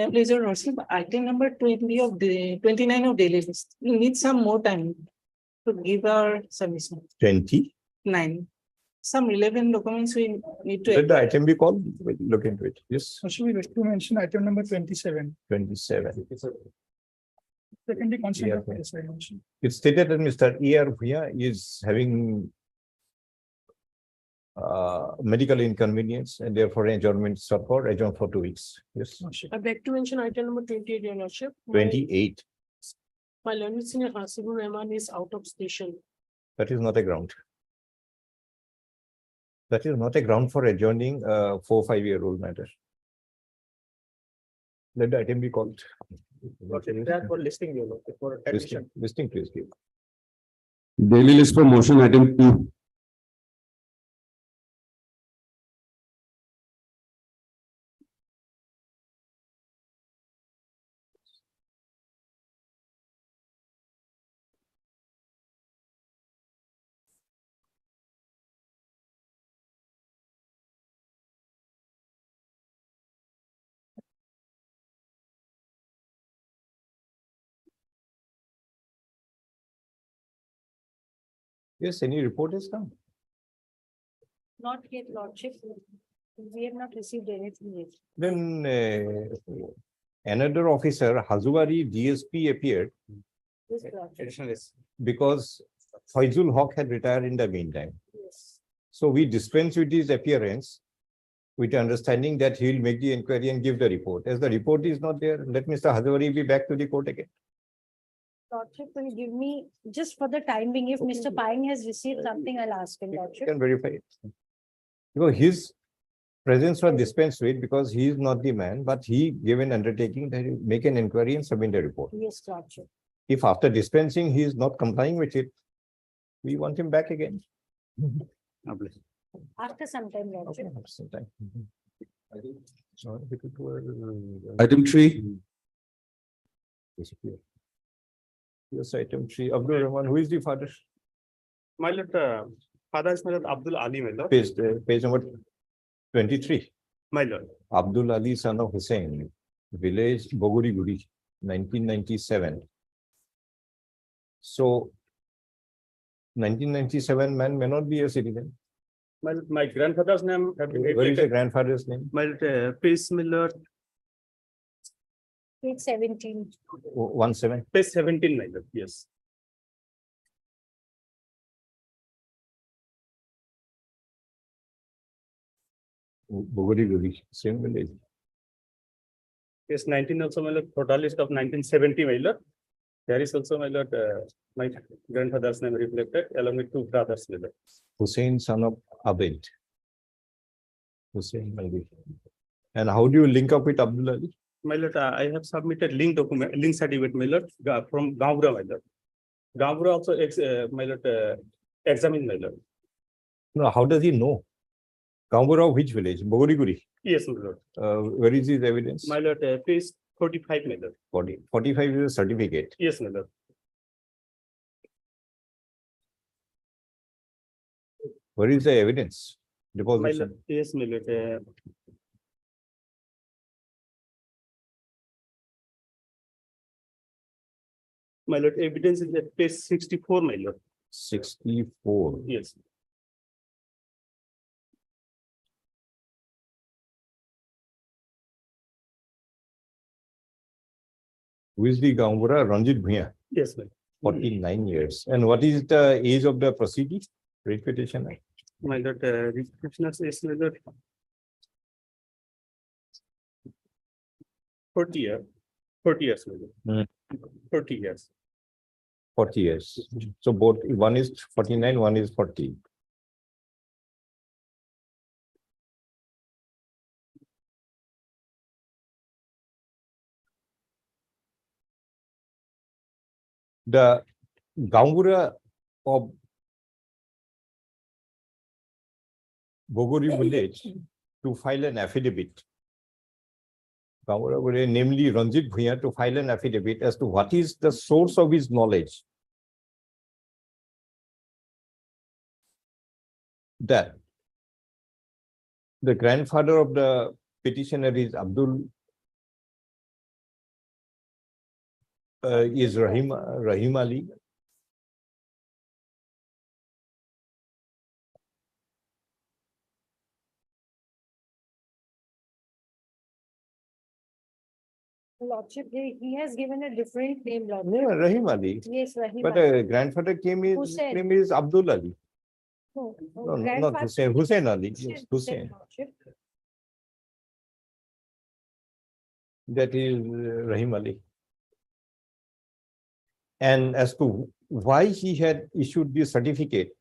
Please receive item number 20 of the 29 of daily list. We need some more time to give our submission. 20. 9. Some relevant documents we need to. Let the item be called. We'll look into it. Yes, So should we wish to mention item number 27? 27. Secondly, consent of Yeah. this I mentioned. It's stated that Mr. E.R. Bhuya is having medical inconvenience and therefore adjournment sought for adjourned for 2 weeks. Yes, I beg to mention item number 28, Your Lordship. 28. My learned senior Hasibur Rahman is out of station. That is not a ground. That is not a ground for adjourning a 4 or 5-year-old matter. Let the item be called. For listing, for Listing, please give. Daily list for motion item 2. Yes, any report has come? Not yet, Lordship. We have not received anything yet. Then another officer, Hazuari DSP, appeared Yes, Lordship. because Faizul Haq had retired in the meantime. Yes. So we dispense with his appearance with the understanding that he will make the inquiry and give the report. As the report is not there, let Mr. Hazuari be back to the court again. Lordship, will you give me, just for the time being, if Mr. Pying has received something, I'll ask him, You Lordship. can verify it. Because his presence was dispensed with because he is not the man, but he gave an undertaking that he will make an inquiry and submit a report. Yes, Lordship. If after dispensing he is not complying with it, we want him back again. After some time, Lordship. Sometime. Item 3. Disappear. Yes, item 3. Abdul Rahman, who is the father? My lord, father is my lord Abdul Ali, my lord. Page number 23. My lord. Abdul Ali, son of Hussain, village Boguri Guri, 1997. So, 1997 man may not be a citizen. My grandfather's name. What is the grandfather's name? My lord, Prince Miller, Page 17. 17. page 17, my lord, yes. Boguri Guri, same village. Yes, 19 also, my lord, total list of 1970, my lord. There is also, my lord, my grandfather's name reflected along with 2 brothers, my lord. Hussain, son of Abed. Hussain Ali. And how do you link up with Abdul Ali? My lord, I have submitted link document, link certificate, my lord, from Gaura, my lord. Gaura also, my lord, examined, my lord. No, how does he know? Kambura, which village? Boguri Guri. Yes, my lord. Where is his evidence? My lord, page 45, my lord. 45 is a certificate. Yes, my lord. Where is the evidence? My Deposition. lord, yes, my lord. My lord, evidence is at page 64, my lord. 64. Yes. Who is the Kambura? Ranjit Bhuya, Yes, my lord. 49 years. And what is the age of the proceeding? Repetition. My lord, receptionist is my lord. 40 years. 40 years, my lord. 40 years. 40 years. So both, one is 49, one is 40. The Gaungura of Boguri village to file an affidavit. Gaungura village, namely Ranjit Bhuya, to file an affidavit as to what is the source of his knowledge that the grandfather of the petitioner is Abdul is Rahim Ali. Lordship, he has given a different name, No, Lordship. Rahim Ali. Yes, Rahim. But Ali. grandfather Hussain. name is Abdul Ali. No, No, not grandfather- Hussein. Hussein Ali. Yes, Hussein. Lordship. That is Rahim Ali. And as to why he had issued the certificate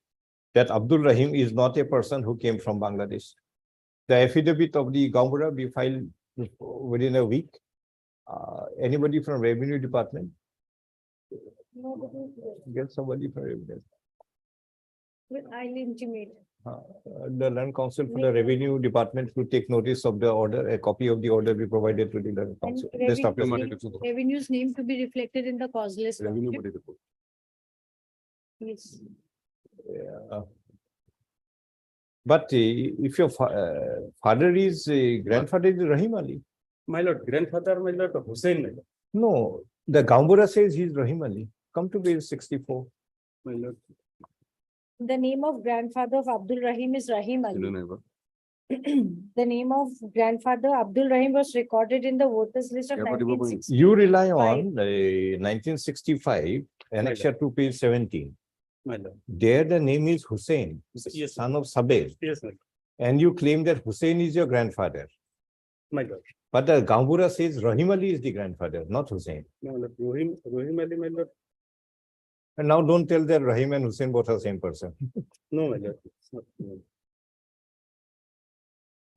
that Abdul Rahim is not a person who came from Bangladesh. The affidavit of the Gaumura be filed within a week. Anybody from Revenue Department? Nobody, Get somebody from Revenue. I'll intimate. The Land Council for the Revenue Department to take notice of the order, a copy of the order be provided to the Land And Council. Just after revenue's name to be reflected in the cause list. Revenue Lordship. body report. Yes. Yeah. But if your father is grandfather is Rahim Ali. My lord, grandfather, my lord, Hussein, my lord. No, the Gambura says he's Rahim Ali. Come to page 64. My lord. The name of grandfather of Abdul Rahim is Rahim Ali. Children neighbor. The name of grandfather Abdul Rahim was recorded in the voters list of Yeah, but you were going- 1960. You rely on 1965, annexure to page 17. My lord. There the name is Hussein, Yes, son of Sabir. yes, my lord. And you claim that Hussein is your grandfather. My lord. But the Gambura says Rahim Ali is the grandfather, not Hussein. My lord, Rahim Ali, my lord. And now don't tell that Rahim and Hussein both are same person. No, my lord. It's not, no.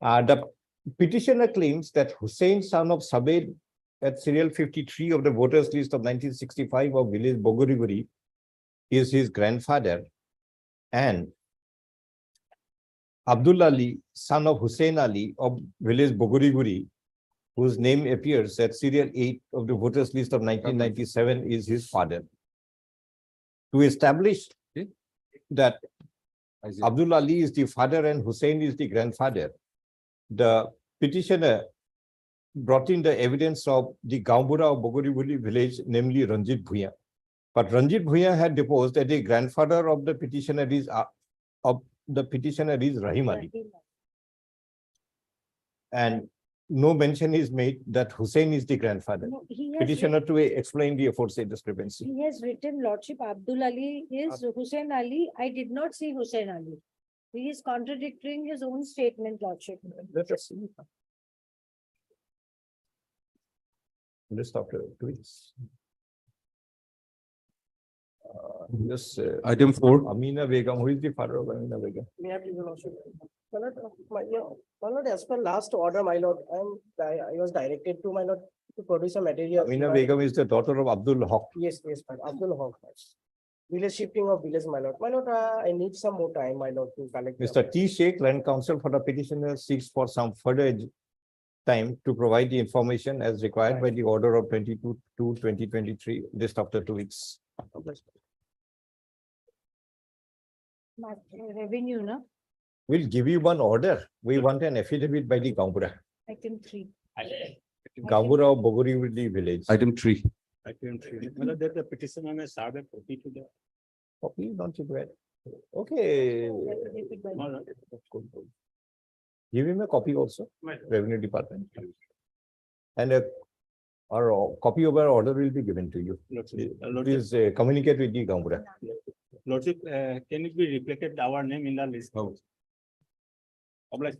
The petitioner claims that Hussein, son of Sabir, at serial 53 of the voters list of 1965 of village Bogoriguri, is his grandfather, and Abdul Ali, son of Hussein Ali of village Bogoriguri, whose name appears at serial 8 of the voters list of 1997, is his father. To establish that I see. Abdul Ali is the father and Hussein is the grandfather, the petitioner brought in the evidence of the Gambura of Bogoriguri village, namely Ranjit Bhuiya. But Ranjit Bhuiya had deposed that the grandfather of the petitioner is Rahim Ali, and no mention is made that Hussein is the grandfather. No, he has Petitioner to explain the aforesaid discrepancy. He has written Lordship Abdul Ali is Hussein Ali. I did not see Hussein Ali. He is contradicting his own statement, Lordship. Let us see. List of tweets. Yes, Item 4. Amina Begum, who is the father of Amina Begum? May I please, your lordship? My lord, as per last order, my lord, I was directed to my lord to produce a material. Amina Begum is the daughter of Abdul Haq. Yes, my lord, Abdul Haq. Village shifting of village, my lord. My lord, I need some more time, my lord, to collect. Mr. T. Sheikh, Land Council for the petitioner, seeks for some further time to provide the information as required by the order of 22/2/2023, just after 2 weeks. Revenue, no? We'll give you one order. We want an affidavit by the Gambura. Item 3. Gambura of Bogoriguri village. Item 3. I can't read it. My lord, that the petitioner may serve a copy to the. Copy, don't you read? Okay. My lord. Give him a copy also, My lord. Revenue Department. And our copy of our order will be given to you. Lordship, Please communicate with the Gambura. Lordship, can it be reflected our name in the list? Oh. Oblige.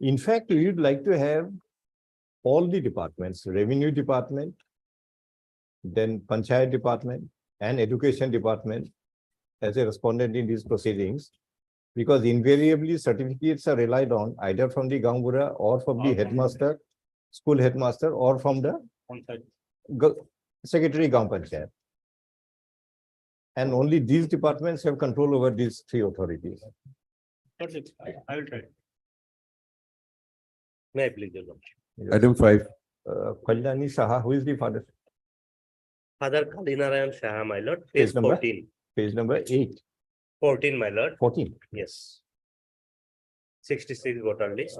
In fact, we would like to have all the departments, Revenue Department, then Panchayat Department and Education Department as a respondent in these proceedings, because invariably certificates are relied on either from the Gambura or from the headmaster, school headmaster, or from the On site. Secretary Gram Panchayat. And only these departments have control over these 3 authorities. Lordship, I will try. May I please, your lordship? Item 5. Kalyani Saha, who is the father? Father Kalinarayan Shah, my lord, Page page number? 14. Page number 8, 14, my lord, 14. yes. 66 voter list.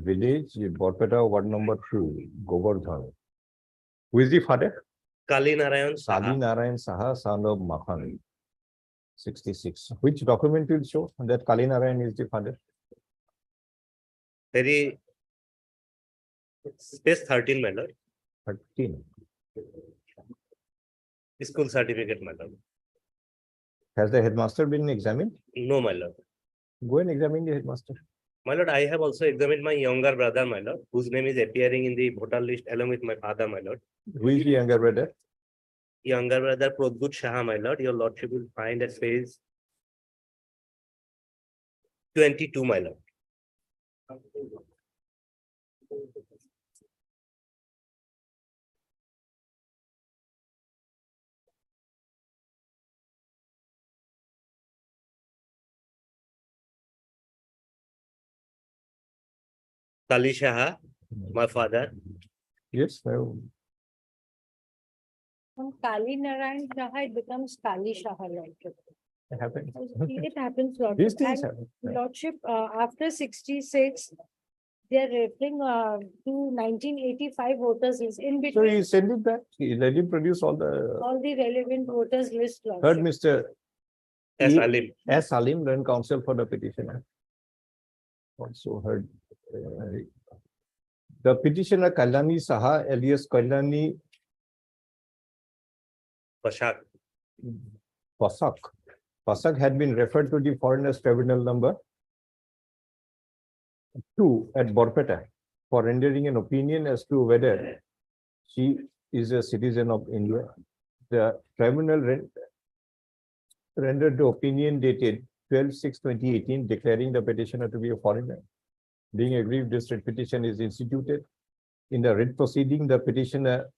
Village, Borpeta, ward number 2, Govardhan. Who is the father? Kali Narayan Kali Saha. Narayan Saha, son of Makhan. 66. Which document will show that Kali Narayan is the father? Very space 13, my lord. 13. School certificate, my lord. Has the headmaster been examined? No, my lord. Go and examine the headmaster. My lord, I have also examined my younger brother, my lord, whose name is appearing in the voter list along with my father, my lord. Who is the younger brother? Younger brother Prodbut Shaha, my lord. Your lordship will find at page 22, my lord. Kali Shaha, my father. Yes. From Kali Narayan Saha, it becomes Kali Shaha, Lordship. It happened. It happens, These Lordship. things And happen. Lordship, after 66, they are referring to 1985 voters list. In So between, he send it back. He let him produce all the all the relevant voters list, heard Lordship. Mr. S. E. Alim. S. Salim, then counsel for the petitioner. Also heard. The petitioner Kalyani Saha alias Kalyani Pashak. Pasak. Pasak had been referred to the Foreigners Tribunal number 2 at Borpeta for rendering an opinion as to whether she is a citizen of India. The tribunal rendered the opinion dated 12/6/2018 declaring the petitioner to be a foreigner. Being aggrieved, this writ petition is instituted. In the writ proceeding, the petitioner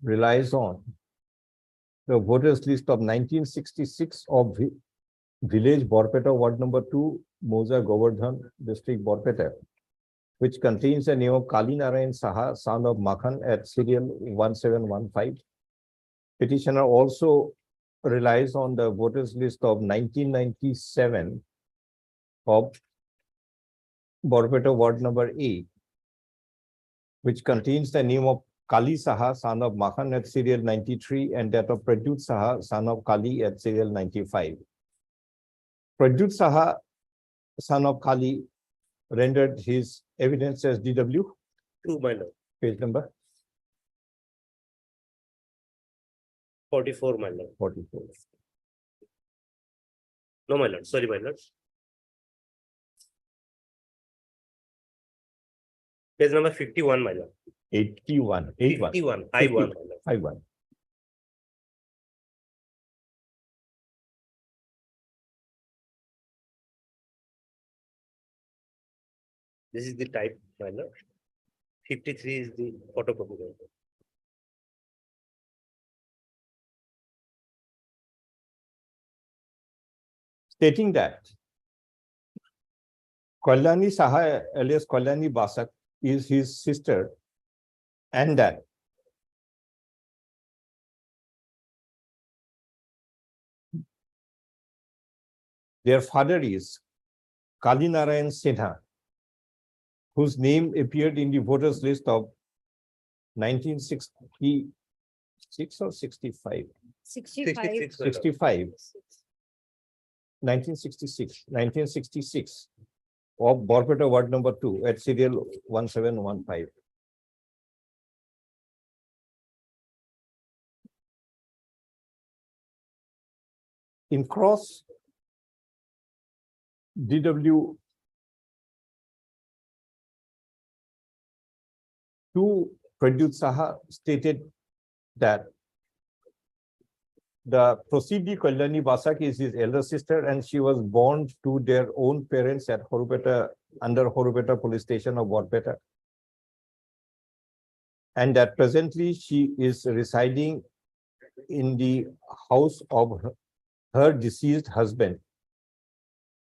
relies on the voters list of 1966 of village Borpeta, ward number 2, Moza Govardhan, district Borpeta, which contains the name of Kali Narayan Saha, son of Makhan at serial 1715. Petitioner also relies on the voters list of 1997 of Borpeta, ward number 8, which contains the name of Kali Saha, son of Makhan at serial 93, and that of Pradyut Saha, son of Kali at serial 95. Pradyut Saha, son of Kali, rendered his evidence as DW. 2, my lord. Page number 44, my lord. 44. No, my lord. Sorry, my lord. Page number 51, my lord. 81. 81. 51, 51, my lord. 51. This is the type, my lord. 53 is the photocopy. my lord. Stating that Kalyani Saha alias Kalyani Basak is his sister, and that their father is Kali Narayan Sinha, whose name appeared in the voters list of 1966 or 65? 65. 66, my lord. 65. 1966 of Borpeta, ward number 2 at serial 1715. In cross, DW 2 Pradyut Saha stated that the Prosidi Kalyani Basak is his elder sister, and she was born to their own parents at Horupeta, under Horupeta police station of Borpeta. And that presently she is residing in the house of her deceased husband,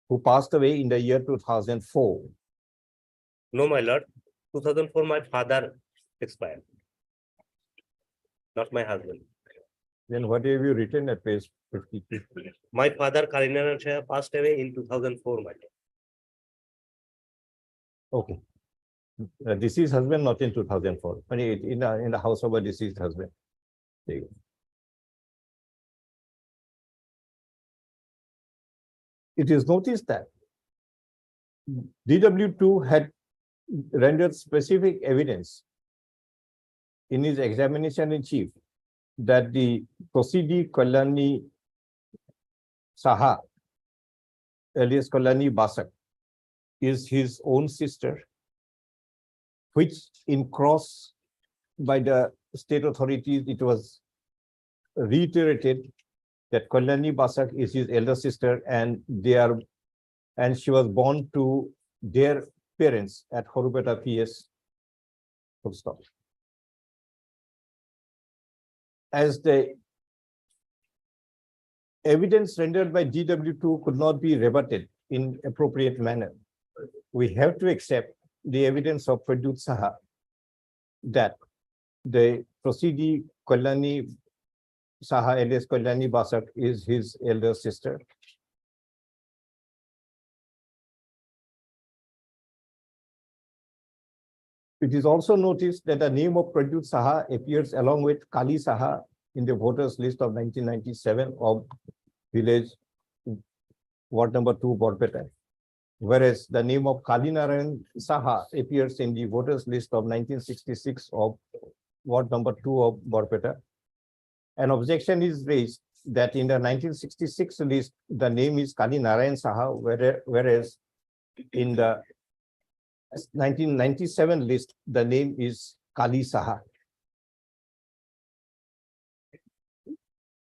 who passed away in the year 2004. No, my lord. 2004, my father expired. Not my husband. Then what have you written at page 52? My father, Kali Narayan Saha, passed away in 2004, my lord. Okay. Deceased husband, not in 2004, but in the house of a deceased husband. There you go. It is noticed that DW2 had rendered specific evidence in his examination in chief that the Prosidi Kalyani Saha, alias Kalyani Basak, is his own sister, which in cross by the state authorities, it was reiterated that Kalyani Basak is his elder sister and she was born to their parents at Horupeta PS. Full stop. As the evidence rendered by DW2 could not be rebutted in appropriate manner, we have to accept the evidence of Pradyut Saha that the Prosidi Kalyani Saha alias Kalyani Basak is his elder sister. It is also noticed that the name of Pradyut Saha appears along with Kali Saha in the voters list of 1997 of village ward number 2 Borpeta, whereas the name of Kali Narayan Saha appears in the voters list of 1966 of ward number 2 of Borpeta. An objection is raised that in the 1966 list, the name is Kali Narayan Saha, whereas in the 1997 list, the name is Kali Saha.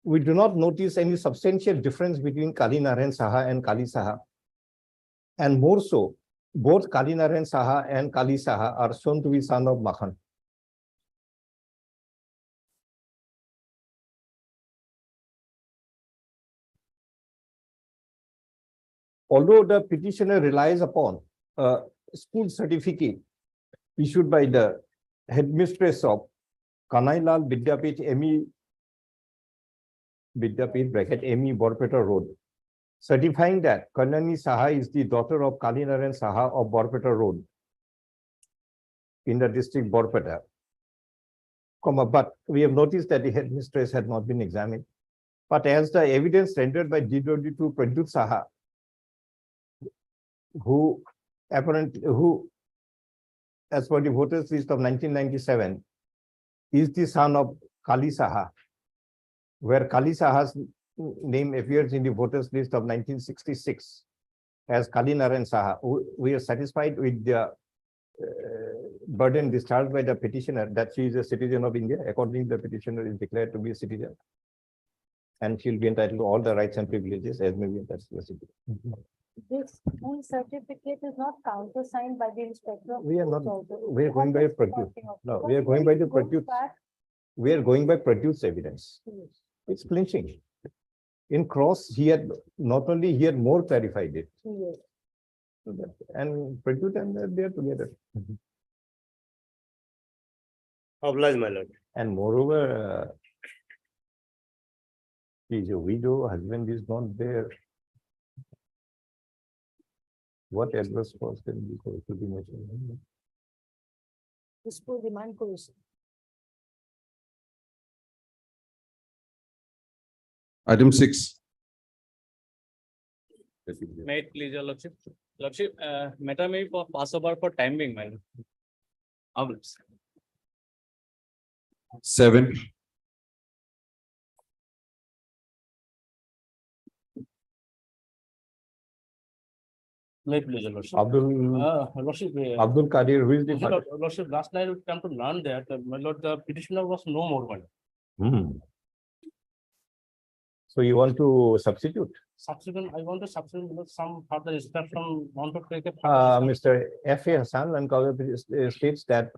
We do not notice any substantial difference between Kali Narayan Saha and Kali Saha. And more so, both Kali Narayan Saha and Kali Saha are shown to be son of Makhan. Although the petitioner relies upon a school certificate issued by the headmistress of Kanailal Vidyapith ME Vidyapith bracket ME Borpeta Road, certifying that Kalyani Saha is the daughter of Kali Narayan Saha of Borpeta Road in the district Borpeta. But we have noticed that the headmistress had not been examined. But as the evidence rendered by DW2 Pradyut Saha, who as per the voters list of 1997 is the son of Kali Saha, where Kali Saha's name appears in the voters list of 1966 as Kali Narayan Saha. We are satisfied with the burden discharged by the petitioner that she is a citizen of India. According to the petitioner is declared to be a citizen, and she'll be entitled to all the rights and privileges as may be attached to the citizen. This school certificate is not countersigned by the inspector. of We are not, schools also. we are going by Pradyut. No, we are going by the Pradyut. We are going by Pradyut's evidence. It's clinching. In cross, he had not only he had more clarified it. Yes. So that, and Pradyut and they are together. Oblige, my lord. And moreover, she is a widow, husband is not there. What adverse cause can be called to be mentioned? This school demand commission. Item 6. May it please your lordship. Lordship, matter may for pass over for time being, my lord. Oblige. 7. May it please your lordship. Lordship, Abdul Qadir, who is the father? lordship, last night we come to learn that, my lord, the petitioner was no more, my lord. Hmm. So you want to substitute? Subsequent, I want to substitute with some further instruction, want to take a. Mr. F.A. Hassan states that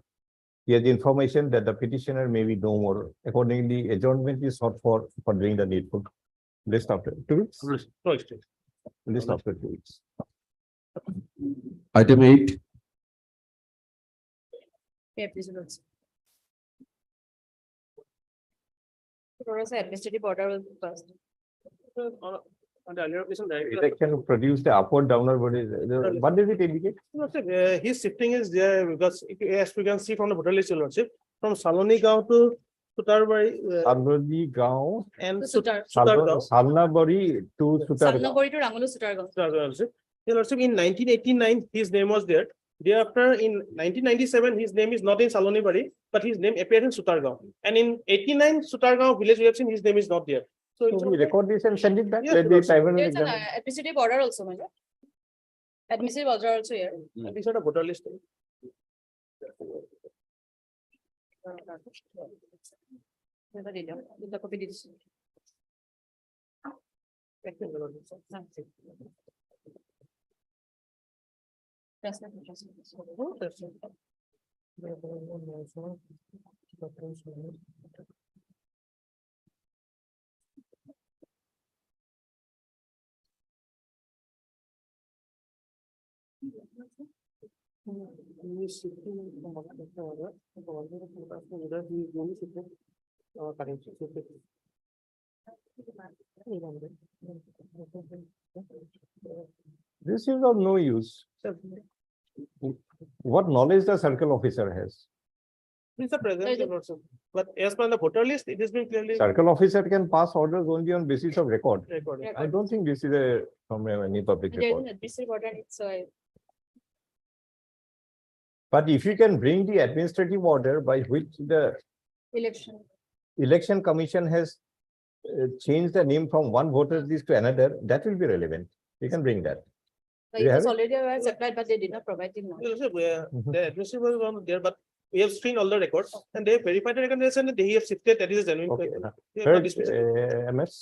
he has information that the petitioner may be no more. Accordingly, adjournment is sought for doing the needful. List after 2 weeks. List after 2 weeks. Item 8. Yeah, please, Your Lordship. Administrative order will be passed. On the earlier application, director. Election produced the upward downward, what does it indicate? No, sir, his shifting is there because as we can see from the voter list, your lordship, from Saloni Gaon to Sutarbari Salbari Gaon, and Sutar. Sutargao. Salnabari to Sutar. Salnabori to Rangolo Sutargao. Your lordship, in 1989, his name was there. Thereafter, in 1997, his name is not in Saloni Bari, but his name appeared in Sutargao. And in 89, Sutargao village, we have seen his name is not there. So it's So we record this and send it back. Yes, Let the Lordship. tribunal There's an examine. administrative order also, my lord. Administrative order also here. these are the voter list. With the data, with the copy details. This is of no use. What knowledge the circle officer has? These are present, your lordship. But as per the voter list, it has been clearly Circle officer can pass orders only on basis of record. recorded. I don't think this is from any public There is record. an administrative order, it's But if you can bring the administrative order by which the election. election commission has changed the name from one voter list to another, that will be relevant. You can bring that. But You it was have already supplied, but they did not provide it now. Your lordship, Mhm. the administrative was not there, but we have seen all the records and they have verified the record. They said that they have shifted, that is a genuine. Okay. paper. They have Third, not disputed. MS,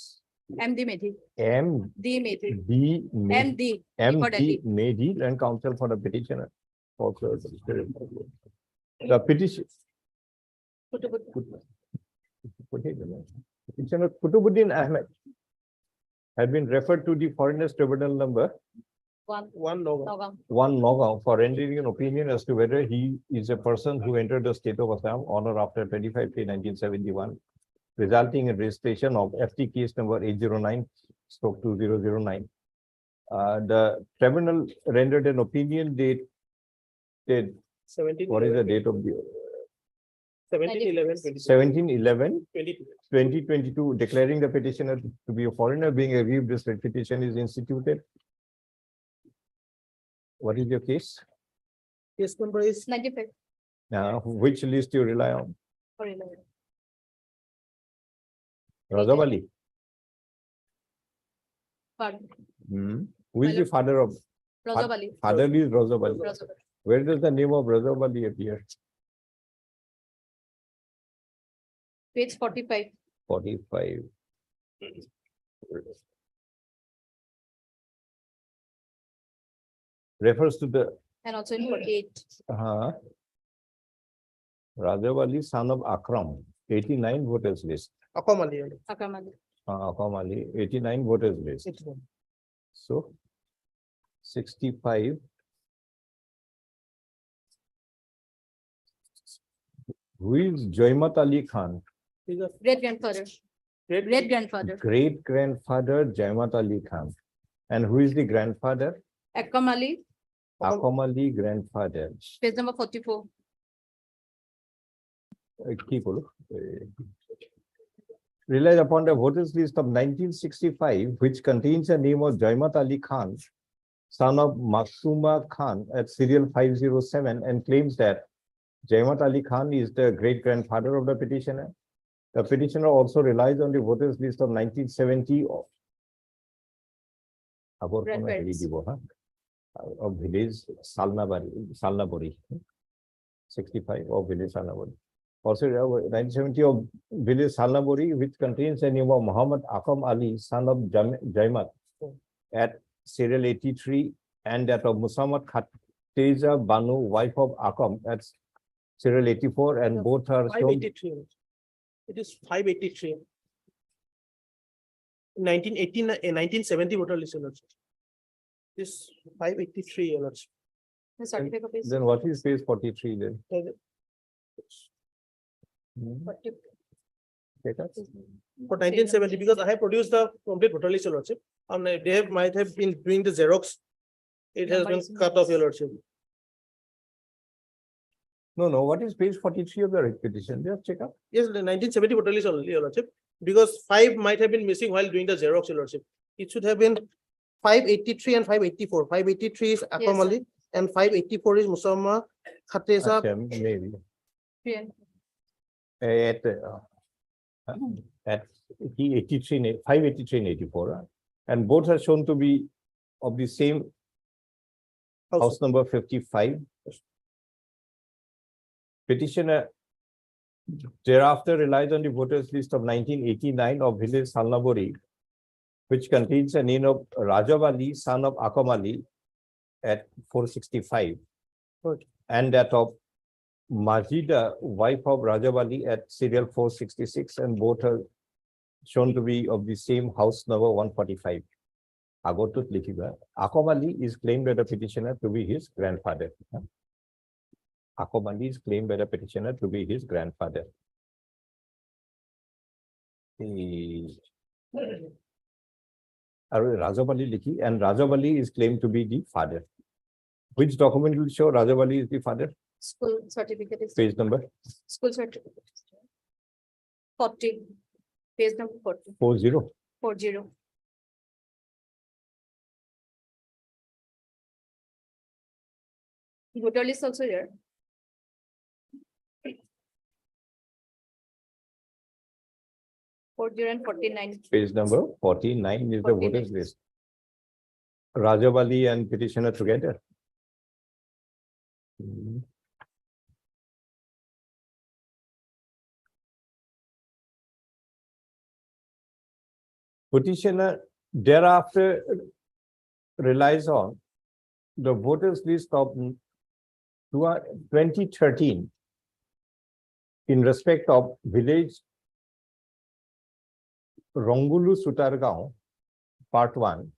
MD Medhi, M, D Medhi, D, MD. M, for D, Delhi. Medhi, and counsel for the petitioner. Also, the petition. Petitioner Kutubuddin Ahmed had been referred to the Foreigners Tribunal number One no. Nagaon. 1 Nagaon for rendering an opinion as to whether he is a person who entered the state of Assam on or after 25/3/1971, resulting in registration of FT case number 809/2009. The tribunal rendered an opinion dated, 17. what is the date of the 17/11/2022. 17/11/2022, declaring the petitioner to be a foreigner, being aggrieved, this petition is instituted. What is your case? Case number is 95 Which list you rely on? for 11. Rajawali. Pardon, Who is the father of, Rajabali. father is Rajawali. Rajabali. Where does the name of Rajawali appear? Page 45. 45. Refers to the And also in 48. Rajawali, son of Akram, 89 voters list. Akomali. Akram Ali. Akram Ali, 89 voters list. So 65. Who is Joimat Ali Khan? Great grandfather. Great grandfather. Great grandfather Joimat Ali Khan. And who is the grandfather? Akram Ali, Akram Ali grandfather. page number 44. Keep a look. Relied upon the voters list of 1965, which contains the name of Joimat Ali Khan, son of Maksuma Khan at serial 507, and claims that Joimat Ali Khan is the great grandfather of the petitioner. The petitioner also relies on the voters list of 1970 Grandparents. of village Salnabari, 65 of village Salnabari. Also 1970 of village Salnabari, which contains the name of Muhammad Akam Ali, son of Jaimat at serial 83, and that of Musammat Khateja Banu, wife of Akam at serial 84, and both are shown. 583. It is 583. 1970 voter list. This 583. The certificate of his. Then what is page 43 then? 40. status? For 1970, because I have produced the complete voter list, your lordship, and might have been doing the Xerox. It has been cut off, your lordship. No, what is page 43 of the petition? Just check out. Yes, the 1970 voter list only, your lordship, because 5 might have been missing while doing the Xerox, your lordship. It should have been 583 and 584. 583 is Akamali and 584 is Musamma Khateza. Okay, maybe. Yeah. At 583 and 84, and both are shown to be of the same house number 55. Petitioner thereafter relies on the voters list of 1989 of village Salnabori, which contains a name of Rajawali, son of Akamali, at 465, and that of Majida, wife of Rajawali, at serial 466, and both are shown to be of the same house number 145. Agotut Likiba. Akamali is claimed by the petitioner to be his grandfather. Akamali is claimed by the petitioner to be his grandfather. Rajawali Liki, and Rajawali is claimed to be the father. Which document will show Rajawali is the father? School certificate is Page number school certificate. 40, page number 40, 40. 40. Voter list also here. And 49. Page number 49 is the 49. voters list. Rajawali and petitioner together. Petitioner thereafter relies on the voters list of 2013 in respect of village Rongulu Sutargaon, part 1,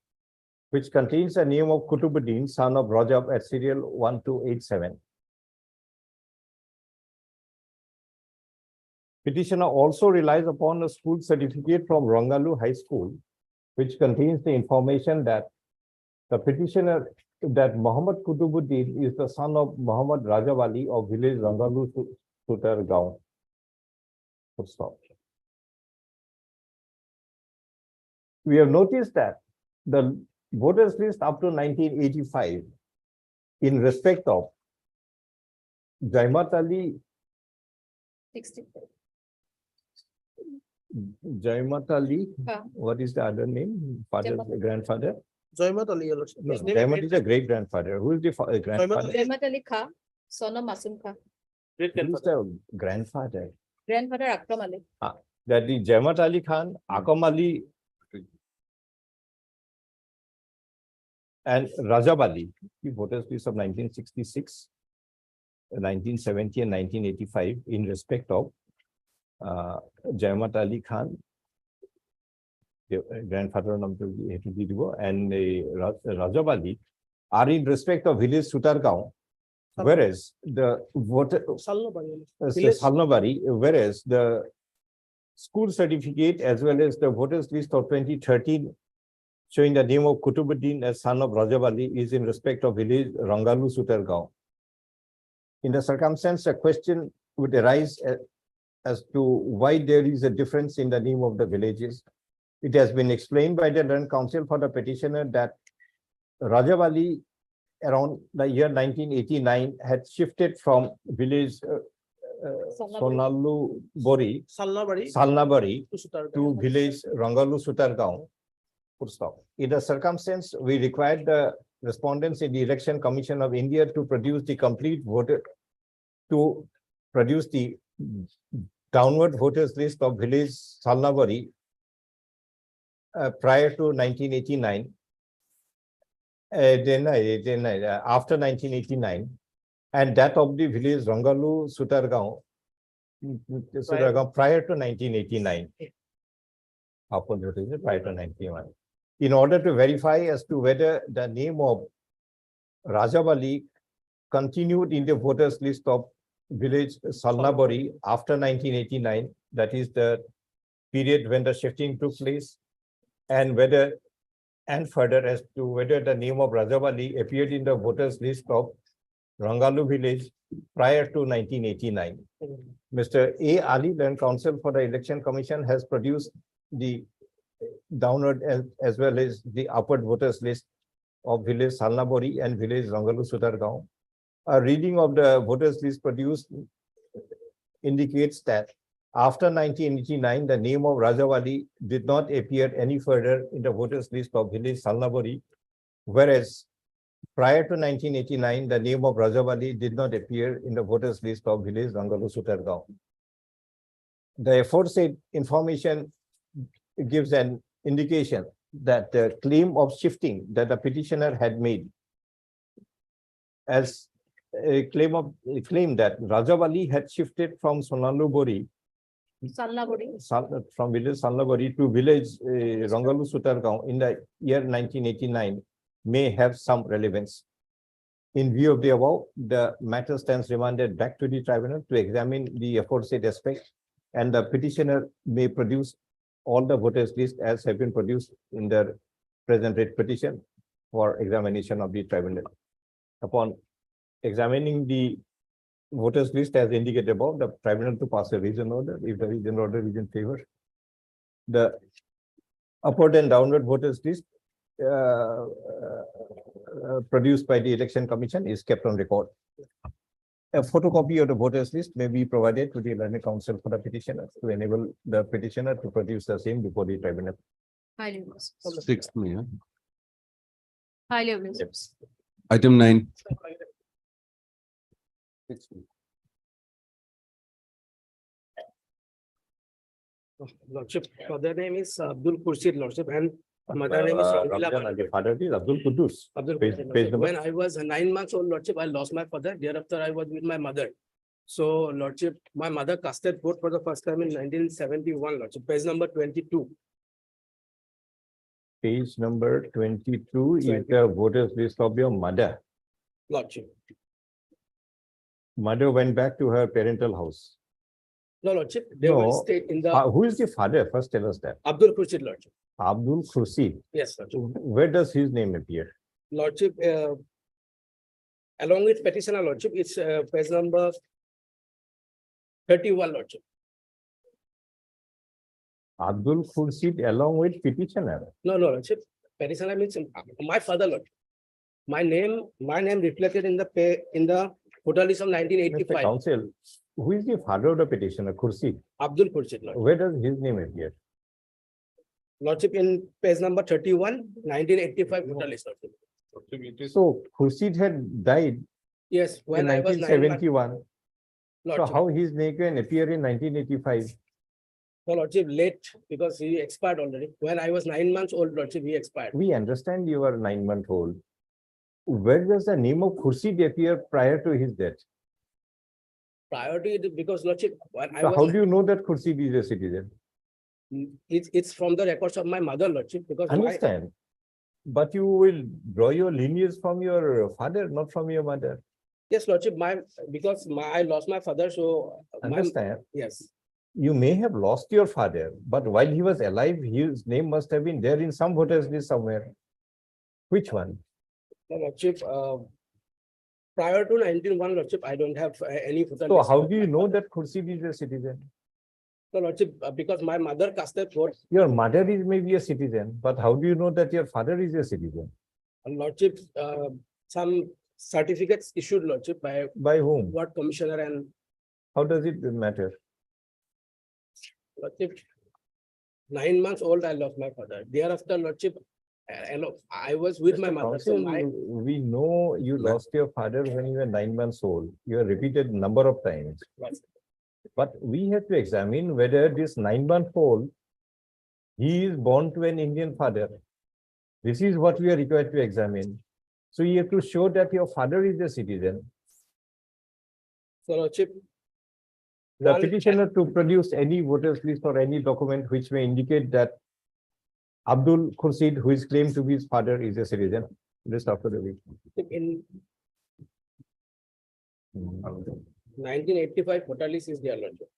which contains the name of Kutubuddin, son of Rajab, at serial 1287. Petitioner also relies upon a school certificate from Rangalu High School, which contains the information that the petitioner, that Muhammad Kutubuddin is the son of Muhammad Rajawali of village Rangalu Sutargaon. Full stop. We have noticed that the voters list up to 1985 in respect of Jaimat Ali, 60. Jaimat Ali, Huh. what is the other name? Father, Jaimat Ali. grandfather? Joymat Ali, your lordship. No, His name Jaimat is a great grandfather. Who is the grandfather? Ali. Rehmat Ali Khan, son of Masum Khan, Great Who is grandfather. the grandfather? grandfather Akram Ali. That the Jaimat Ali Khan, Akam Ali, and Rajab Ali, the voters list of 1966, 1970, and 1985 in respect of Jaimat Ali Khan, the grandfather of and Rajab Ali, are in respect of village Sutargaon, whereas the voter Salnabari. Village- Salnabari, whereas the school certificate as well as the voters list of 2013 showing the name of Kutubuddin as son of Rajab Ali is in respect of village Rangalu Sutargaon. In the circumstance, a question would arise as to why there is a difference in the name of the villages. It has been explained by the Learned Counsel for the petitioner that Rajab Ali around the year 1989 had shifted from village Sonalu Bori, Salnabari Salnabari to Sutargaon. to village Rangalu Sutargaon. Full stop. In the circumstance, we required the respondents in the Election Commission of India to produce the complete voter, to produce the downward voters list of village Salnabari prior to 1989. After 1989, and that of the village Rangalu Sutargaon prior to 1989. Prior to 91. In order to verify as to whether the name of Rajab Ali continued in the voters list of village Salnabari after 1989, that is the period when the shifting took place, and whether, and further as to whether the name of Rajawali appeared in the voters list of Rangalu village prior to 1989. Mr. A. Ali, then counsel for the Election Commission, has produced the downward as well as the upward voters list of village Salnabori and village Rangalu Sutargaon. A reading of the voters list produced indicates that after 1989, the name of Rajawali did not appear any further in the voters list of village Salnabori, whereas prior to 1989, the name of Rajawali did not appear in the voters list of village Rangalu Sutargaon. The aforesaid information gives an indication that the claim of shifting that the petitioner had made as a claim that Rajawali had shifted from Sonalubori, Salnaburi. from village Salnabori to village Rangalu Sutargaon in the year 1989 may have some relevance. In view of the above, the matter stands remanded back to the tribunal to examine the aforesaid aspect, and the petitioner may produce all the voters list as have been produced in the present writ petition for examination of the tribunal. Upon examining the voters list as indicated above, the tribunal to pass a reason order if the reason order is in favor. The upward and downward voters list produced by the Election Commission is kept on record. A photocopy of the voters list may be provided to the learned counsel for the petitioner to enable the petitioner to produce the same before the tribunal. Highly request. 6th May. Highly request. Item 9. Lordship, father name is Abdul Khurshid, Lordship, and mother name is Rangila Ramjan, Banu. the father is Abdul Qudus. Abdul Page- Khurshid, page Lordship. number. When I was 9 months old, Lordship, I lost my father. Thereafter, I was with my mother. So, Lordship, my mother casted vote for the first time in 1971, Lordship, page number 22. Page number 22 is the voters list of your mother. Lordship. Mother went back to her parental house. No, Lordship, they will No. stay in the Who is the father? First tell us that. Abdul Khurshid, Lordship. Abdul Khurshid. Yes, Lordship. Where does his name appear? Lordship, along with petitioner, Lordship, it's page number 31, Lordship. Abdul Khurshid along with petitioner. No, Lordship. Petitioner means my father, Lordship. My name reflected in the voter list of Mr. 1985. Counsel, who is the father of the petitioner? Khurshid. Abdul Khurshid, Lordship. Where does his name appear? Lordship in page number 31, 1985 voter list, Lordship. So Khurshid had died Yes, in when I was 9 months, 1971. So Lordship. how his name can appear in 1985? No, Lordship, late because he expired already. When I was 9 months old, Lordship, he expired. We understand you are 9-month-old. Where does the name of Khurshid appear prior to his death? Priority because, Lordship, when I So how was, do you know that Khurshid is a citizen? it's from the records of my mother, Lordship, because my, Understand. But you will draw your lineage from your father, not from your mother. yes, Lordship, I lost my father, so my, Understand. yes. You may have lost your father, but while he was alive, his name must have been there in some voters list somewhere. Which one? No, Lordship, prior to 1901, Lordship, I don't have any voter So list. how do you know that Khurshid is a citizen? No, Lordship, because my mother casted vote, Your mother is maybe a citizen, but how do you know that your father is a citizen? Lordship, some certificates issued, Lordship, by By whom? ward commissioner and How does it matter? Lordship. 9 months old, I lost my father. Thereafter, Lordship, I was with my Mr. mother, so Counsel, my, we know you lost your father when you were 9 months old. You have repeated number of times. But we have to examine whether this 9-month-old, he is born to an Indian father. This is what we are required to examine. So you have to show that your father is a citizen. so Lordship. The one- petitioner to produce any voters list or any document which may indicate that Abdul Khurshid, who is claimed to be his father, is a citizen. Just after the week. In 1985, voter list is there, Lordship.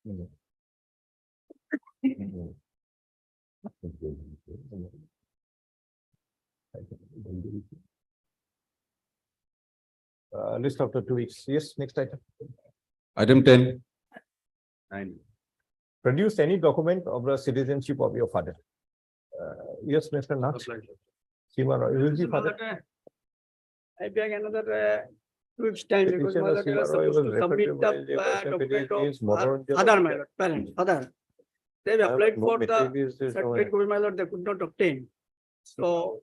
list after 2 weeks. Yes, next item. Item 10, Produce any document of the citizenship of your father. Yes, Mr. Nath. Seema Roy, who is the father? I beg another 2 weeks time because Petitioner mother Seema was Roy supposed was to submit referred to the by the document of is Monoranjan father, my Roy. lord, parent, father. They applied No for the materials is certificate, shown. my lord, they could not obtain. So,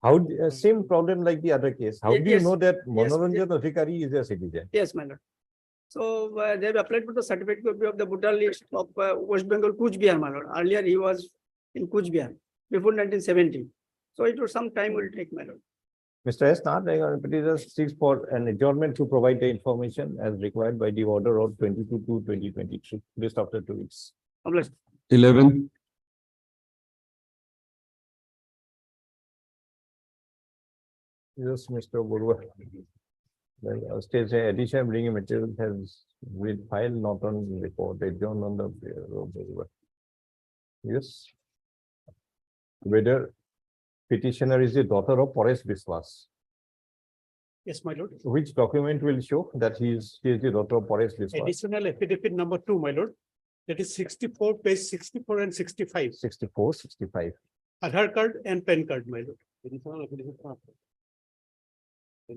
How, same problem like the other case. How do you Yes, know that yes, Monoranjan Adhikari is a citizen? yes, my lord. So they have applied for the certificate copy of the voter list of West Bengal Kuch Bihar, my lord. Earlier he was in Kuch Bihar before 1970. So it was some time will take, my lord. Mr. S. Nath, petitioner seeks for an adjournment to provide the information as required by the order of 22/2/2023, list after 2 weeks. Obliged. 11, Yes, Mr. Burwa. Well, stage addition bringing material has with file not on report, adjourned on the. Burwa. Yes. Whether petitioner is the daughter of Paresh Biswas. Yes, my lord. Which document will show that she is the daughter of Paresh Biswas? Additional affidavit number 2, my lord. That is 64, page 64 and 65. 64, 65. Aadhaar card and PAN card, my lord.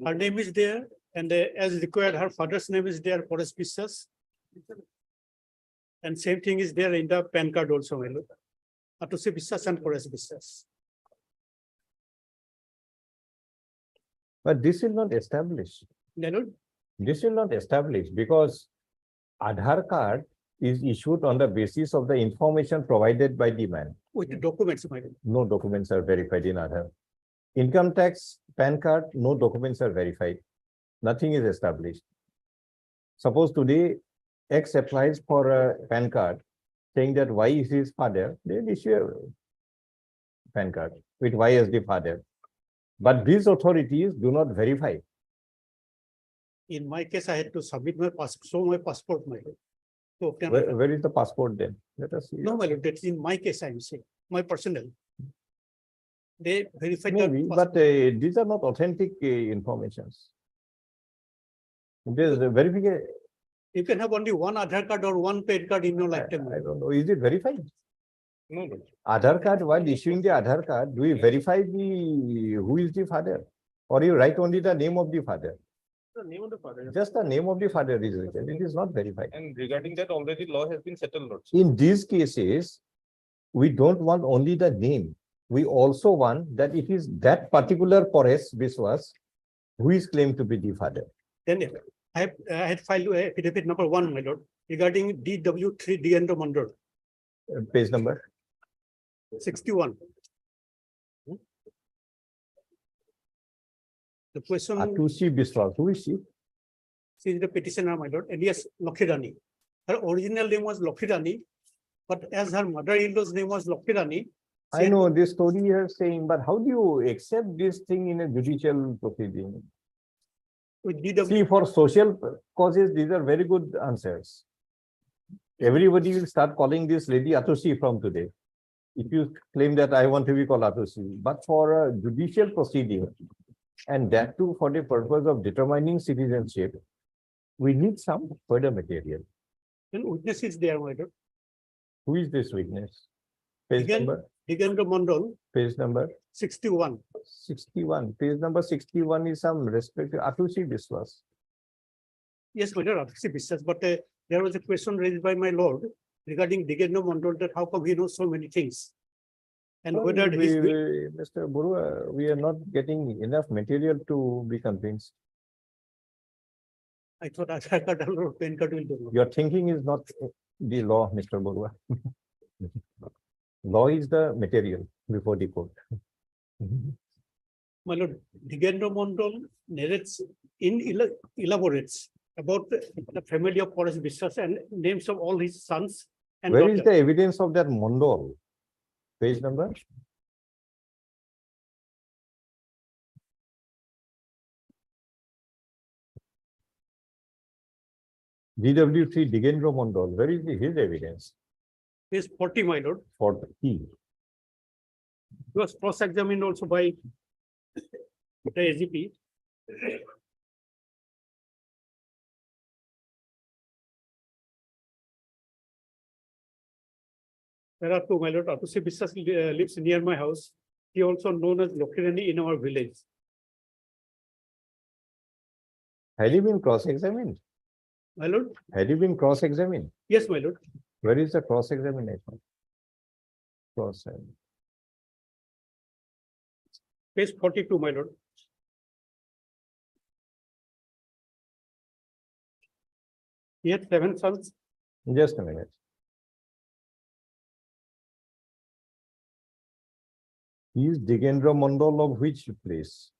Her name is there, and as required, her father's name is there, Paresh Biswas. And same thing is there in the PAN card also, my lord. Atusi Biswas and Paresh Biswas. But this is not established. My lord, This will not establish because Aadhaar card is issued on the basis of the information provided by the man. with the documents, my lord. No documents are verified in Aadhaar. Income tax, PAN card, no documents are verified. Nothing is established. Suppose today X applies for a PAN card saying that Y is his father, they will issue a PAN card with Y as the father. But these authorities do not verify. In my case, I had to submit my show my passport, my lord. So, Where is the passport then? Let us see. no, my lord, that's in my case, I'm saying, my personal. They verified. Maybe, the but passport. these are not authentic informations. There's a verification. You can have only one Aadhaar card or one PAN card in your lifetime. I don't know. Is it verified? No, no. Aadhaar card, while issuing the Aadhaar card, do you verify who is the father? Or you write only the name of the father? The name of the father. Just the name of the father is written. It is not verified. And regarding that, already law has been settled. also. In these cases, we don't want only the name. We also want that it is that particular Paresh Biswas who is claimed to be the father. Then I had filed affidavit number 1, my lord, regarding DW3 Diendra Mandor, Page number. 61. The question, Atushi Biswas. Who is she? she is the petitioner, my lord, alias Lakhirani. Her original name was Lakhirani, but as her mother-in-law's name was Lakhirani. I know this story you are saying, but how do you accept this thing in a judicial proceeding? With DW, See, for social causes, these are very good answers. Everybody will start calling this lady Atushi from today. If you claim that I want to be called Atushi, but for a judicial proceeding, and that too for the purpose of determining citizenship, we need some further material. then witness is there, my lord. Who is this witness? Page Again- number, Digendra Mandal, page number 61. 61. Page number 61 is some respect to Atushi Biswas. Yes, my lord, Atusi Biswas, but there was a question raised by my lord regarding Digendra Mandal that how come he knows so many things? And whether he's Mr. Burua, we are not getting enough material to be convinced. I thought Aadhaar card or PAN card will do. Your thinking is not the law, Mr. Burua. Law is the material before the court. My lord, Digendra Mandal narrates elaborates about the family of Paresh Biswas and names of all his sons and Where is daughters. the evidence of that Mondal? Page number? DW3 Digendra Mondal, where is his evidence Page 40, my lord. for he? He was cross-examined also by the AGP. There are two, my lord. Atusi Biswas lives near my house. He also known as Lokirani in our village. Had you been cross-examined? My lord, Had you been cross-examined? yes, my lord. Where is the cross-examination? Cross. Page 42, my lord. He had 7 sons. Just a minute. He is Digendra Mandal of which place?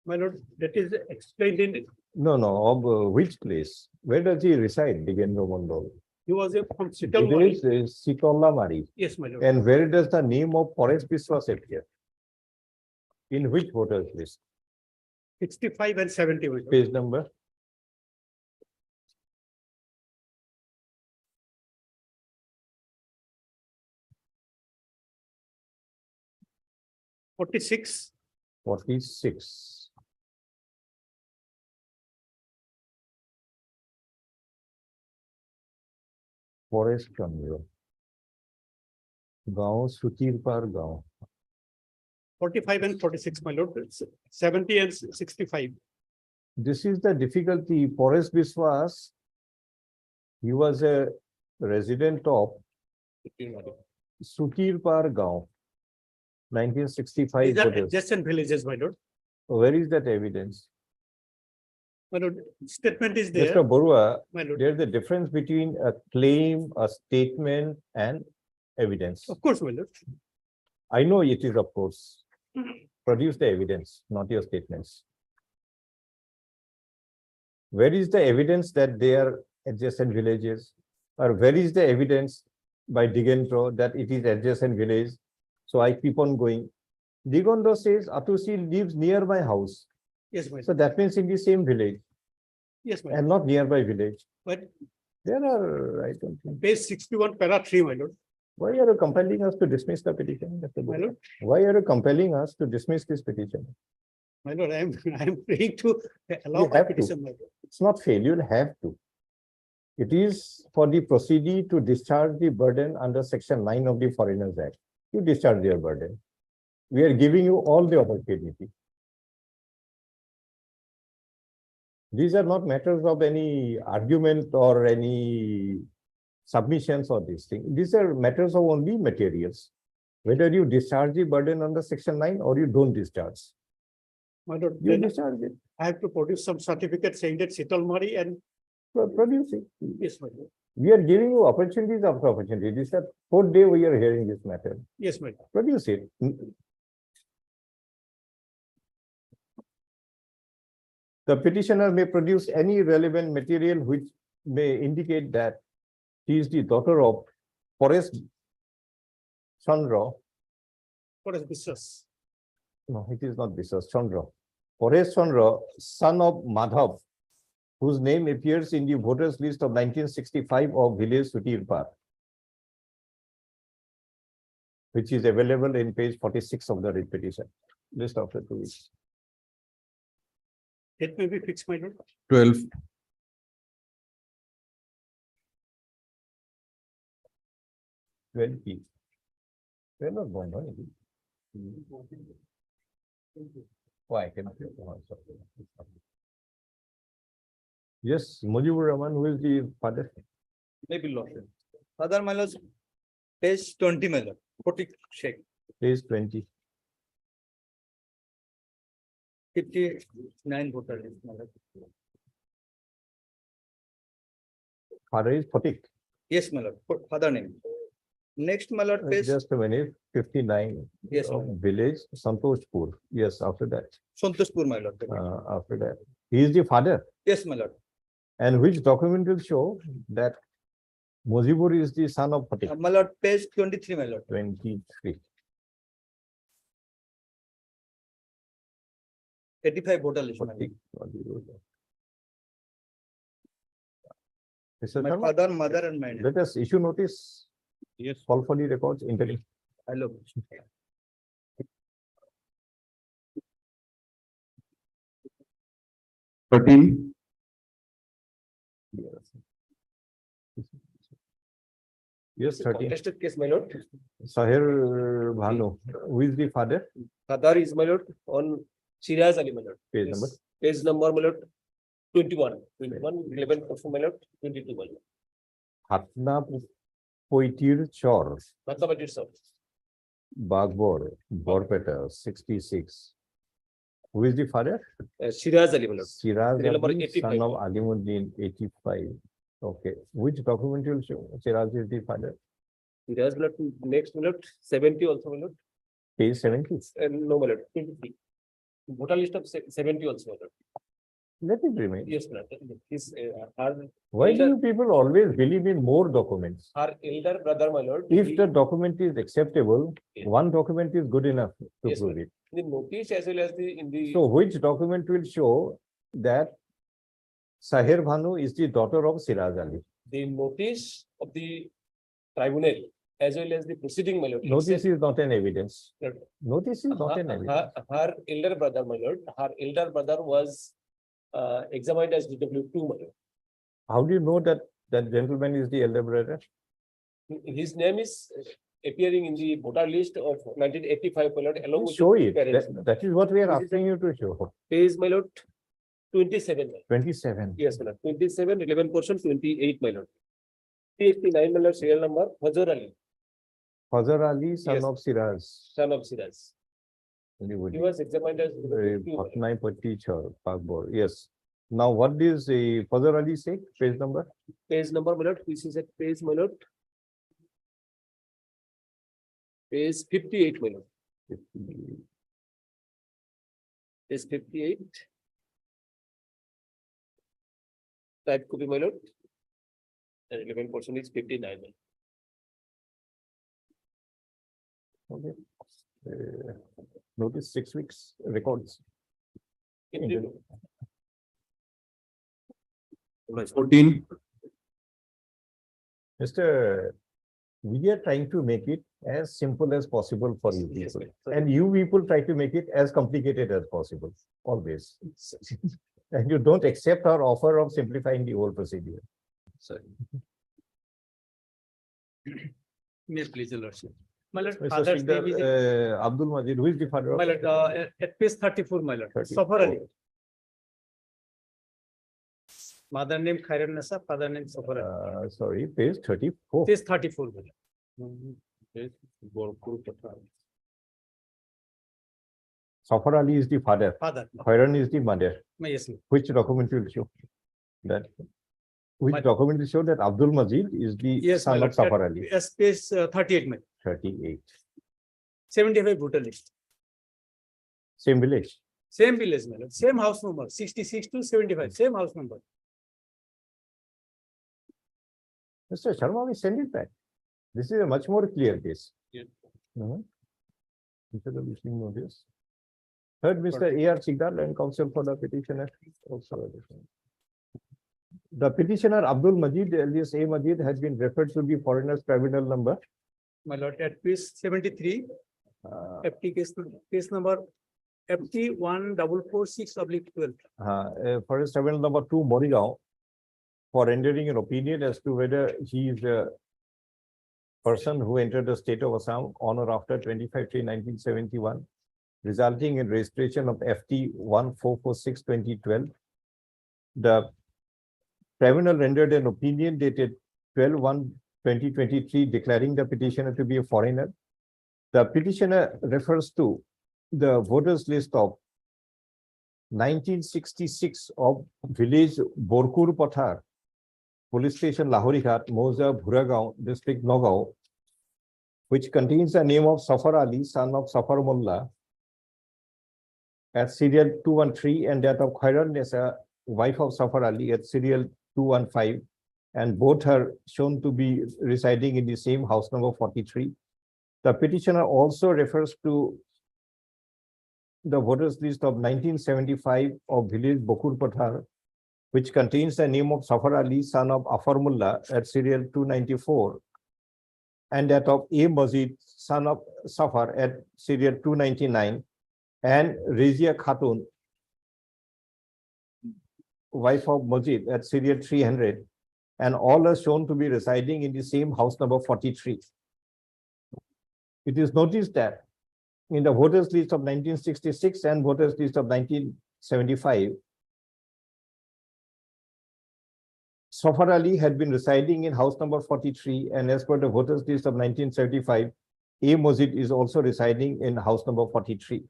My lord, that is explained in, No, no, of which place? Where does he reside, Digendra Mandal? he was from It Sitalmari. is Sitolamari. Yes, my lord. And where does the name of Forest Biswas appear? In which voters list? 65 and 70, my lord. Page number? Forty-six. 46. Forest Chandra. Gaon, Sutirpar Gaon. 45 and 46, my lord. It's 70 and 65. This is the difficulty. Forest Biswas, he was a resident of Sutirpar Gaon. 1965. These are voters. adjacent villages, my lord. Where is that evidence? My lord, statement is Mr. there, Borua, my lord. there's a difference between a claim, a statement, and evidence. Of course, my lord. I know it is, of course. Produce the evidence, not your statements. Where is the evidence that they are adjacent villages? Or where is the evidence by Digendra that it is adjacent village? So I keep on going. Digendra says Atusi lives near my house. Yes, my So lord. that means in the same village Yes, my and lord. not nearby village. But There are, I don't think. page 61, para 3, my lord. Why are you compelling us to dismiss the petition? Mr. My Borua? lord, Why are you compelling us to dismiss this petition? my lord, I am praying to allow You my have to. petition, my lord. It's not fail, you'll have to. It is for the proceedee to discharge the burden under section 9 of the Foreigners Act. You discharge your burden. We are giving you all the opportunity. These are not matters of any argument or any submissions or this thing. These are matters of only materials. Whether you discharge the burden under section 9 or you don't discharge. My lord, You then discharge it, I have to produce some certificate saying that Sitalmari and, produce it. yes, my lord. We are giving you opportunities after opportunity. This is the fourth day we are hearing this matter. Yes, my lord. Produce it. The petitioner may produce any relevant material which may indicate that he is the daughter of Forest Chandra. What is business? No, it is not Biswas Chandra. Forest Chandra, son of Madhav, whose name appears in the voters list of 1965 of village Sutirpar, which is available in page 46 of the writ petition. List after 2 weeks. It may be fixed, my lord. 12, 20. We're not going on. Why? Yes, Mujibur Rahman, who is the father? Maybe law. Father, my lord, page 20, my lord. Forty Sheikh, Page 20. 59 voter list, my lord. Father is Phatik. Yes, my lord. Father name. Next, my lord, page, Just a minute, 59. Yes, of ma'am. village, Santoshpur. Yes, after that. Santoshpur, my lord. After that. He is the father. Yes, my lord. And which document will show that Mujibur is the son of Phatik? My lord, page 23, my lord. 23. 85 voter list, my Phatik. lord. Mr. My Sharma, father, mother, and my name. let us issue notice. Yes. Call for the records. Intelli. Hello. thirteen, Yes, 13. Contested case, my lord. Sahir Bhanu, who is the father? Father is, my lord, on Shiraz Ali, my lord. Page number? Page number, my lord, 21. 21, 11%, my lord, 22, my lord. Hatna Poitir Chor, Mathematics, sir. Bagbor, Borpeta, 66. Who is the father? Shiraz Ali, my lord. Siraz Serial number Ali, 85. son of Alimuddin, 85. Okay, which document will show Siraz is the father? Shiraz, my lord, next, my lord, 70 also, my lord. Page 70. No, my lord, 23. Voter list of 70 also, my lord. Let it remain. Yes, my lord. His, her Why do elder- you people always believe in more documents? her elder brother, my lord. If he- the document is acceptable, Yeah. one document is good enough to Yes, prove ma'am. it. The notice as well as in the. So which document will show that Sahir Bhanu is the daughter of Siraz Ali? The notice of the tribunal as well as the proceeding, my lord. Notice is not an evidence. Yes. Notice is not an evidence. Her elder brother, my lord, her elder brother was examined as DW2, my lord. How do you know that that gentleman is the elder brother? His name is appearing in the voter list of 1985, my lord, along with. Show his it. parents. That is what we are This is asking you to show. Page, my lord, 27. my lord. 27. Yes, my lord, 27, 11%, 28, my lord. 389, my lord, serial number, Fazar Ali, Fazar Ali, son Yes. of Siraz. son of Siraz. He was examined as. DW2, my lord. Bhatnai Patti Chor, Pagbor. Yes. Now, what is the Fazar Ali say? Page number? Page number, my lord, this is at page, my lord. Page 58, my lord. Page 58. Type copy, my lord. And 11% is 59. Okay. Notice 6 weeks records. Continue. 14. Mr. We are trying to make it as simple as possible for you Yes, people. sir. And you people try to make it as complicated as possible, always. And you don't accept our offer of simplifying the whole procedure. Sorry. May I please, your lordship. My lord, Mr. father's name is, Sridhar, Abdul Majid, who is the father of? my lord, at page 34, my lord, 34. Safar Ali. Mother name Khairan Nasa, father name Safar Ali. Sorry, page 34. Page 34, my lord. Safar Ali is the father. Father, Khairan is the mother. yes, ma'am. Which document will show that? Which My- document will show that Abdul Majid is the Yes, my son lord. of Safar Ali? Yes, page 38, my 38. 75 voter list. Same village. Same village, my lord, same house number, 66 to 75, same house number. Mr. Sharma, we send it back. This is a much more clear case. Yeah. Instead of issuing notice. Third, Mr. A.R. Sigdal and counsel for the petitioner. Also. The petitioner Abdul Majid alias A. Majid has been referred to the foreigner's tribunal number. My lord, at page 73, FT case number FT 1446/12. Forest tribunal number 2, Morigaon, for rendering an opinion as to whether he is a person who entered the state of Assam on or after 25/3/1971, resulting in registration of FT 1446/2012. The tribunal rendered an opinion dated 12/1/2023 declaring the petitioner to be a foreigner. The petitioner refers to the voters list of 1966 of village Borkur Pathar, police station Lahorighat, Moza, Bhuragaon, district Nagaon, which contains the name of Safar Ali, son of Safar Mullah, at serial 213, and that of Khairan Nessa, wife of Safar Ali, at serial 215, and both are shown to be residing in the same house number 43. The petitioner also refers to the voters list of 1975 of village Bokur Pathar, which contains the name of Safar Ali, son of Afar Mullah, at serial 294, and that of A. Mazid, son of Safar, at serial 299, and Rizia Khatun, wife of Mazid, at serial 300, and all are shown to be residing in the same house number 43. It is noticed that in the voters list of 1966 and voters list of 1975, Safar Ali had been residing in house number 43, and as per the voters list of 1975, A. Mojid is also residing in house number 43.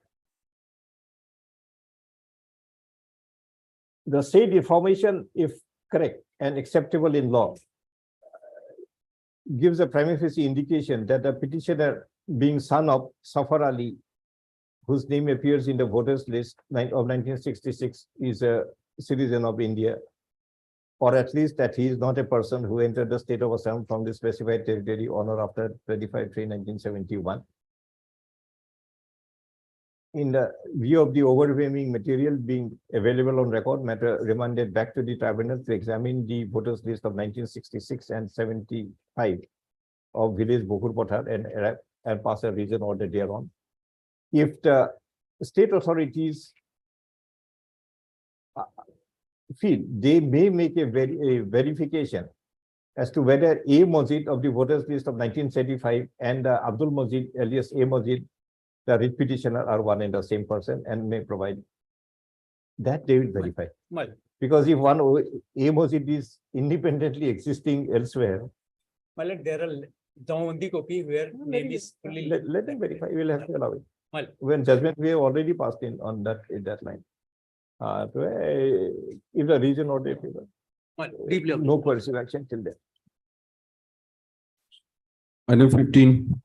The said information, if correct and acceptable in law, gives a prima facie indication that the petitioner, being son of Safar Ali, whose name appears in the voters list of 1966, is a citizen of India, or at least that he is not a person who entered the state of Assam from the specified territory on or after 25/3/1971. In the view of the overwhelming material being available on record, matter remanded back to the tribunal to examine the voters list of 1966 and 75 of village Bokur Pathar and pass a reason order thereon. If the state authorities feel they may make a verification as to whether A. Mojid of the voters list of 1975 and Abdul Mojid alias A. Mojid, the writ petitioner, are one and the same person, and may provide that they will verify. Well, Because if one A. Mojid is independently existing elsewhere, My lord, there are the copy where name is fully. let them verify. We will have to allow it. Well, When judgment we have already passed in on that line. If the region or the well, deeply. no coercive action till then. Item 15,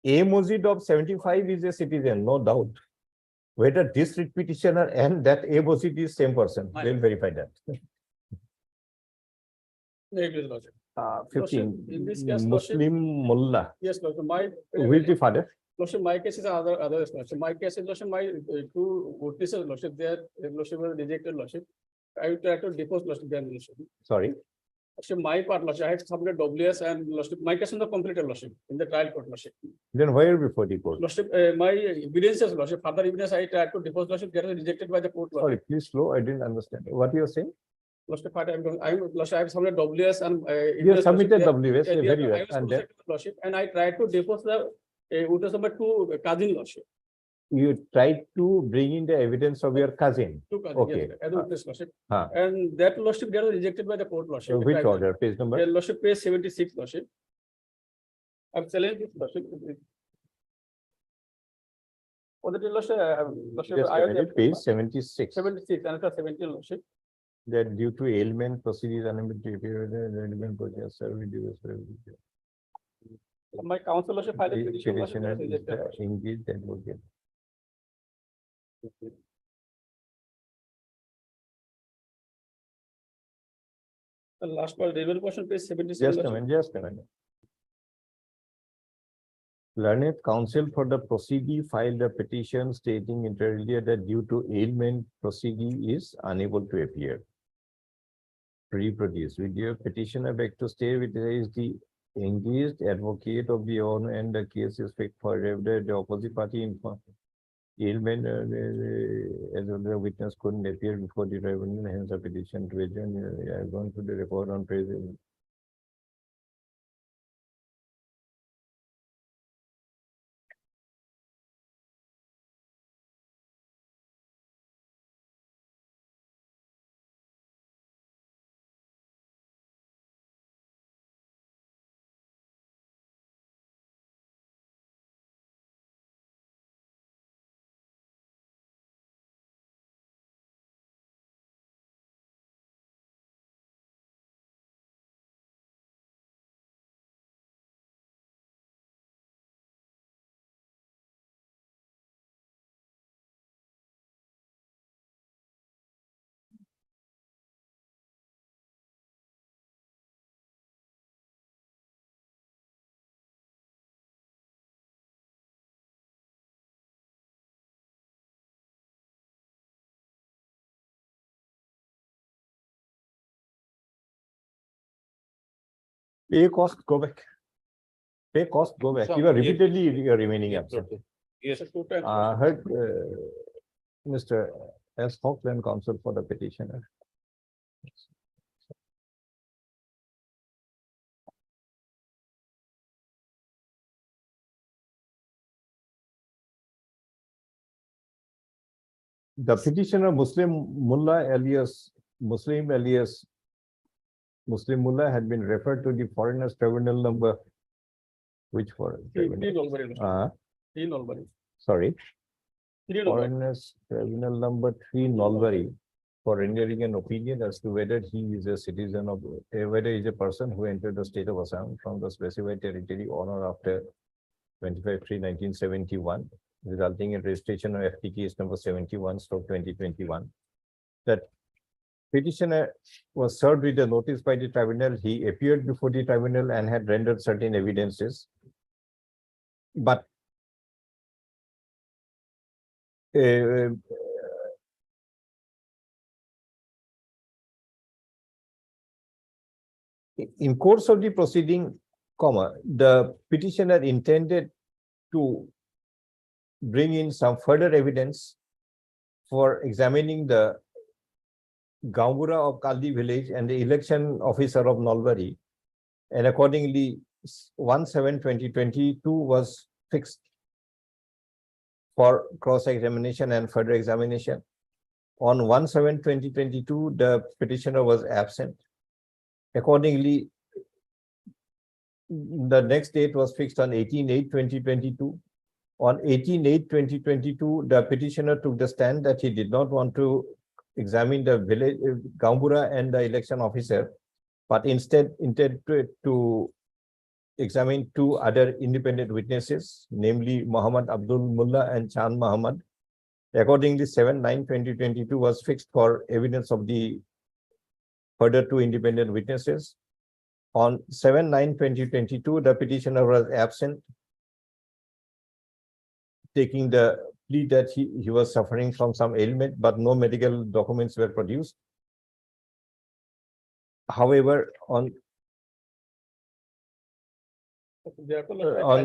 A. Mojid of 75 is a citizen, no doubt. Whether this writ petitioner and that A. Mojid is same person, Right. they'll verify that. Lordship. 15, in this case, Muslim Mullah, Yes, Lordship, my. who is the father? Lordship, my case is other, Lordship. My case is, Lordship, my two witnesses, Lordship, their Lordship was rejected, Lordship. I will try to depose, Lordship, their Lordship. Sorry, Lordship, my part, Lordship, I had submitted WS and Lordship, my case is not completed, Lordship, in the trial court, Lordship. then where before the court? Lordship, my evidences, Lordship, further evidence I tried to depose, Lordship, they are rejected by the court, Lordship. Sorry, please slow, I didn't understand. What you are saying? Lordship, Lordship, I have submitted WS and. You have submitted WS, Yeah, very I well, was and then consulted with Lordship, and I tried to depose the witness number 2 cousin, Lordship. you tried to bring in the evidence of your cousin. Two cousin, Okay. yes, as a witness, Lordship. Huh. And that Lordship, they are rejected by the court, Lordship. So which order, page number? Yeah, Lordship, page 76, Lordship. I'm telling this, Lordship. Oh, that is Lordship, Lordship, Just I a have minute, page 76. 76, another 17, Lordship. That due to ailment, proceedings unable to appear, the relevant process, survey dues, My counsel, Lordship, filed a petition, Lordship, petitioner that is is rejected, the Lordship. engaged advocate. The last part, relevant portion, page 76. Just a Lordship. minute, just a minute. Learned counsel for the proceedee filed a petition stating inter alia that due to ailment, proceedee is unable to appear. Reproduce. With your petitioner beg to stay with is the engaged advocate of the owner and the case is fixed for the opposite party informed. Ailment as well the witness couldn't appear before the tribunal, hence the petition to adjourn. I have gone through the report on present. Pay cost, go back. Pay cost, go back. You are repeatedly you are remaining absent. Yes, sir, 2 times. Heard Mr. S. Falkland counsel for the petitioner. The petitioner Muslim Mullah had been referred to the foreigners tribunal number. Which foreign? tribunal? Sorry, foreigners tribunal number 3 Nalbari for rendering an opinion as to whether he is a citizen of, whether he is a person who entered the state of Assam from the specified territory on or after 25/3/1971, resulting in registration of FT case number 71/2021. That petitioner was served with a notice by the tribunal. He appeared before the tribunal and had rendered certain evidences. But in course of the proceeding, the petitioner intended to bring in some further evidence for examining the Gambura of Kaldi village and the election officer of Nalbari, and accordingly 1/7/2022 was fixed for cross-examination and further examination. On 1/7/2022, the petitioner was absent. Accordingly, the next date was fixed on 18/8/2022. On 18/8/2022, the petitioner took the stand that he did not want to examine the village Gambura and the election officer, but instead intended to examine two other independent witnesses, namely Muhammad Abdul Mullah and Chand Muhammad. Accordingly, 7/9/2022 was fixed for evidence of the further two independent witnesses. On 7/9/2022, the petitioner was absent, taking the plea that he was suffering from some ailment, but no medical documents were produced. However, on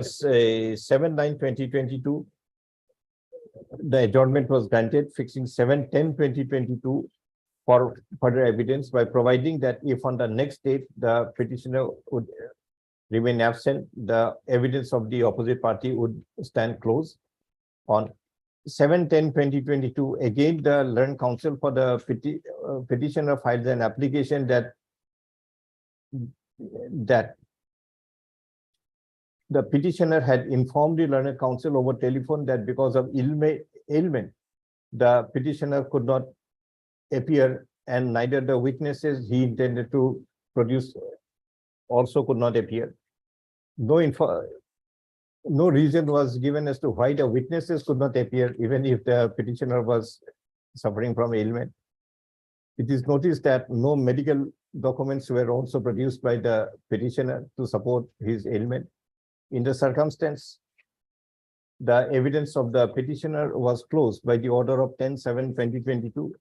7/9/2022, the adjournment was granted, fixing 7/10/2022 for further evidence by providing that if on the next date the petitioner would remain absent, the evidence of the opposite party would stand closed. On 7/10/2022, again the learned counsel for the petitioner filed an application that the petitioner had informed the learned counsel over telephone that because of ailment, the petitioner could not appear, and neither the witnesses he intended to produce also could not appear. No reason was given as to why the witnesses could not appear, even if the petitioner was suffering from ailment. It is noticed that no medical documents were also produced by the petitioner to support his ailment. In the circumstance, the evidence of the petitioner was closed by the order of 10/7/2022.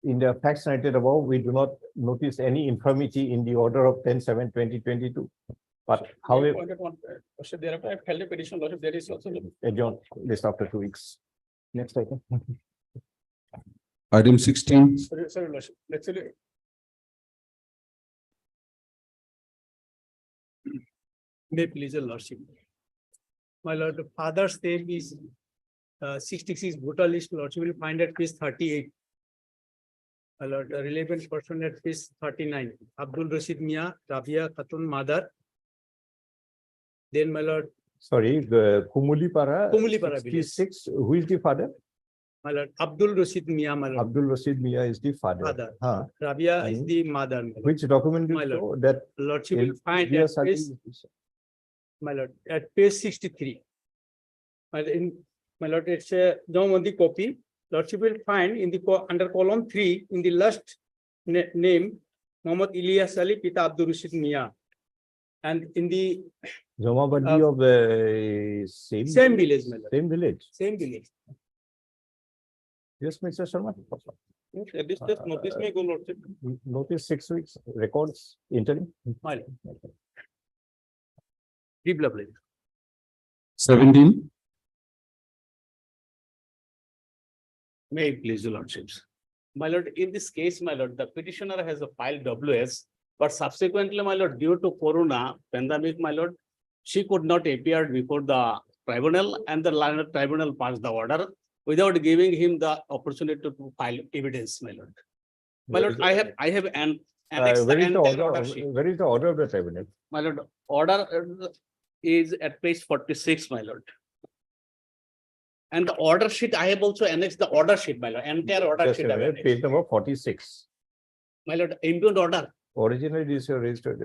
In the facts cited above, we do not notice any infirmity in the order of 10/7/2022. But however, I filed a petition, Lordship, there is also. adjourn this after 2 weeks. Next item. Item 16, Sorry, Lordship, actually. May please your lordship. My lord, the father's name is 66 voter list, lordship will find at page 38. My lord, the relevant person at page 39, Abdul Rashid Mia, Rabia Khatun mother. Then my lord, Sorry, Kumulipara. Kumulipara village. 66. Who is the father? my lord, Abdul Rashid Mia, my lord, Abdul Rashid Mia is the father. father. Huh. Rabia is And the mother. My lord. Which document My is lord. show that? Lordship will find Mia at page, Sati- my lord, at page 63. My lord, it's a John on the copy. Lordship will find in the under column 3 in the last name Muhammad Ilyas Ali Pita Abdul Rashid Mia, and in the Jamabadi of the same village, my lord. Same village. Same village. Yes, Mr. Sharma. At this just notice may go, Lordship. Notice 6 weeks records interim. My lord. Develop. 17, May it please the lordships. My lord, in this case, my lord, the petitioner has a filed WS, but subsequently, my lord, due to corona pandemic, my lord, she could not appear before the tribunal, and the tribunal passed the order without giving him the opportunity to file evidence, my lord. My Where lord, is I have annexed the Where is the entire order, order sheet. where is the order of the tribunal? My lord, order is at page 46, my lord. And the order sheet, I have also annexed the order sheet, my lord, entire order Just a sheet. I have minute, annexed. page number 46. My lord, impugned order. Originally, this is registered.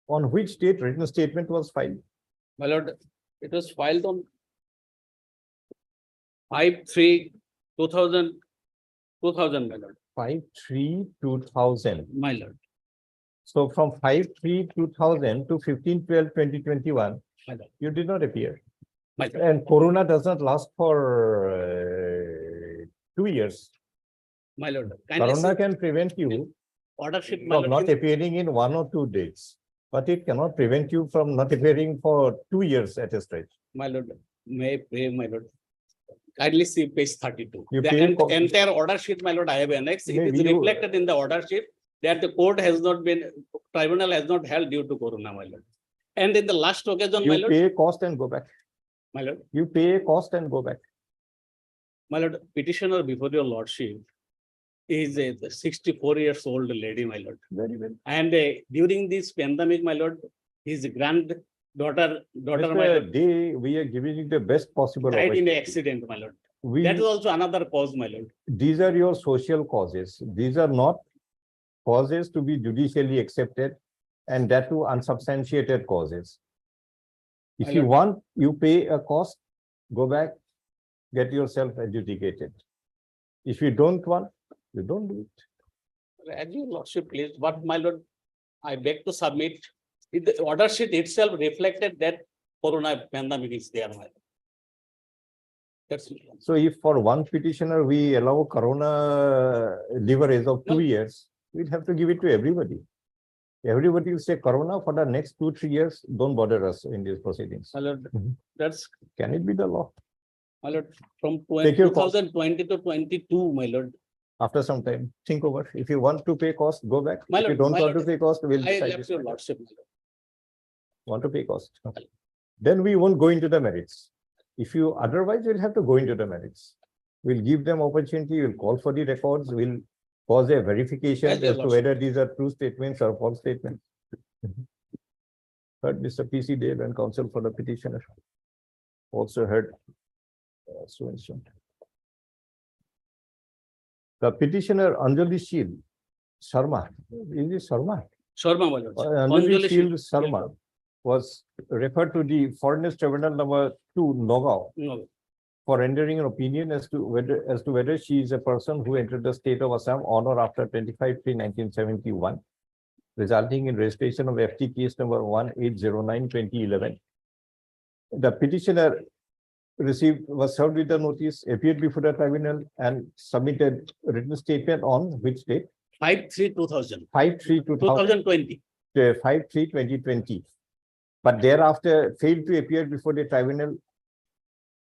On which date written statement was filed? My lord, it was filed on 5/3/2000, my lord, 5/3/2000. my lord, So from 5/3/2000 to 15/12/2021, my lord, you did not appear. my lord. And Corona does not last for 2 years. My lord, kindly Corona see can prevent you order sheet, my from lord. not appearing in 1 or 2 days, but it cannot prevent you from not appearing for 2 years at a stretch. My lord, may I pray, my lord. Kindly see page 32. You The pay entire order sheet, my lord, I have annexed. It is Maybe you- reflected in the order sheet that the court has not been, tribunal has not held due to Corona, my lord. And in the last occasion, my You lord, pay cost and go back. my lord, You pay cost and go back. my lord, petitioner before your lordship is a 64 years old lady, my lord. Very well. And during this pandemic, my lord, his daughter, my Mr. lord, Day, we are giving you the best possible died in an opportunity. accident, my lord. We, That is also another cause, my lord. these are your social causes. These are not causes to be judicially accepted, and that too unsubstantiated causes. If My you lord. want, you pay a cost, go back, get yourself adjudicated. If you don't want, you don't do it. As your lordship please, but my lord, I beg to submit, the order sheet itself reflected that Corona pandemic is there, my lord. That's it. So if for one petitioner, we allow Corona leverage of 2 No. years, we'll have to give it to everybody. Everybody will say Corona for the next 2-3 years, don't bother us in these proceedings. My lord, Mhm. that's, Can it be the law? my lord, from Take your cost. 2020 to 22, my lord. After some time, think over. If you want to pay cost, go back. My If you lord, don't my want to lord, pay cost, we'll I decide left this your matter. lordship, my lord. Want to pay cost. Okay. Then we won't go into the merits. If you otherwise, we'll have to go into the merits. We'll give them opportunity, we'll call for the records, we'll cause a verification Yes, your as to lordship. whether these are true statements or false statements. Heard Mr. PC Dave and counsel for the petitioner. Also heard so and so. The petitioner Anjali Shil Sharma, is it Sharma? Sharma, my lord. Anjali Anjali Shil Shil- Sharma was referred to the Foreigners Tribunal number 2, Nogao, No, for rendering an opinion as to whether she is a person who entered the state of Assam on or after 25/3/1971, resulting in registration of FT case number 1809/2011. The petitioner was served with a notice, appeared before the tribunal, and submitted written statement on which date? 5/3/2000, 5/3/2020. 2020. 5/3/2020. But thereafter failed to appear before the tribunal.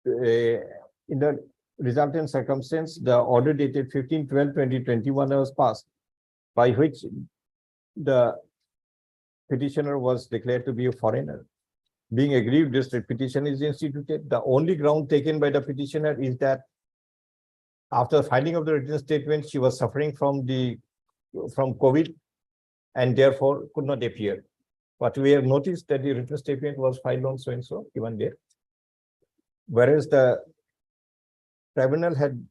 In the resultant circumstance, the order dated 15/12/2021 was passed, by which the petitioner was declared to be a foreigner. Being aggrieved, this petition is instituted. The only ground taken by the petitioner is that after filing of the written statement, she was suffering from COVID and therefore could not appear. But we have noticed that the written statement was filed on so and so given there. Whereas the tribunal had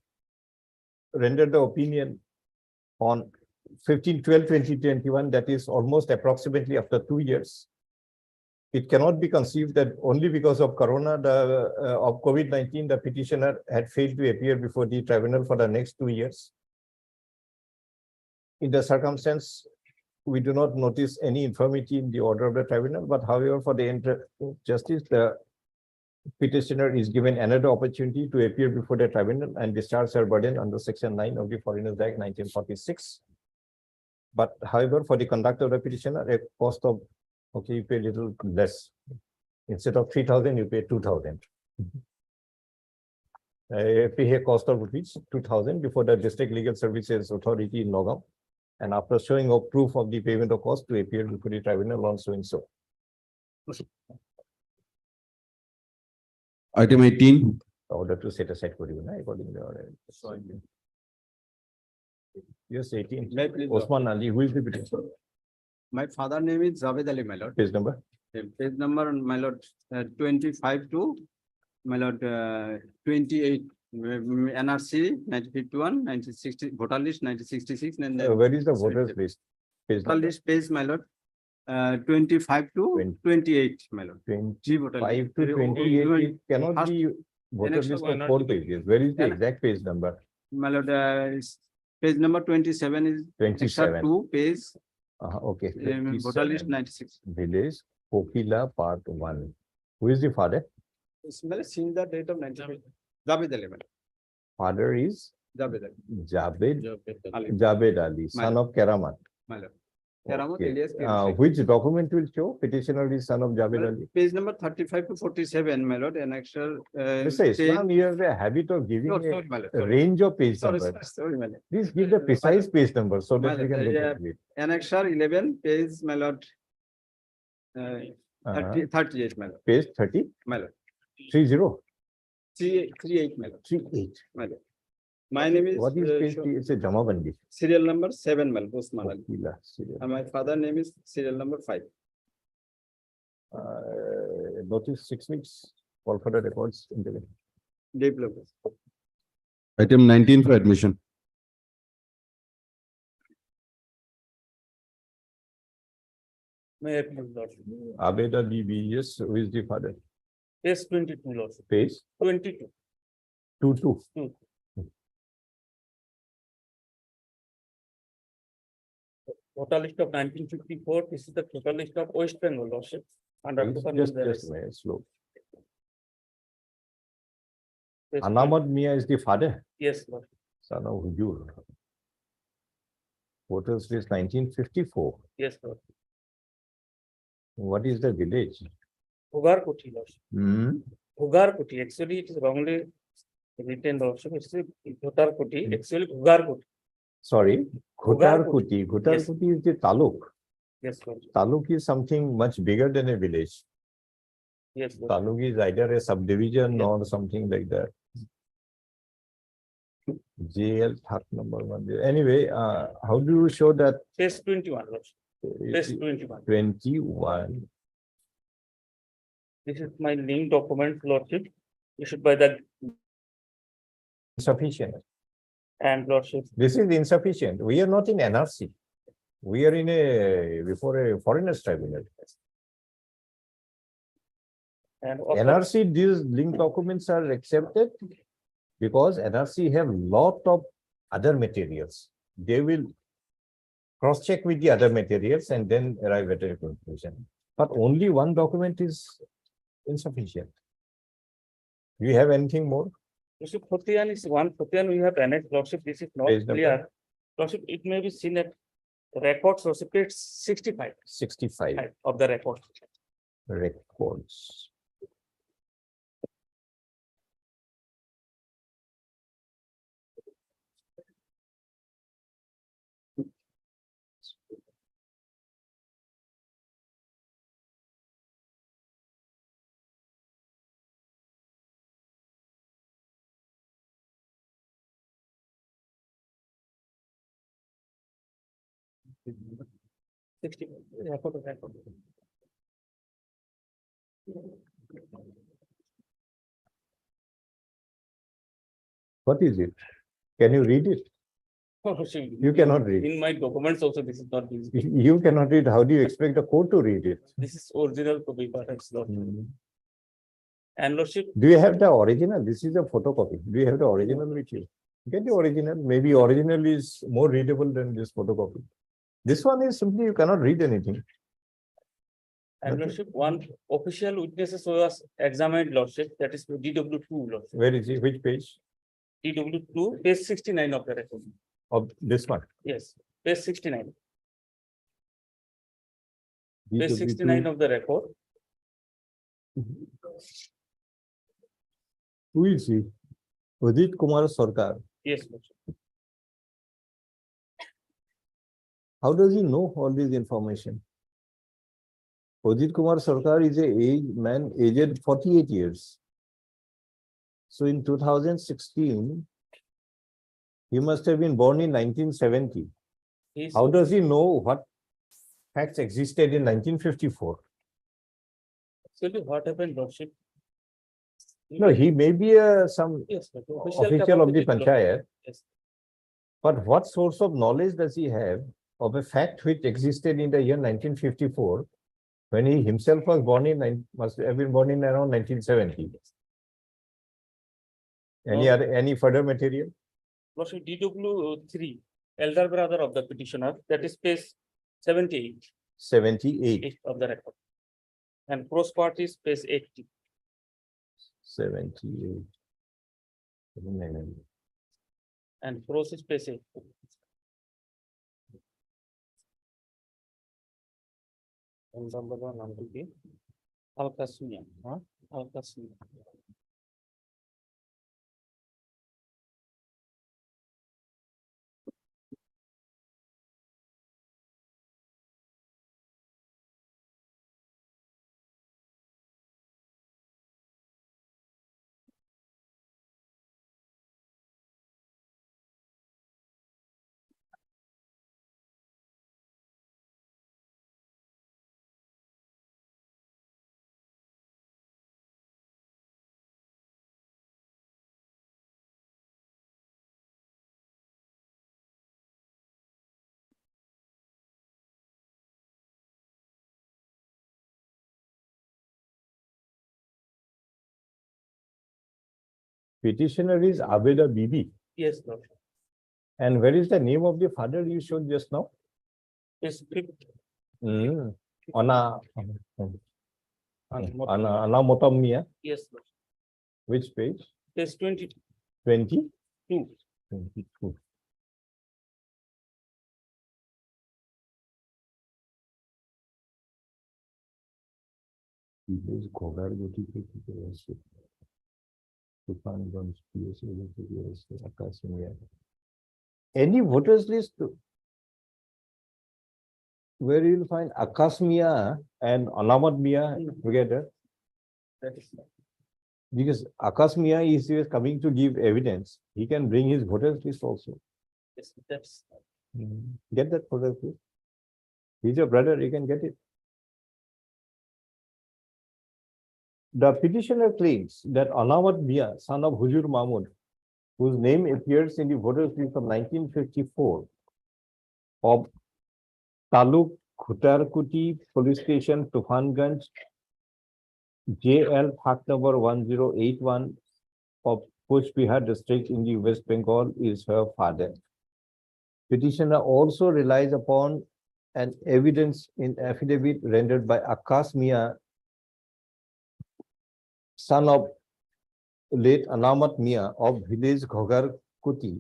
rendered the opinion on 15/12/2021, that is almost approximately after 2 years. It cannot be conceived that only because of Corona, of COVID-19, the petitioner had failed to appear before the tribunal for the next 2 years. In the circumstance, we do not notice any infirmity in the order of the tribunal, but however, for the justice, the petitioner is given another opportunity to appear before the tribunal and discharge her burden under Section 9 of the Foreigners Act 1946. But however, for the conduct of the petitioner, a cost of, okay, you pay little less. Instead of 3,000, you pay 2,000. Pay a cost of rupees 2,000 before the District Legal Services Authority in Nagaon. And after showing of proof of the payment of cost to appear before the tribunal on so and so. Item 18, Order to set aside for you, na, according to the order. Yes, 18. May I please- Osman Ali, who is the petitioner? My father name is Javed Ali, my lord. Page number? Page number, my lord, 25 to, my lord, 28. NRC 1951, 1960, voter list 1966, and then Where is the voters list? Page voter number? list page, my lord. 25 to 20. 28, my lord. G voter list. 25 to 28, it cannot First be voter next list one, of 4 pages. Where is the Yeah. exact page number? My lord, page number 27 is extra 27. 2 page, Okay. voter list 27. 96. Village, Kokila, part 1. Who is the father? Smell seen the date of 95. Javed Ali, my lord. Father is Javed Ali, Javed Ali, son of Keramat. my lord. Keramat Okay. alias Keramat. Which document will show petitioner is son of My Javed lord, Ali? page number 35 to 47, my lord, and extra. Mr. Islam, you have a habit of giving No, a sorry, my lord. range of page Sorry, numbers. sorry, my lord. Please give the precise page number so that My we can lord, look yeah. at it. Annexure 11, page, my lord. Uh-huh. 38, my lord, Page 30, my lord. 30, 38, my lord, 38. my lord. My name is. What is page? It's a Jamabandi. Serial number 7, my lord, Osman Ali. Kokila, serial. And my father name is serial number 5. Notice 6 weeks, all for the records. In the Developers. item 19 for admission. May I please, Lord? Abeda DBS, who is the father? Page 22, Lord. Page 22. 22. Total list of 1954. This is the total list of West Bengal, Lordship. Under Just a minute, slow. Anamad Mia is the father, Yes, Lord. son of Hujur. Voters list 1954. Yes, Lord. What is the village? Hugarkoti, Lordship. Hmm. Hugarkoti. Actually, it is wrongly written, Lordship. It's Hugarkoti. Actually, Hugarkoti. Sorry, Ghutarkuti. Ghutarkuti. Ghutarkuti is the taluk. Yes, Lord. Taluk is something much bigger than a village. Yes, Lord. Taluk is either a subdivision Yeah. or something like that. JL Thak number 1. Anyway, how do you show that? Page 21, Lordship. Page 21. 21. This is my link document, Lordship, issued by the Insufficient. and Lordship. This is insufficient. We are not in NRC. We are in before a foreigners tribunal. And NRC, these link documents are accepted because NRC have lot of other materials. They will cross-check with the other materials and then arrive at a conclusion. But only one document is insufficient. Do you have anything more? Lordship, Khotian is one. Khotian we have annexed, Lordship. This is not Page number? clear. Lordship, it may be seen at records, Lordship, it's 65 65 of the record. records. Record. What is it? Can you read it? You cannot read. In my documents also, this is not visible. You cannot read. How do you expect a court to read it? This is original copy, perhaps, Lord. And Lordship, Do you have the original? This is a photocopy. Do you have the original with you? Get the original. Maybe original is more readable than this photocopy. This one is simply you cannot read anything. and Okay. Lordship, one official witnesses was examined, Lordship, that is DW2, Lordship. Where is it? Which page DW2, page 69 of the record. of this one? Yes, page 69. Page DW2. 69 of the record. Who is he? Udit Kumar Sarkar. Yes, Lordship. How does he know all this information? Udit Kumar Sarkar is a man aged 48 years. So in 2016, he must have been born in 1970. He's- How does he know what facts existed in 1954? Actually, what happened, Lordship? No, he may be some Yes, Lordship. official of the capacity, Lordship. panchayat, Yes. but what source of knowledge does he have of a fact which existed in the year 1954 when he himself was born in, must have been born in around 1970? Any further material? Lordship, DW3, elder brother of the petitioner, that is page 78 78, of the record. And cross part is page 80. 78. And cross is page 8. elder brother নামটি কি? আলকাস মিয়া, হ্যাঁ? আলকাস মিয়া। Petitioner is Abeda Bibi. Yes, Lordship. And where is the name of the father you showed just now? Page 50. Anamotam Mia. Yes, Lordship. Which page? Page 22. 20? 22. 22. Village Ghogargoti ke PSA. Tufanganj PSA, Akash Mia. Any voters list where you will find Akash Mia and Anamat Mia together? That is. Because Akash Mia is coming to give evidence. He can bring his voters list also. Yes, that's. Get that voters list. He's your brother, he can get it. The petitioner claims that Anamat Mia, son of Hujur Mahmud, whose name appears in the voters list of 1954 of Taluk Khutarkuti Police Station, Tufanganj, JL Park number 1081 of Kuch Bihar district in the West Bengal is her father. Petitioner also relies upon an evidence in affidavit rendered by Akash Mia, son of late Anamat Mia of village Ghogarkuti,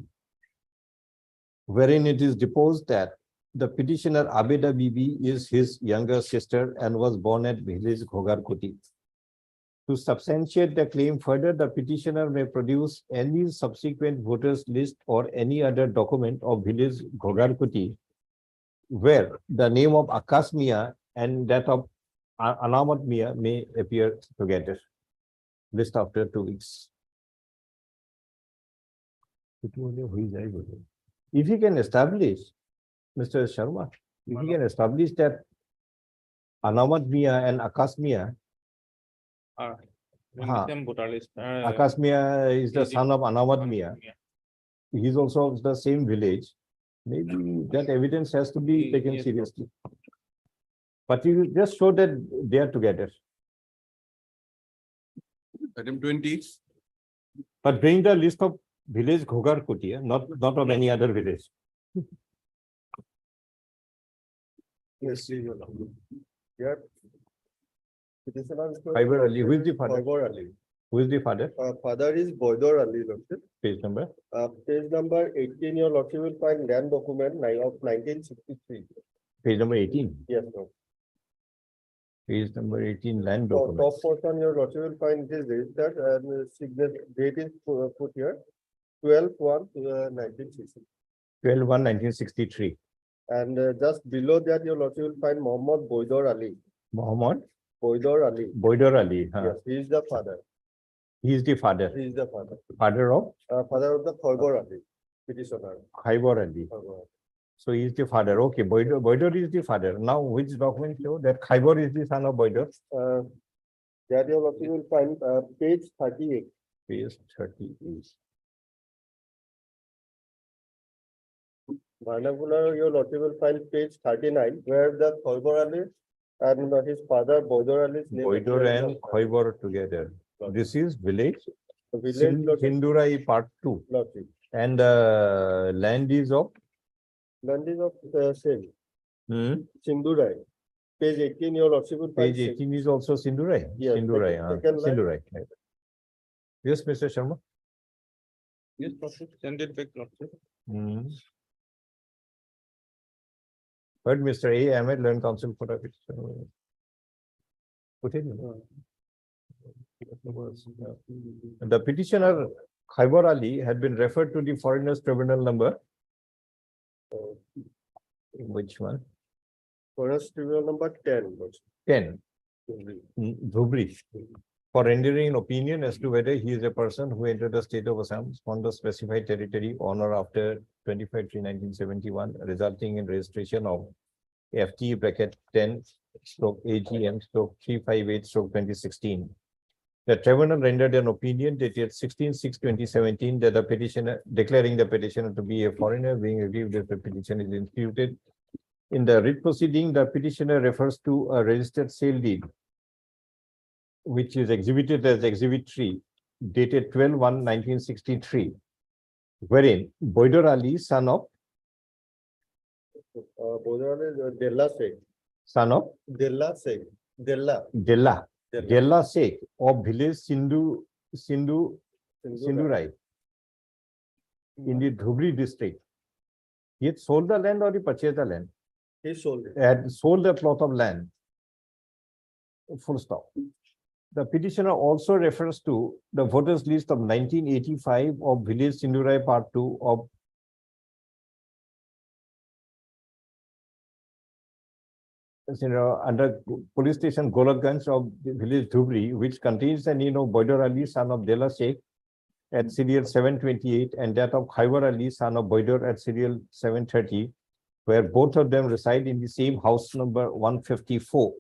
wherein it is deposed that the petitioner Abeda Bibi is his younger sister and was born at village Ghogarkuti. To substantiate the claim further, the petitioner may produce any subsequent voters list or any other document of village Ghogarkuti where the name of Akash Mia and that of Anamat Mia may appear together. List after 2 weeks. If you can establish, Mr. Sharma, if you can establish that Anamat Mia and Akash Mia, Akash Mia is the son of Anamat Mia, he is also of the same village, maybe that evidence has to be taken seriously. But you just show that they are together. Item 20. But bring the list of village Ghogarkuti, not of any other village. Yes, yeah. Fiber Ali, who is the father? Fiber Ali. Who is the father? Father is Boydor Ali, Lordship. Page number? Page number 18, your Lordship will find land document of 1963. Page number 18. Yes, Lord. Page number 18, land Top documents. portion, your lordship will find it is registered and signature date is put here. 12/1/1960. 12/1/1963. And just below that, your lordship will find Mohammad Boydor Ali. Mohammed Boydor Ali. Boydor Ali. Huh? Yes, he is the father. He is the father. He is the father. Father of Father of the Khoybor Ali, petitioner. Khyber Ali. Khoybor. So he is the father. Okay, Boydor is the father. Now, which document show that Khyber is the son of Boydor? That your lordship will find page 38. Page 38. Vernacular, your lordship will find page 39, where the Khoybor Ali and his father Boydor Ali's name. Boydor appears and on Khyber together. This is village. the village lordship. Hindurai part 2. Lordship. And land is of Land is of same. hmm, Sindurai. Page 18, your lordship will find. page 18 is also Sindurai. Yes, Sindurai. second line. Sindurai. Yes, Mr. Sharma. Yes, send it back. Hmm. But Mr. A. Ahmed, Land Council for a petition. Put it in. The petitioner Khyber Ali had been referred to the Foreigners Tribunal number. Which one? Forest Tribunal number 10. lordship. 10. Dhubri. For rendering an opinion as to whether he is a person who entered the state of Assam on the specified territory on or after 25/3/1971, resulting in registration of FT bracket 10/AGM/358/2016. The tribunal rendered an opinion dated 16/6/2017 that the petitioner declaring the petitioner to be a foreigner, being aggrieved that the petition is instituted. In the writ proceeding, the petitioner refers to a registered sale deed, which is exhibited as Exhibit 3, dated 12/1/1963, wherein Boydor Ali, son of Boydor Ali is Della Sheikh. Della Sheikh. Della. Della Sheikh of village Sindurai in the Dhubri district. He had sold the land or he purchased the land? He sold it. Had sold a plot of land. Full stop. The petitioner also refers to the voters list of 1985 of village Sindurai part 2 of under police station Golakganj of the village Dhubri, which contains the name of Boydor Ali, son of Della Sheikh at serial 728, and that of Khyber Ali, son of Boydor at serial 730, where both of them reside in the same house number 154.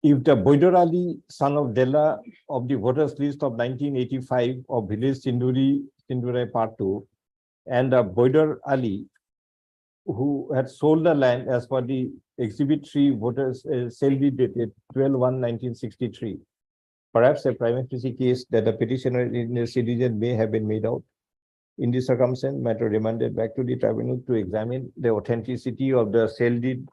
If the Boydor Ali, son of Della of the voters list of 1985 of village Sindurai part 2, and Boydor Ali, who had sold the land as per the Exhibit 3 voters sale deed dated 12/1/1963. Perhaps a prima facie case that the petitioner in a citizen may have been made out. In this circumstance, matter remanded back to the tribunal to examine the authenticity of the sale deed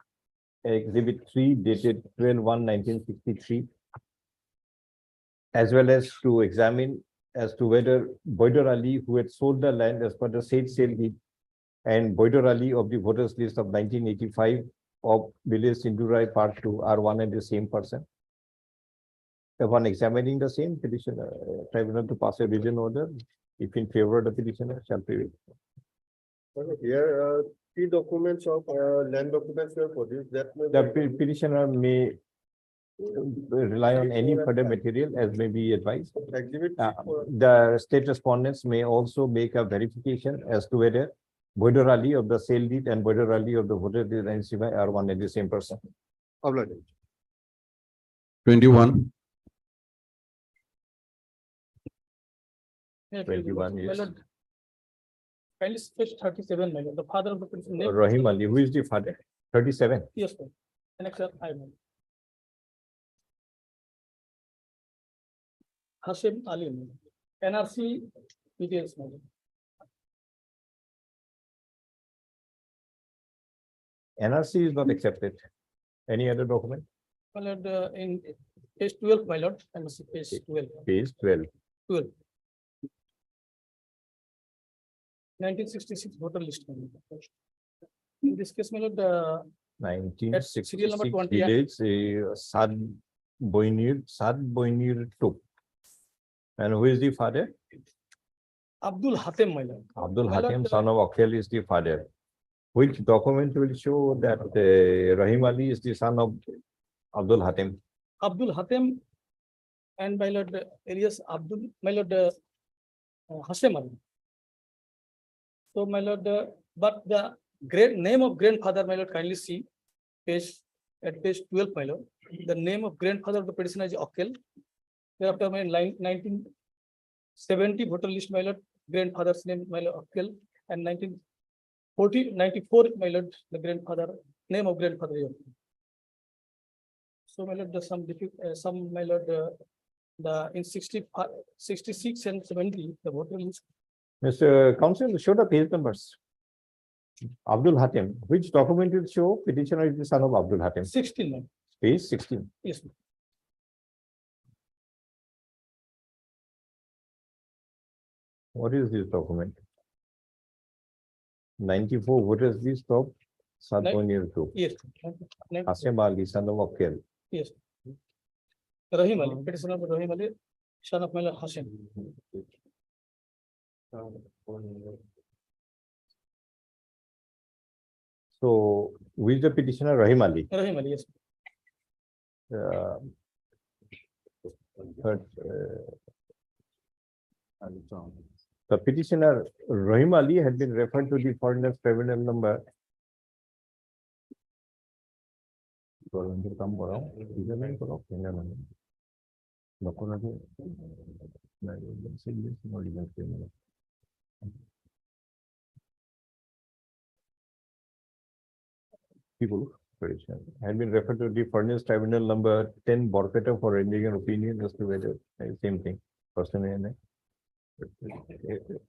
Exhibit 3 dated 12/1/1963, as well as to examine as to whether Boydor Ali, who had sold the land as per the said sale deed, and Boydor Ali of the voters list of 1985 of village Sindurai part 2 are one and the same person. Upon examining the same, petitioner tribunal to pass a written order, if in favor of the petitioner, shall prevail. Okay, here, three documents of land documents were produced that may. The petitioner may rely on any further material as may be advised. Exhibit The state respondents may also make a verification as to whether Boydor Ali of the sale deed and Boydor Ali of the voter deed are one and the same person. 21. 21 years. Kindly page 37, my lord, the father of the person. name- Rahim Ali, who is the father? 37. Yes, sir. Annexure I, my lord. Hashim Ali, my lord. NRC details, my lord. NRC is not accepted. Any other document? My lord, in page 12, my lord, NRC page 12. Page 12. 12. 1966 voter list. My lord. In this case, my lord, serial number 1966 20, village, Sad Boinir Tuk. And who is the father? Abdul Hatem, my lord. Abdul My lord, Hatem, son of Akhil, is the father. Which document will show that Rahim Ali is the son of Abdul Hatem? Abdul Hatem and my lord Elias Abdul, my lord Hashem Ali. So my lord, but the great name of grandfather, my lord, kindly see page 12, my lord. The name of grandfather of the petitioner is Akhil. Thereafter, my line 1970 voter list, my lord, grandfather's name, my lord, Akhil, and 94, my lord, the grandfather, name of grandfather. is Akhil. So my lord, there's some, my lord, the in 66 and 70, the voter list. Mr. Counsel, show the page numbers. Abdul Hatem, which document will show petitioner is the son of Abdul Hatem? 16, ma'am. Page 16. Yes, ma'am. What is this document? 94 voters list of Sad Nine- Boinir Tuk. Yes. Hashem Ali, son of Akhil. Yes. Rahim Ali, petitioner of Rahim Ali, son of my lord Hashem. So, who is the petitioner? Rahim Ali. Rahim Ali, yes. Uh, but, the petitioner Rahim Ali had been referred to the foreigners tribunal number. People had been referred to the foreigners tribunal number 10 Borpeta for rendering an opinion as to whether same thing. Personally,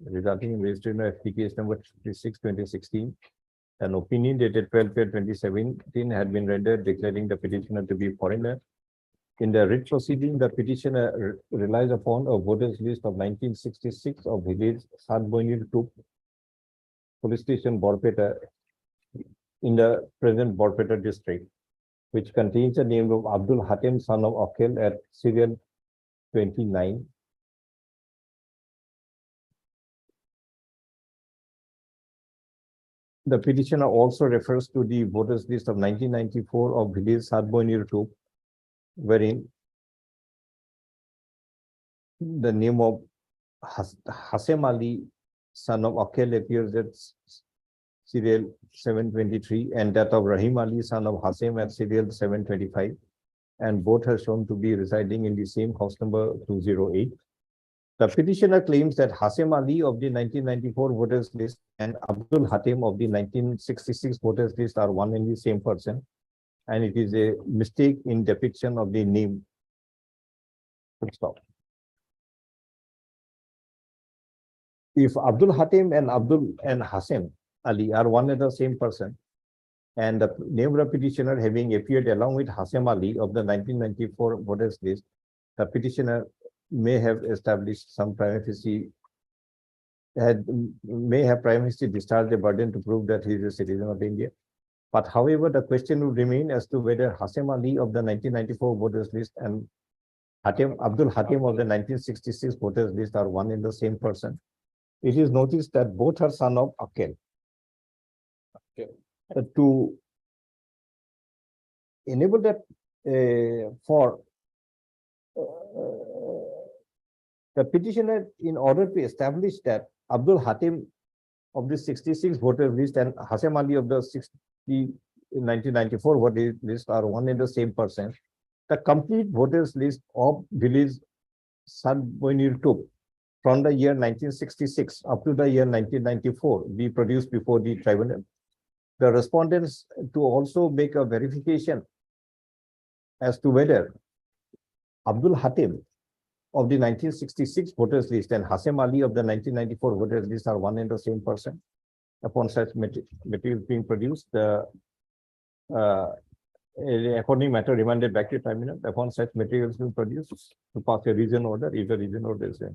resulting in registration of FT case number 56/2016. An opinion dated 12/12/2017 had been rendered declaring the petitioner to be foreigner. In the writ proceeding, the petitioner relies upon a voters list of 1966 of village Sad Boinir Tuk, police station Borpeta, in the present Borpeta district, which contains the name of Abdul Hatem, son of Akhil, at serial 29. The petitioner also refers to the voters list of 1994 of village Sad Boinir Tuk, wherein the name of Hashem Ali, son of Akhil, appears at serial 723, and that of Rahim Ali, son of Hashem, at serial 725, and both are shown to be residing in the same house number 208. The petitioner claims that Hashem Ali of the 1994 voters list and Abdul Hatem of the 1966 voters list are one and the same person, and it is a mistake in depiction of the name. Stop. If Abdul Hatem and Hashem Ali are one and the same person, and the name of the petitioner having appeared along with Hashem Ali of the 1994 voters list, the petitioner may have established some prima facie, may have prima facie discharged a burden to prove that he is a citizen of India. But however, the question would remain as to whether Hashem Ali of the 1994 voters list and Abdul Hatem of the 1966 voters list are one and the same person. It is noticed that both are son of Akhil. To enable that the petitioner, in order to establish that Abdul Hatem of the 66 voters list and Hashem Ali of the 1994 voters list are one and the same person, the complete voters list of village Sad Boinir Tuk from the year 1966 up to the year 1994 be produced before the tribunal. The respondents to also make a verification as to whether Abdul Hatem of the 1966 voters list and Hashem Ali of the 1994 voters list are one and the same person. Upon such materials being produced, the according matter remanded back to tribunal. Upon such materials being produced to pass a reason order, if the reason order is there.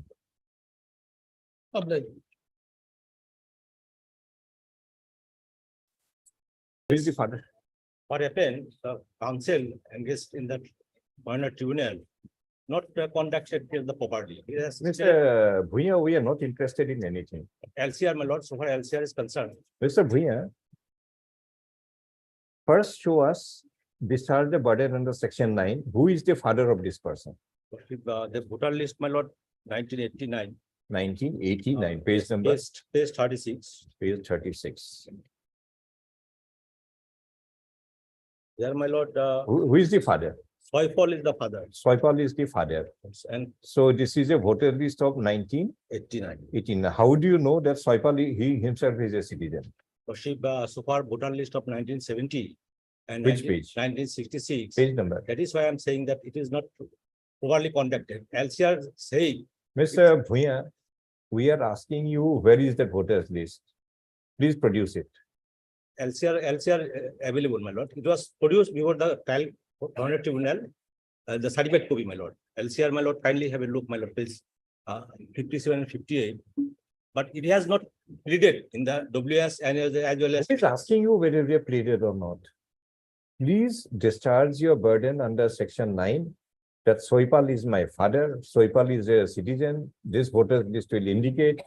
Who is the father? What happened, the council engaged in the minor tribunal, not conducted the properly. It has Mr. Bhuya, we are not interested in anything. LCR, my lord, so far LCR is concerned. Mr. Bhuya, first show us discharge the burden under section 9. Who is the father of this person? The voter list, my lord, 1989. 1989, page number, Page 36. page 36. There, my lord, Who is the father? Soifal is the father. Soifal is the father. And So this is a voter list of 1989. 89. How do you know that Soifal, he himself is a citizen? Worship, so far voter list of 1970. And Which page? 1966. Page number. That is why I'm saying that it is not properly conducted. LCR saying Mr. Bhuya, we are asking you, where is the voters list? Please produce it. LCR available, my lord. It was produced before the trial honorary tribunal, the certificate copy, my lord. LCR, my lord, kindly have a look, my lord, page 57 and 58. But it has not pleaded in the WS and as well as. Who is asking you whether we are pleaded or not? Please discharge your burden under section 9. That Soifal is my father. Soifal is a citizen. This voters list will indicate.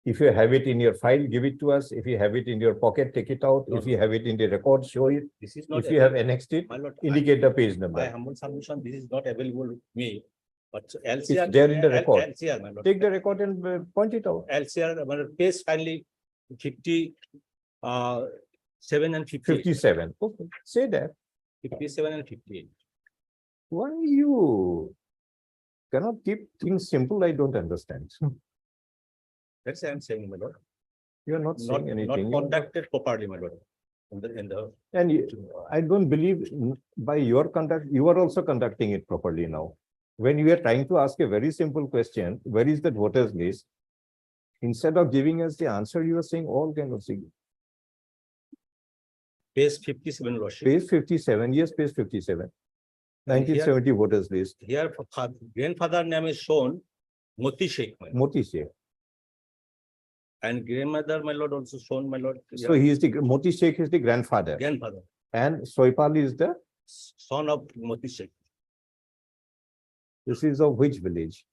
If you have it in your file, give it to us. If you have it in your pocket, take it out. If you have it in the record, show it. This is not. If you have annexed it, My lord, indicate the page by number. humble submission, this is not available with me. But It's LCR. there in the record. LCR, my lord. Take the record and point it out. LCR, my lord, page kindly 57 and 58. 57. Okay, say that. 57 and 58. Why you cannot keep things simple? I don't understand. That's what I'm saying, my lord. You are not saying anything. Not conducted properly, my lord. In the. And I don't believe by your conduct, you are also conducting it properly now. When you are trying to ask a very simple question, where is the voters list? Instead of giving us the answer, you are saying all kind of things. Page 57, lordship. Page 57, yes, page 57. 1970 voters list, Here, grandfather name is shown Moti Sheikh, my lord. Moti Sheikh. And grandmother, my lord, also shown, my lord. So he is the, Moti Sheikh is the grandfather Grandfather, and Soifal is the, son of Moti Sheikh. this is of which village?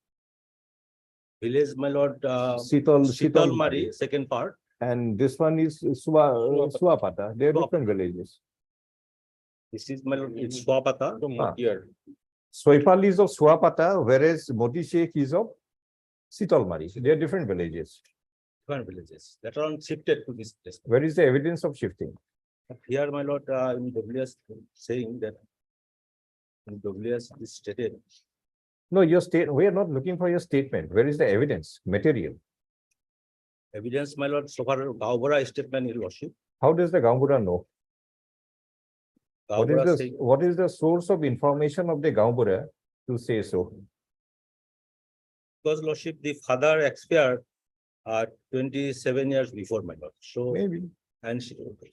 Village, my lord, Sital Mari, second part. And this one is Suapata. They are different villages. This is my lord, it's Swapata. Here. Soifal is of Suapata, whereas Moti Sheikh is of Sitalmari. They are different villages. Different villages that are shifted to this place. Where is the evidence of shifting? Here, my lord, in WS saying that in WS is stated. No, your state, we are not looking for your statement. Where is the evidence, material? Evidence, my lord, so far Gaubara statement, your lordship. How does the Gambura know? Gaubara saying, What is the source of information of the Gambura to say so? because lordship, the father expired 27 years before, my lord. So, Maybe. and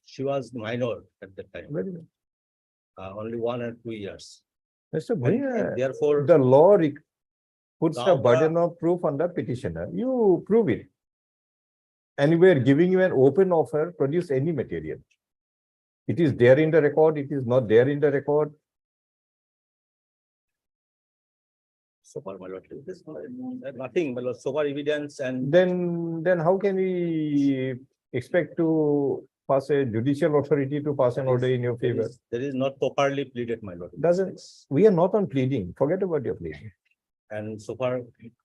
she was minor at that time, Very well. only 1 or 2 years. Mr. And Bhuya, therefore, the law puts a Gambura- burden of proof on the petitioner. You prove it. And we are giving you an open offer, produce any material. It is there in the record, it is not there in the record. so far, my lord, it is nothing, my lord, so far evidence and Then how can we expect to pass a judicial authority to pass an order in your favor? there is not properly pleaded, my lord. We are not on pleading. Forget about your pleading. And so far,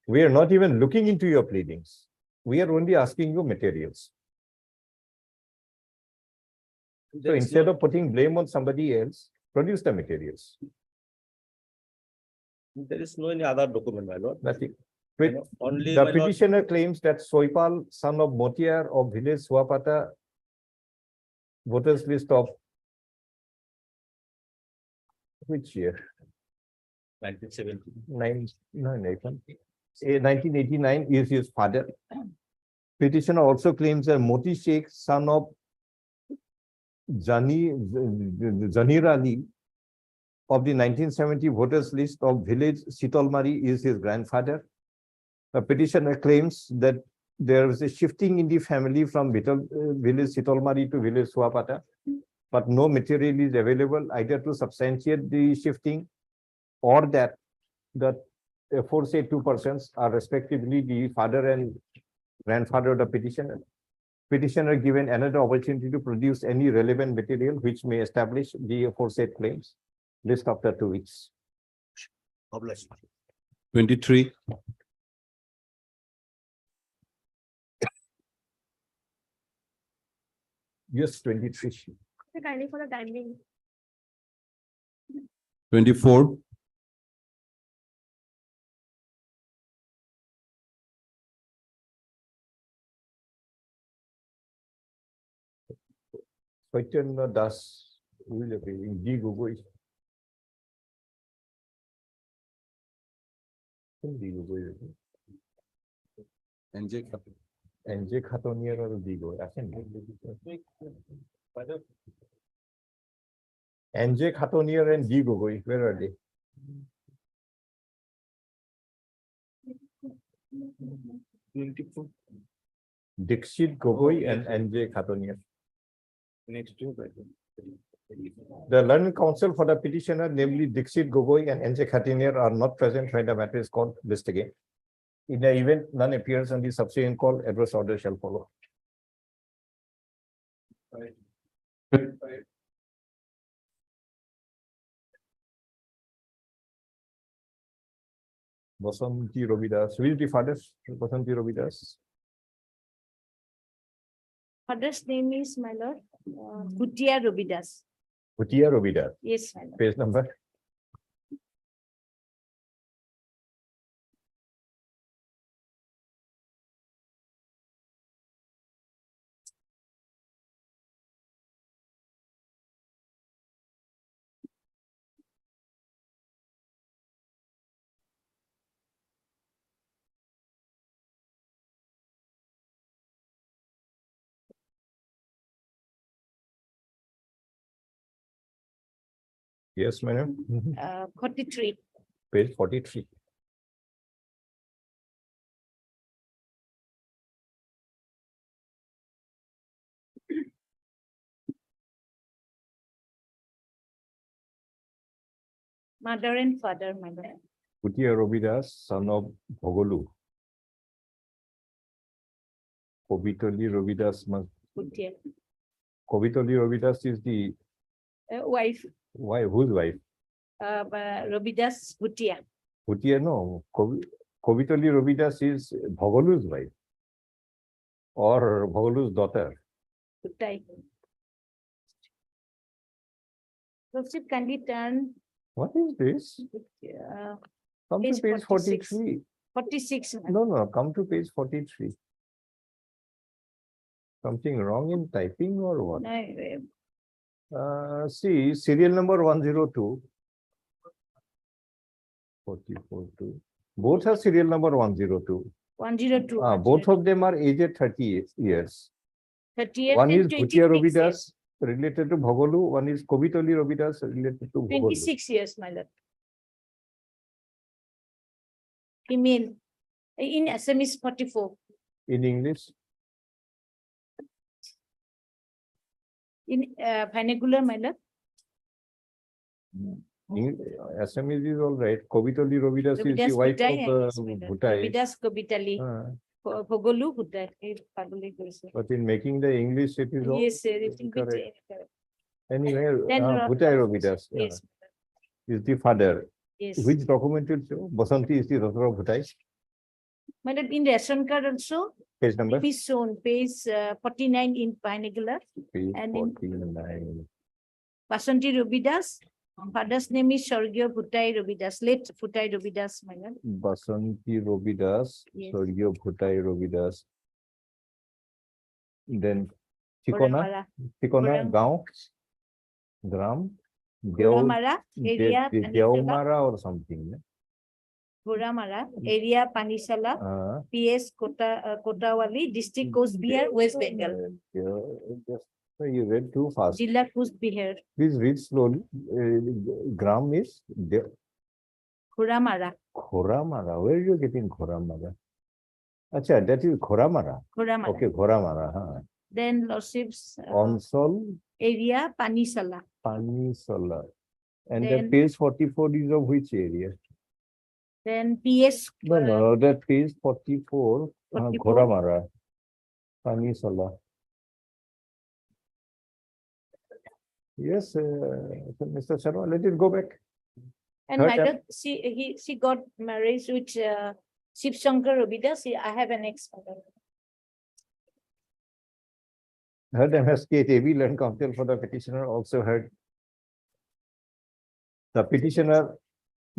We are not even looking into your pleadings. We are only asking you materials. So there is instead of putting blame on somebody else, produce the materials. there is no any other document, my lord. Nothing. Only, The my lord, petitioner claims that Soifal, son of Motiar of village Suapata, voters list of which year? 1970. 1989 is his father. Petitioner also claims that Moti Sheikh, son of Zanir Ali of the 1970 voters list of village Sitalmari is his grandfather. The petitioner claims that there is a shifting in the family from village Sitalmari to village Suapata. but no material is available either to substantiate the shifting or that the aforesaid two persons are respectively the father and grandfather of the petitioner. Petitioner given another opportunity to produce any relevant material which may establish the aforesaid claims. List after 2 weeks. Obliged. 23, Yes, 23. Kindly for the timing. 24, Chaitanya Das, who is appearing, G. Gogoi. G. Gogoi. NJ Khatonier or G. Gogoi. NJ Khatonier and G. Gogoi, where are they? Dixit Gogoi and NJ Khatonier. The learned counsel for the petitioner, namely Dixit Gogoi and NJ Khatinier, are not present when the matter is called. List again. In the event none appears on the subsequent call, adverse order shall follow. Basanti Robidas. Who is the father? Basanti Robidas. Father's name is my lord, Bhutia Robidas. Bhutia Robidas. Yes, my lord. Page number. Yes, madam. 43. Page 43. Mother and father, my lord. Bhutia Robidas, son of Bhogolu. Kobitoli Robidas must. Bhutia. Kobitoli Robidas is the Wife, wife. Whose wife? Robidas Bhutia. Bhutia, no. Kobitoli Robidas is Bhogolu's wife. Or Bhogolu's daughter. Bhutai. Lordship, kindly turn What is this? Come to page page 46. 43. 46. No, come to page 43. Something wrong in typing or what? See, serial number 102. 44-2. Both are serial number 102. 102. Both of them are aged 30 years. 30 One is 26 Bhutia years. Robidas related to Bhogolu. One is Kobitoli Robidas related to Bhogolu. 26 years, my lord. Female. In Assamese 44. In English, In vernacular, my lord. Assamese is all right. Kobitoli Robidas is the Robidas wife Bhutai, of yes, my lord. Bhutai. Robidas Kobitali. Bhogolu Bhutai. But in making the English, it is all Yes, sir, it will be incorrect. correct. Anyway, Then Bhutai Robidas Yes, is the father. yes. Which document will show? Basanti is the daughter of Bhutai. My lord, in ration card also, Page number? it is shown, page 49 in vernacular. Page and in- 49. Basanti Robidas. Father's name is Sorgyo Bhutai Robidas, late Bhutai Robidas, my lord. Basanti Robidas, Yes. Sorgyo Bhutai Robidas. Then Tikona, Goramara. Gaon, Gram, Goramara, area Panisala. Deomara or something. Goramara, area Panisala, PS Kotawali, district Coast Bihar, West Bengal. You read too fast. Jilla Coast Bihar, Please read slowly. Gram is Goramara, Khoramara. Where are you getting Khoramara? Acha, that is Khoramara. Goramara. Okay, Khoramara. Then lordships. Onsol, area Panisala. Panisala. And the Then- page 44 is of which area? Then PS. No, that page 44, 44. Ghoramara. Panisala. Yes, Mr. Sharma, let it go back. And Third my time- God, she got married with Shiv Shankar Ravidas. I have an ex-father. Heard MSK AB Land Counsel for the petitioner also heard. The petitioner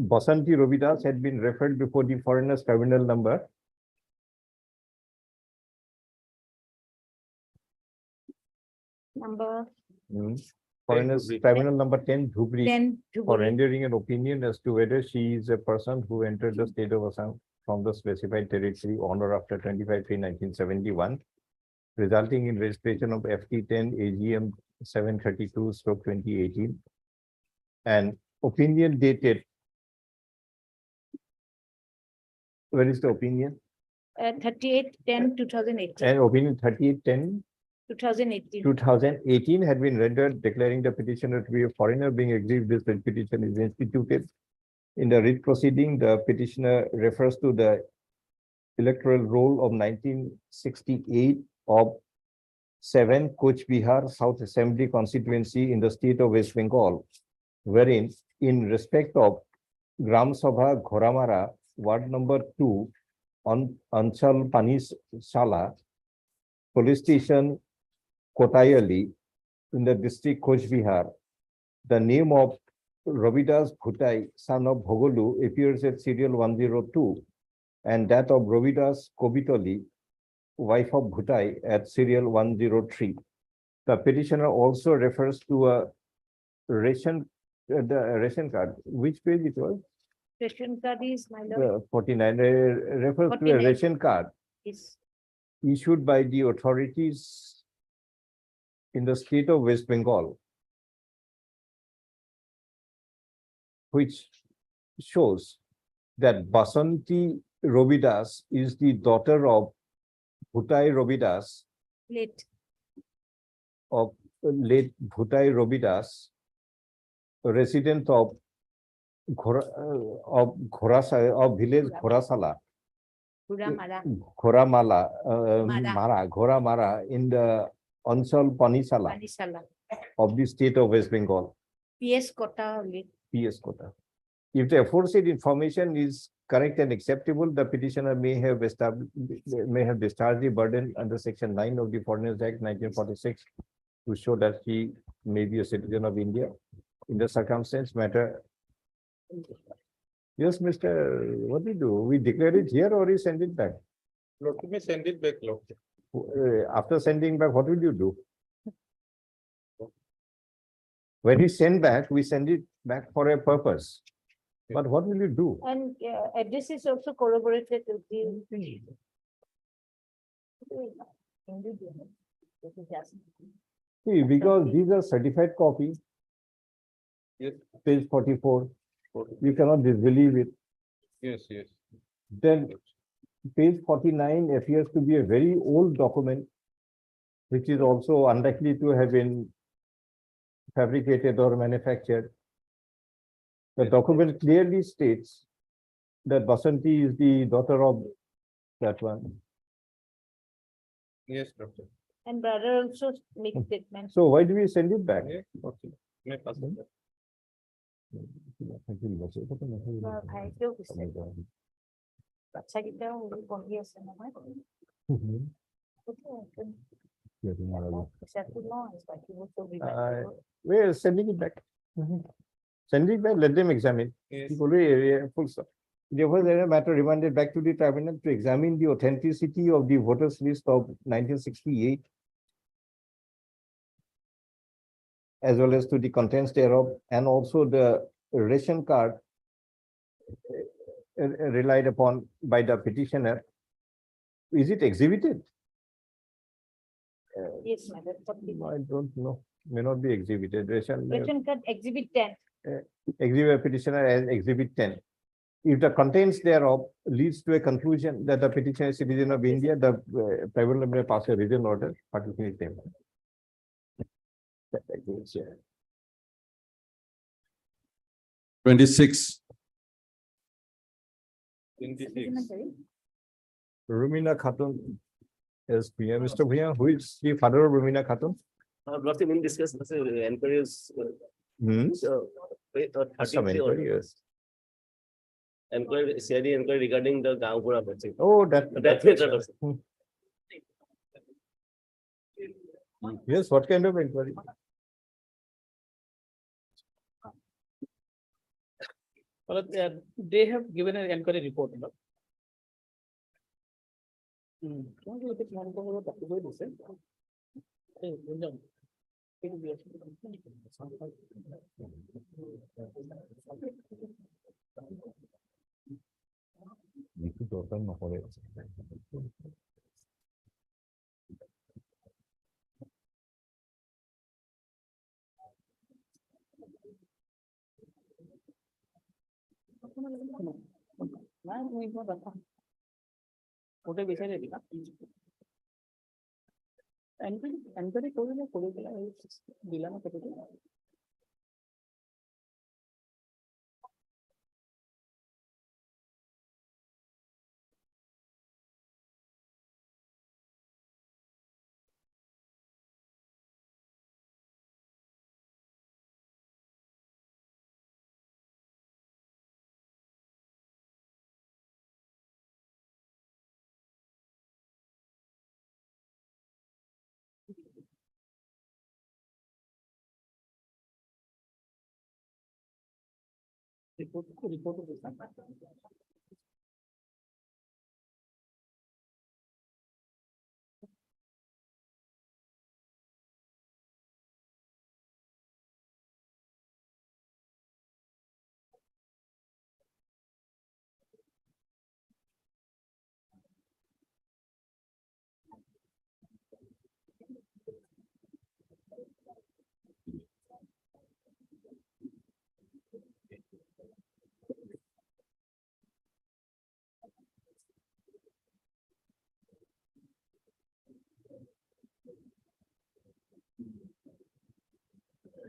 Basanti Robidas had been referred before the foreigner's tribunal number. Number Foreigners Dhubri. tribunal number 10 Dhubri 10. for Dhubari. rendering an opinion as to whether she is a person who entered the state of Assam from the specified territory on or after 25/3/1971, resulting in registration of FT10 AGM 732/2018. And opinion dated. Where is the opinion? 38/10/2018. And opinion 38/10. 2018. 2018 had been rendered declaring the petitioner to be a foreigner being aggrieved this writ petition is instituted. In the writ proceeding, the petitioner refers to the electoral roll of 1968 of 7 Coach Bihar South Assembly constituency in the state of West Bengal, wherein in respect of Gram Sabha Ghoramara, ward number 2, on Anchal Panisala, police station Kotayali in the district Coach Bihar, the name of Robidas Bhutai, son of Bhogolu, appears at serial 102, and that of Robidas Kobitoli, wife of Bhutai, at serial 103. The petitioner also refers to a the ration card. Which page it was? Ration card is my lord. 49. Refers to a 49. ration card Is issued by the authorities in the state of West Bengal, which shows that Basanti Robidas is the daughter of Bhutai Robidas, late. of late Bhutai Robidas, resident of village Ghorasala, Guramara. Ghoramara in the Anchal Panisala Panisala. of the state of West Bengal, PS Kota only. PS Kota. If the aforesaid information is correct and acceptable, the petitioner may have discharged the burden under Section 9 of the Foreigners Act 1946 to show that he may be a citizen of India. In the circumstance matter. Yes, Mr. What do we do? We declare it here or we send it back? Lord, you may send it back, Lord. After sending back, what will you do? When we send back, we send it back for a purpose. But what will you do? And address is also corroborated with the. See, because these are certified copies. Yes. Page 44. You cannot disbelieve it. Yes, yes. Then page 49 appears to be a very old document, which is also unlikely to have been fabricated or manufactured. The document clearly states that Basanti is the daughter of that one. Yes, doctor. And brother also make statement. So why do we send it back? Yeah, okay. May pass it back. ভাই কেউ দিছে বাচ্চা কেইটাও পঢ়ি আছে নহয় পইচাটো নহয় বাকীবোৰতো We're sending it back. Sending it back, let them examine. Yes. Full stop. Therefore, there is a matter remanded back to the tribunal to examine the authenticity of the voters list of 1968, as well as to the contents thereof, and also the ration card relied upon by the petitioner. Is it exhibited? yes madam I don't know. May not be exhibited. ration card exhibit 10 Exhibit petitioner as exhibit 10. If the contents thereof leads to a conclusion that the petitioner is citizen of India, the tribunal may pass a written order particularly them. 26, Rumina Khatun is PM. Mr. Bhuyan, who is the father of Rumina Khatun? Lordship, in this case, this enquiry is Hmm. 33 Yes. enquiry, CID enquiry regarding the Gangpura project. Oh, that. That matter also. Yes, what kind of inquiry? Well, they have given an inquiry report, no? Don't you think one over the way this is? Hey, no. It will be ওটা বেশি দিলা enquiry করে দিলাম কত report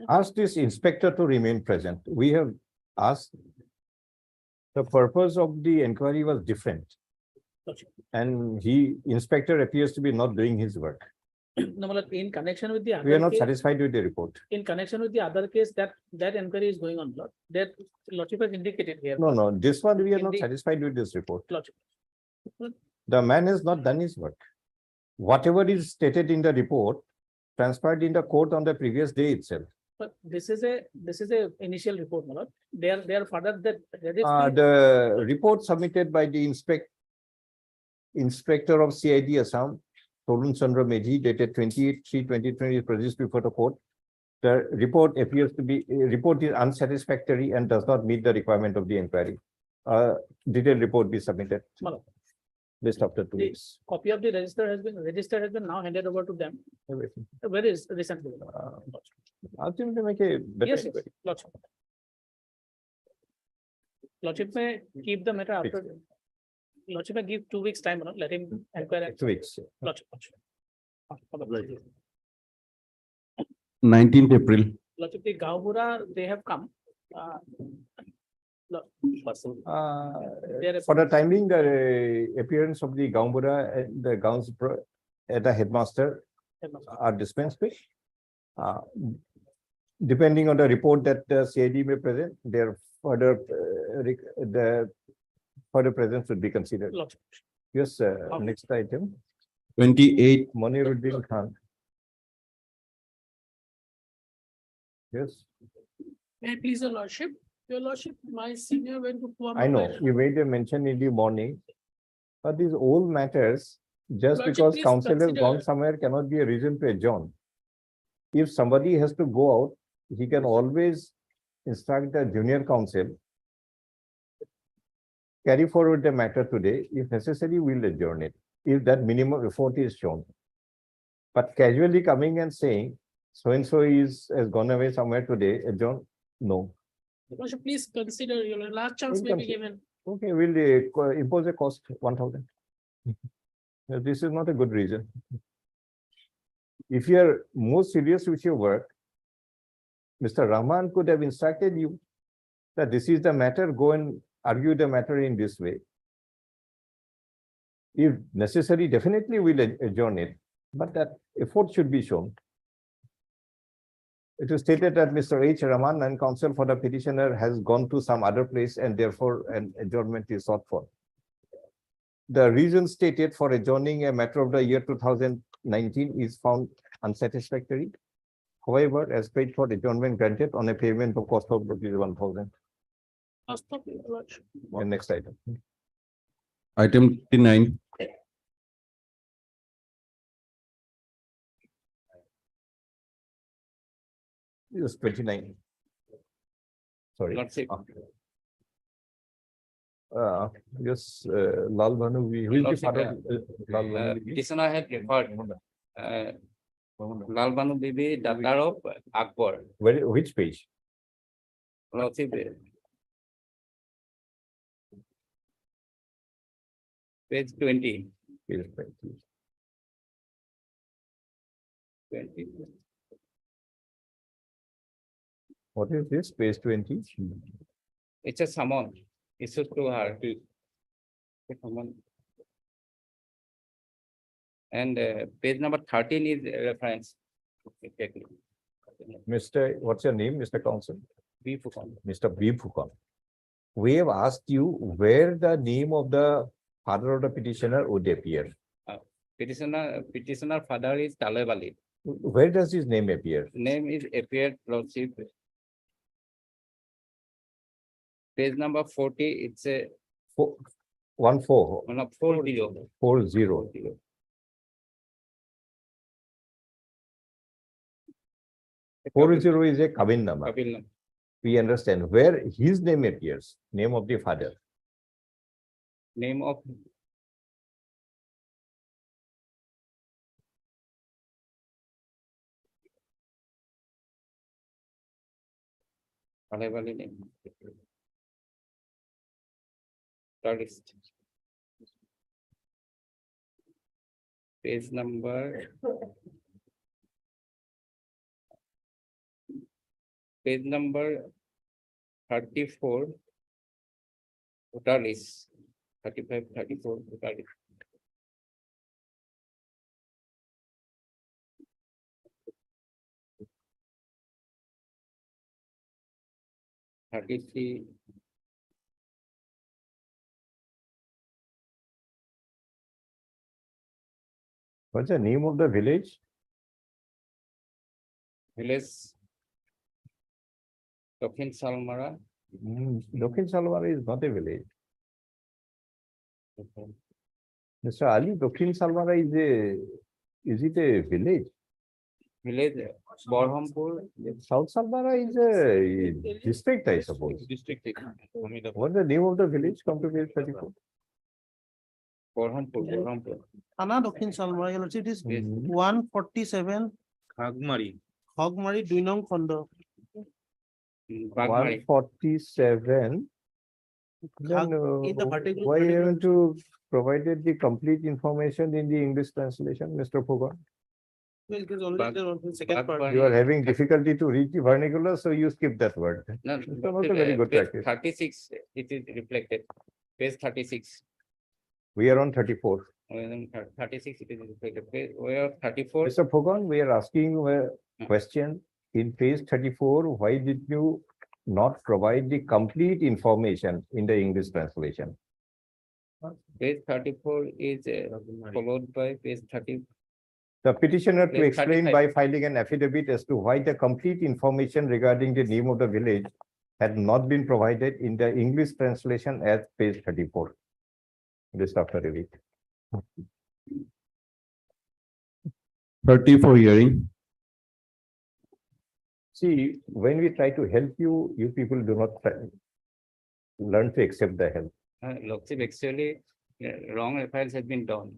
Ask this inspector to remain present. We have asked. The purpose of the inquiry was different. And inspector appears to be not doing his work. No, in connection with the We are other not case, satisfied with the report. in connection with the other case, that inquiry is going on, Lord. That Lordship has indicated here. No, this one, we are In not the- satisfied with this report. Lordship. The man has not done his work. Whatever is stated in the report transpired in the court on the previous day itself. But this is a initial report, my lord. They are further that. The report submitted by the inspector of CID Assam, Torun Chandra Medhi, dated 28/3/2020, is produced before the court. The report appears to be, report is unsatisfactory and does not meet the requirement of the inquiry. Detailed report be submitted. Malad. List after 2 The weeks. copy of the register has been now handed over to them. Everything. Where is recently? Ask them to make a better Yes, yes, inquiry. Lordship. Lordship may keep the matter after. Lordship may give 2 weeks time, let him inquire. 2 weeks. Lordship. 19th April. Lordship, the Gaupura, they have come. Person. For the time being, the appearance of the Gaumbura and the Gauns at the headmaster are dispensed with. Depending on the report that the CID may present, their further the further presence would be considered. Lordship. Yes, next item, 28, Moniruddin Khan. Yes, May I please your lordship? Your lordship, my senior went to. I know you made a mention in the morning, but these old matters, just Lordship, because please council has consider- gone somewhere cannot be a reason to adjourn. If somebody has to go out, he can always instruct the junior council, carry forward the matter today. If necessary, we'll adjourn it, if that minimum effort is shown. But casually coming and saying, so-and-so has gone away somewhere today, adjourn, no. Lordship, please consider your last chance We'll may be consider. given. Okay, we'll impose a cost 1,000. This is not a good reason. If you are more serious with your work, Mr. Rahman could have instructed you that this is the matter, go and argue the matter in this way. If necessary, definitely we'll adjourn it, but that effort should be shown. It is stated that Mr. H. Rahman and counsel for the petitioner has gone to some other place and therefore an adjournment is sought for. The reason stated for adjourning a matter of the year 2019 is found unsatisfactory. However, as paid for adjournment granted on a payment of cost of rupees 1,000. And next item. Item 29. Yes, 29. Sorry. Lordship. Yes, Lal Bhanu, who is the Lordship, father? Lal Bhanu, please. petitioner had referred, Lal Banu Bibi, daughter of Akbar. Which page? Lordship. Page 20. Page 20. 20. What is this? Page 20? It's a summon issued to her. A summon. And page number 13 is a reference. Exactly. What's your name, Mr. Counsel? B. Fukan. Mr. B. Fukan. We have asked you where the name of the father of the petitioner would appear. Petitioner father is Taleb Ali. Where does his name appear? Name is appeared Lordship. Page number 40, it's a 14 one of 40. 40. Four zero is a Kabin number. Kapil, We understand where his name appears, name of the father. name of Taleb Ali name. Third list. Page number. Page number 34. Total is 35, 34, total is. Thirty-three. What's the name of the village? Village. Dokhin Salmara. Dokhin Salwara is not a village. Mr. Ali, Dokhin Salwara is it a village? Village Borhampur. South Salwara is a district, I suppose. District. What's the name of the village? Come to page 34. Borhampur. Thana Dokhin Salmara, Your Lordship, it is 147 Khagmari. Khogmari, 2 nong Khondo. 147. Then, in the particular- why haven't you provided the complete information in the English translation, Mr. Phogan? Well, it is only Bag- there on the second part. Bag- You are having difficulty to read the vernacular, so you skip that word. No, It's not a very good page practice. 36, it is reflected. Page 36. We are on 34. 36, it is reflected. We are 34. Mr. Phogan, we are asking you a question. In page 34, why did you not provide the complete information in the English translation? Page 34 is followed by page 30. The petitioner to Page explain 35. by filing an affidavit as to why the complete information regarding the name of the village had not been provided in the English translation at page 34. This after a week. 30 for hearing. See, when we try to help you, you people do not learn to accept the help. Lordship, actually, wrong reference has been done.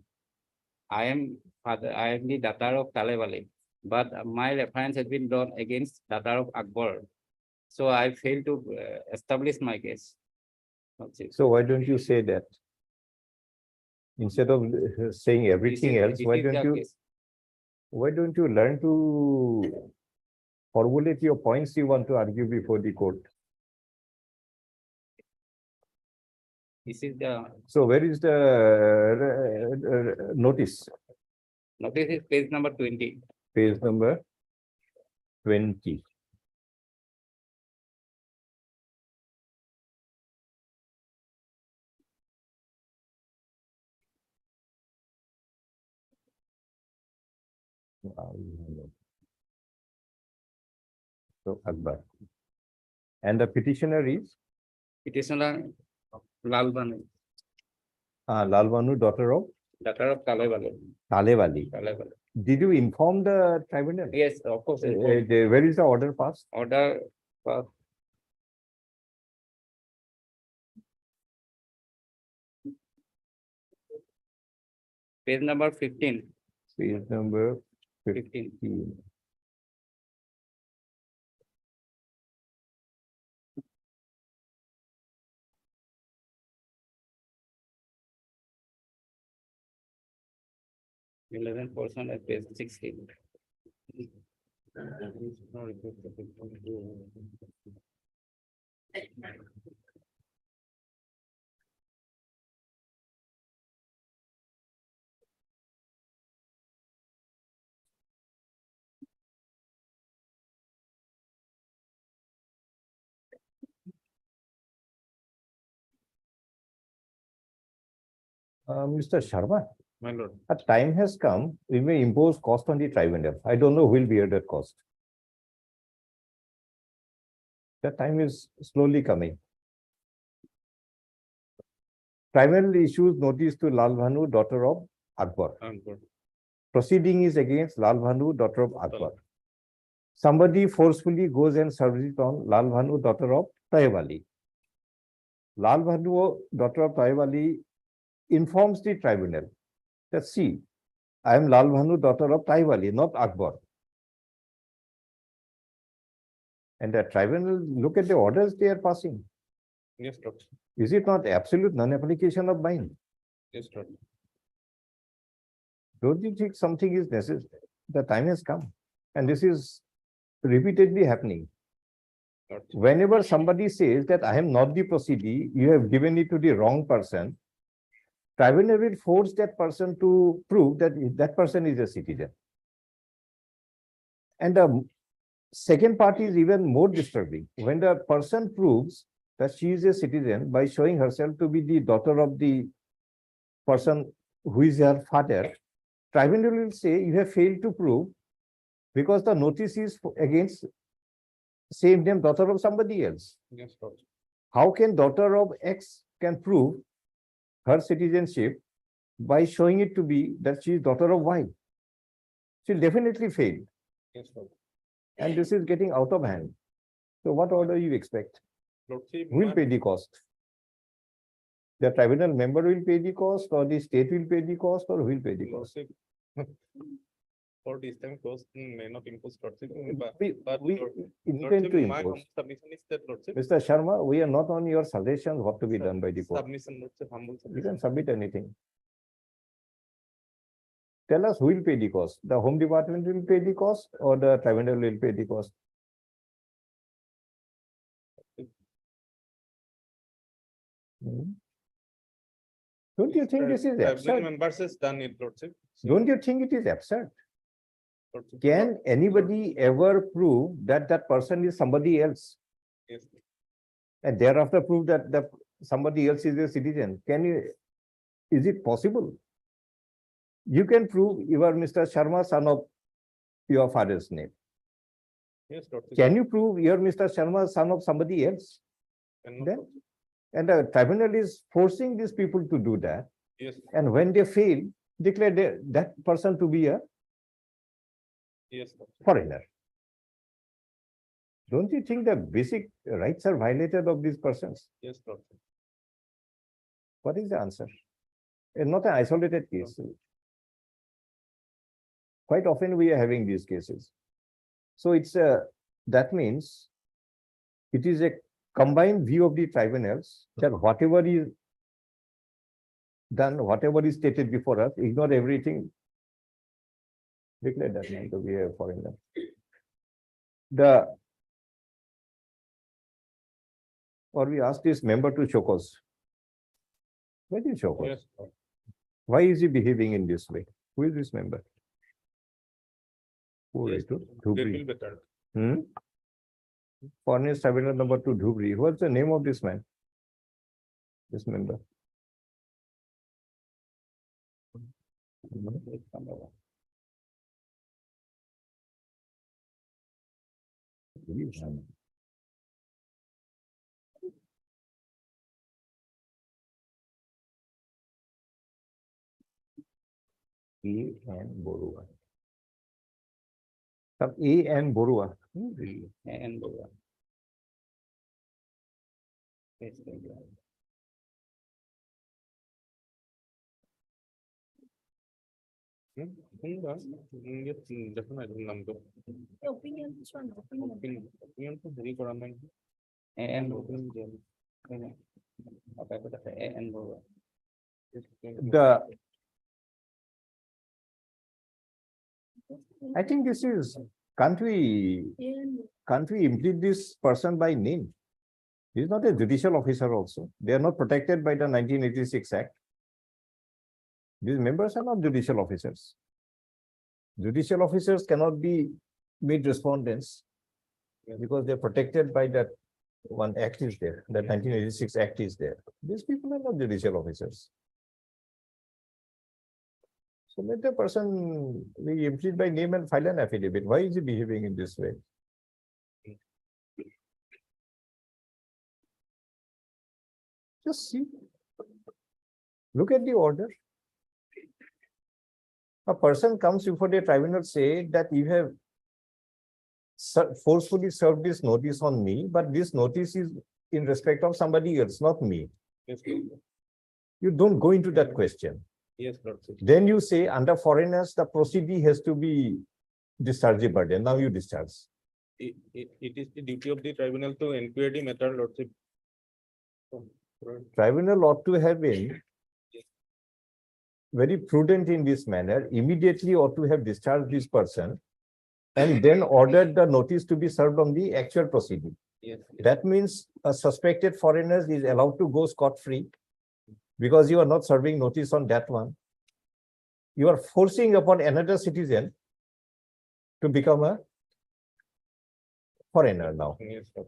I am the daughter of Taleb Ali, but my reference has been done against daughter of Akbar. So I failed to establish my case. Lordship. So why don't you say that? Instead of saying everything else, This why is the don't you case. learn to formulate your points you want to argue before the court. This is the So where is the notice? notice is page number 20. Page number 20. So Akbar. And the petitioner is Petitioner Lal Banu, Lal Banu, daughter of daughter of Talewale. Talewali. Talewale. Did you inform the tribunal? Yes, of course. Where is the order passed? Order for page number 15. Page number 15. 15. %11 at page 16. Mr. Sharma, My lord. a time has come, we may impose cost on the tribunal. I don't know who will bear that cost. That time is slowly coming. Tribunal issues notice to Lal Bhanu, daughter of Akbar. Proceeding is against Lal Bhanu, daughter of Akbar. Somebody forcefully goes and serves it on Lal Bhanu, daughter of Talewali. Lal Bhanu, daughter of Talewali, informs the tribunal that, see, I am Lal Bhanu, daughter of Talewali, not Akbar. And the tribunal look at the orders they are passing. Yes, doctor. Is it not absolute non-application of mine? Yes, doctor. Don't you think something is necessary? The time has come. And this is repeatedly happening. Whenever somebody says that I am not the proceedee, you have given it to the wrong person, tribunal will force that person to prove that that person is a citizen. And the second part is even more disturbing. When the person proves that she is a citizen by showing herself to be the daughter of the person who is her father, tribunal will say you have failed to prove because the notice is against same name daughter of somebody else. Yes, doctor. How can daughter of X can prove her citizenship by showing it to be that she is daughter of Y? She'll definitely fail. Yes, doctor. And this is getting out of hand. So what order you expect? Lordship, Who will pay the cost? The tribunal member will pay the cost, or the state will pay the cost, or who will pay the cost? Lordship, for this time cost may not impose lordship, We intend lordship, to my impose. submission is that lordship. Mr. Sharma, we are not on your suggestions what to be done by the court. Submission, lordship, humble You submission. can submit anything. Tell us who will pay the cost. The Home Department will pay the cost or the tribunal will pay the cost? Hmm? Don't you think this is Tribunal absurd? members has done it, lordship. Don't you think it is absurd? Lordship. Can anybody ever prove that that person is somebody else Yes, and thereafter prove that the somebody else is a citizen? Can you, is it possible? You can prove you are Mr. Sharma, son of your father's name. yes, lordship. Can you prove you are Mr. Sharma, son of somebody else? Cannot, Then- lordship. And the tribunal is forcing these people to do that. Yes, And when they fail, declare that person to be a yes, lordship. foreigner. Don't you think the basic rights are violated of these persons? Yes, lordship. What is the answer? And not an isolated case. Quite often we are having these cases. So it's that means it is a combined view of the tribunals that whatever is done, whatever is stated before us, ignore everything. Declare that man to be a foreigner. The or we ask this member to show cause. Where is show cause? Why is he behaving in this way? Who is this member? Who is it? Dhubri. Foreign Tribunal number 2, Dhubri. What's the name of this man? This member. A.N. Borua. Some A.N. Borua. And Boruwa. Yes, thank you. Opinion, this one, opinion. And okay, but and Boruwa. I think this is, can't we implement this person by name? He is not a judicial officer also. They are not protected by the 1986 Act. These members are not judicial officers. Judicial officers cannot be made respondents because they are protected by that one act is there. That 1986 Act is there. These people are not judicial officers. So let the person be implemented by name and file an affidavit. Why is he behaving in this way? Just see. Look at the order. A person comes before the tribunal, say that you have forcefully served this notice on me, but this notice is in respect of somebody else, not me. You don't go into that question. Yes, Lord. Then you say under foreigners, the proceeding has to be discharge the burden. Now you discharge. It is the duty of the tribunal to inquire the matter, Lordship. Tribunal ought to have been very prudent in this manner, immediately ought to have discharged this person and then ordered the notice to be served on the actual proceeding. Yes. That means a suspected foreigner is allowed to go scot-free because you are not serving notice on that one. You are forcing upon another citizen to become a foreigner now. Yes, Lord.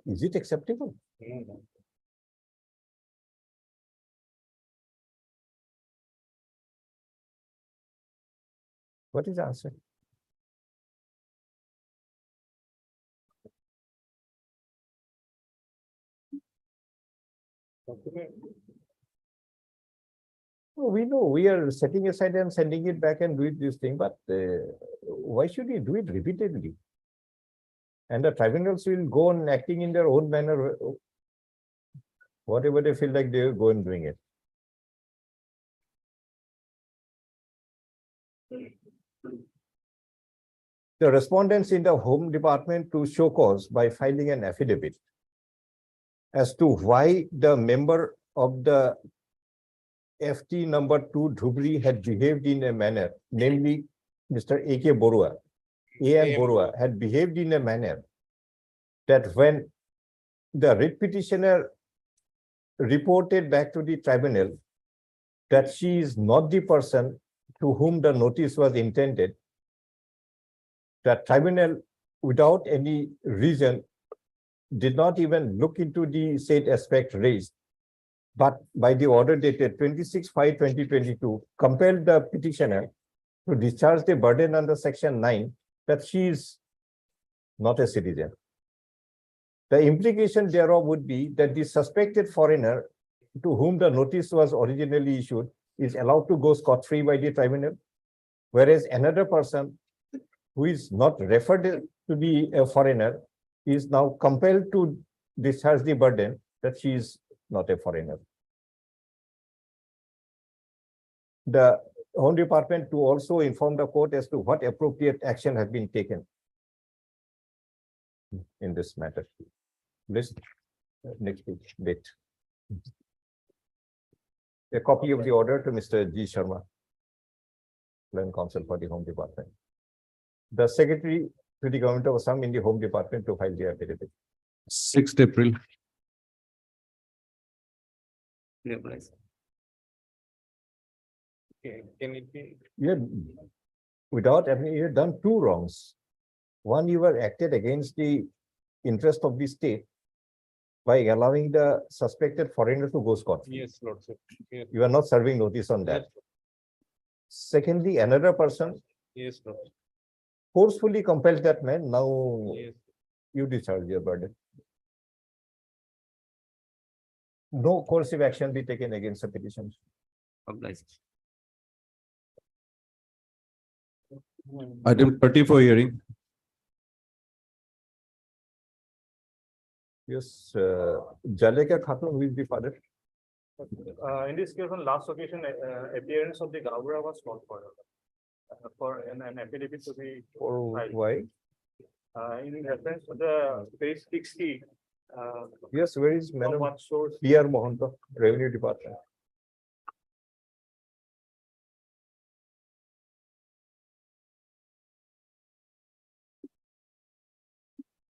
Is it acceptable? No. What is the answer? Oh, we know we are setting aside and sending it back and doing this thing, but why should we do it repeatedly? And the tribunals will go on acting in their own manner, whatever they feel like they go and doing it. The respondents in the Home Department to show cause by filing an affidavit as to why the member of the FT number 2 Dhubri had behaved in a manner, namely Mr. A.K. Borua, A.N. Borua had behaved in a manner that when the writ petitioner reported back to the tribunal that she is not the person to whom the notice was intended, the tribunal, without any reason, did not even look into the said aspect raised, but by the order dated 26/5/2022, compelled the petitioner to discharge the burden under Section 9 that she is not a citizen. The implication thereof would be that the suspected foreigner to whom the notice was originally issued is allowed to go scot-free by the tribunal, whereas another person who is not referred to be a foreigner is now compelled to discharge the burden that she is not a foreigner. The Home Department to also inform the court as to what appropriate action has been taken in this matter. List next date. A copy of the order to Mr. G. Sharma, Land Counsel for the Home Department. The Secretary to the government of Assam in the Home Department to file the affidavit. 6th April. Reply, sir. Okay, can it be? Without having, you have done two wrongs. One, you were acted against the interest of the state by allowing the suspected foreigner to go scot-free. Yes, Lordship. Yes, You are not serving notice on that. Secondly, another person yes, Lordship. forcefully compelled that man. Now Yes. you discharge your burden. No coercive action be taken against the petition. Obliged. Item 30 for hearing. Yes, Jaleka Khatun will be father. In this case, on last occasion, appearance of the Gawra was called for an affidavit to be Or Right. why? in reference to the page 60. Yes, where is From Madam what source? P.R. Mohanto, Revenue Department?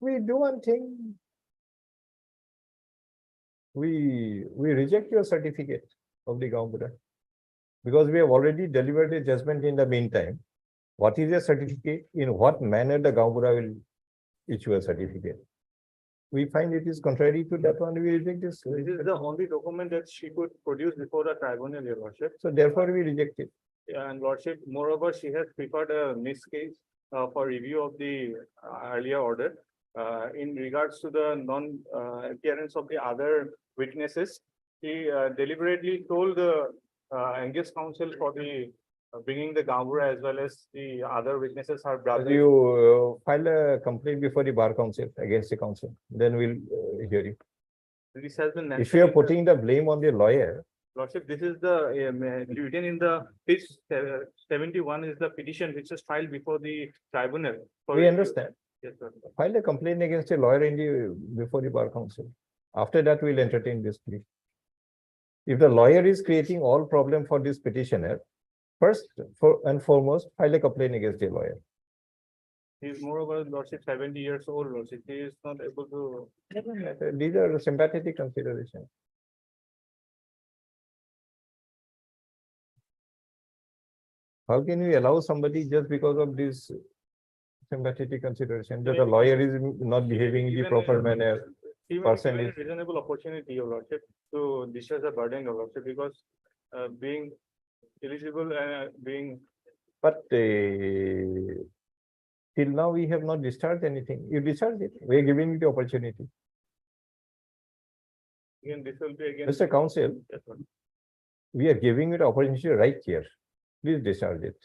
We do one thing. We reject your certificate of the Gambura. Because we have already delivered a judgment in the meantime. What is your certificate? In what manner the Gambura will issue a certificate? We find it is contrary to that one, we reject this. This is the only document that she could produce before the tribunal, your lordship. So therefore we reject it. And lordship, moreover, she has preferred a missed case for review of the earlier order. In regards to the appearance of the other witnesses, he deliberately told the engaged counsel for the bringing the Gambura as well as the other witnesses, her brother. You file a complaint before the bar council, against the council, then we'll hear you. This has been. If you are mentioned in the- putting the blame on the lawyer, Lordship, this is the written in the page 71 is the petition which is filed before the tribunal. for we review. understand. Yes, sir. File a complaint against a lawyer in the, before the bar council. After that, we'll entertain this plea. If the lawyer is creating all problem for this petitioner, first and foremost, file a complaint against the lawyer. He is moreover, lordship, 70 years old, lordship. He is not able to. These are sympathetic considerations. How can we allow somebody just because of this sympathetic consideration that the lawyer is not behaving in the Given proper a- manner? Even Person given a is- reasonable opportunity, your lordship, to discharge the burden, your lordship, because being eligible and being. But till now, we have not discharged anything. You discharge it. We are giving you the opportunity. Again, this will be again. Mr. Counsel, Yes, sir. we are giving you the opportunity right here. Please discharge it.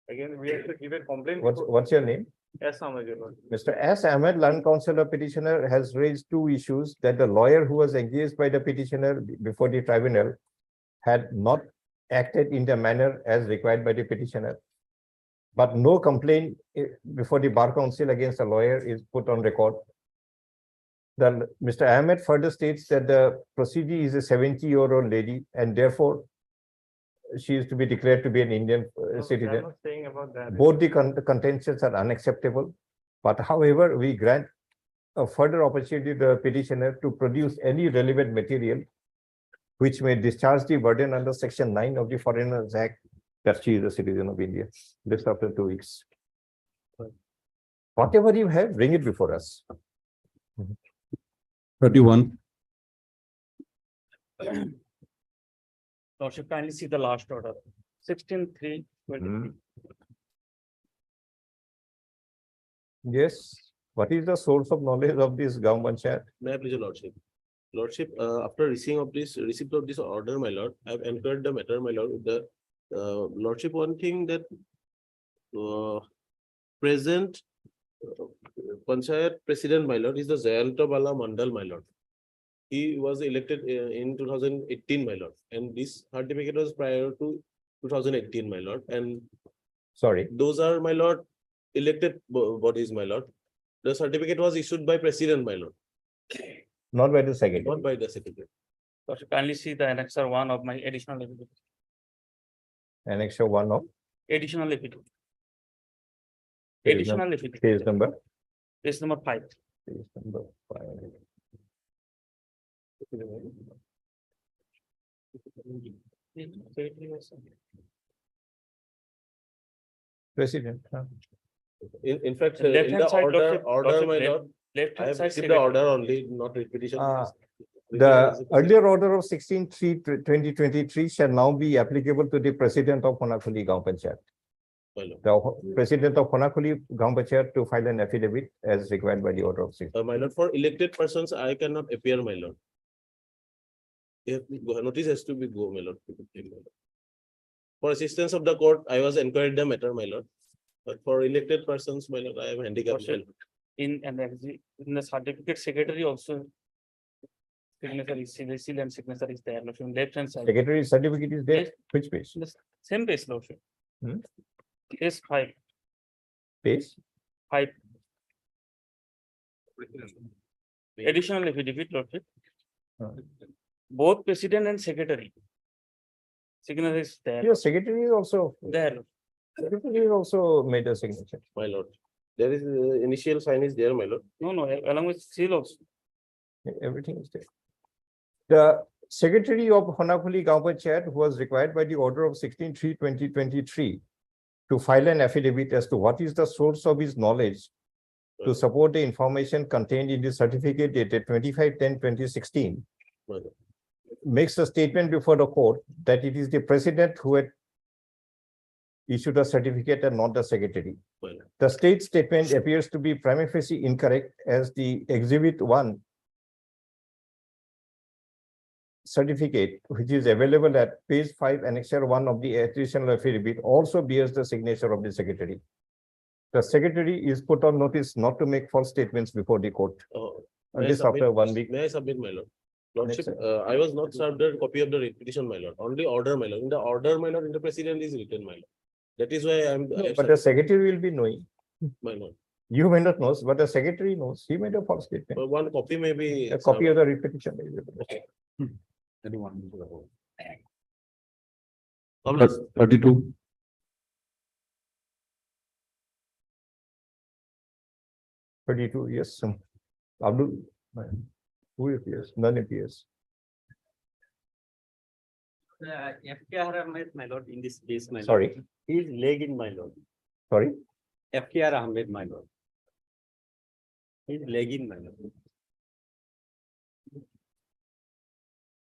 Again, we have to give a complaint. What's your name? Yes, Ahmed, your lordship. Mr. S. Ahmed, Land Council of Petitioner, has raised two issues that the lawyer who was engaged by the petitioner before the tribunal had not acted in the manner as required by the petitioner. But no complaint before the bar council against the lawyer is put on record. Then Mr. Ahmed further states that the procedure is a 70-year-old lady and therefore she is to be declared to be an Indian No, I'm citizen. not saying about that. Both the contentions are unacceptable, but however, we grant a further opportunity to the petitioner to produce any relevant material which may discharge the burden under Section 9 of the Foreigners Act that she is a citizen of India, just after 2 weeks. Whatever you have, bring it before us. 31. Lordship, kindly see the last order, 16-3-23. Yes, what is the source of knowledge of this Gaon Panchayat? May I please, your lordship? Lordship, after receipt of this order, my lord, I have enquired the matter, my lord, with the lordship, one thing that present Panchayat president, my lord, is the Jayanta Bala Mandal, my lord. He was elected in 2018, my lord, and this certificate was prior to 2018, my lord, and Sorry, those are, my lord, elected bodies, my lord. The certificate was issued by president, my lord, not by the secretary. not by the secretary. Lordship, kindly see the annexure 1 of my additional affidavit. Annexure 1 of Additional affidavit. Additional affidavit. Page number. Page number 5. Page number 5. President. huh? In fact, Left in hand the side, order, Lordship, my left- lord, Left I hand have side. received the secretary. order only, not repetition. The earlier order of 16/3/2023 shall now be applicable to the president of Honakuli Gaon Panchayat. My lord. The president of Honakuli Gaon Panchayat to file an affidavit as required by the order of 16. My lord, for elected persons, I cannot appear, my lord. If notice has to be go, my lord. For assistance of the court, I was inquired the matter, my lord. But for elected persons, my lord, I am handicapped. my lord. In the certificate secretary also. Signature is seal and signature is there, Lordship, left hand side. Secretary certificate is there, Yes. which page? The Same page, Lordship. Hmm? Case 5. Page? 5. Additional affidavit, Lordship. Uh, Both president and secretary. Signature is there. Your secretary is also, There. secretary is also made a signature. My lord. There is initial sign is there, my lord. No, along with seal also. Everything is there. The secretary of Honakuli Gaon Panchayat, who was required by the order of 16/3/2023 to file an affidavit as to what is the source of his knowledge to support the information contained in the certificate dated 25/10/2016, My lord. makes a statement before the court that it is the president who had issued a certificate and not the secretary. My lord. The state statement appears to be prima facie incorrect, as the Exhibit 1 certificate, which is available at page 5, annexure 1 of the additional affidavit, also bears the signature of the secretary. The secretary is put on notice not to make false statements before the court. May I This after submit- 1 week. May I submit, my lord? Lordship, Next, I was not served a copy of the petition, my lord, only order, my lord. In the order, my lord, in the president is written, my lord. That is why I am. But the secretary will be knowing. My lord, You may not know, but the secretary knows. He made a false statement. but one copy may be. A copy of the repetition. Comments? 32. Yes. Abdul, who appears? None appears. FKR Ahmed, my lord, in this case, my lord. Sorry, He is leg in, my lord. sorry. FKR Ahmed, my lord. He is leg in, my lord.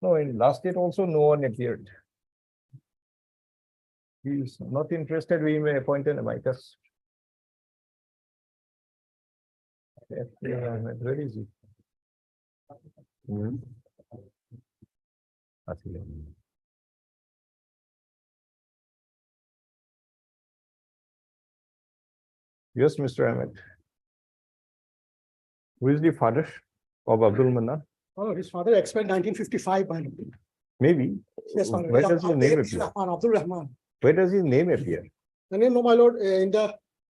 No, in last date also no one appeared. He is not interested, we may appoint an amicus. Where is he? Hmm. Yes, Mr. Ahmed. Who is the father of Abdul Mannan? Oh, his father expired 1955, my lord. Maybe. Yes, my lord. Where does his name appear? Abdul Rahman. Where does his name appear? And then, no, my lord,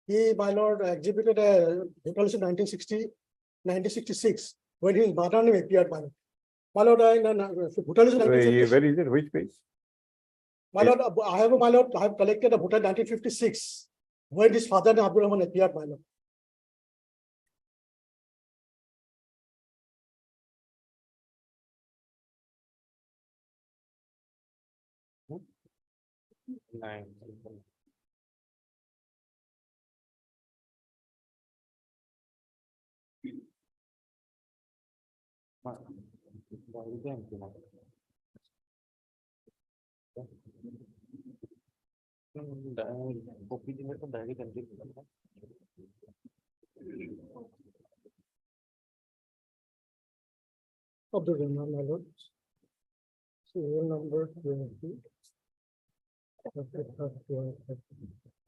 he, my lord, exhibited a declaration 1966, when his mother name appeared, my lord. My lord, Where is it? Which page? my lord, I have collected a Bhutan 1956, when his father name Abdul Rahman appeared, my lord. Abdul Rahman, my lord. Serial number 20.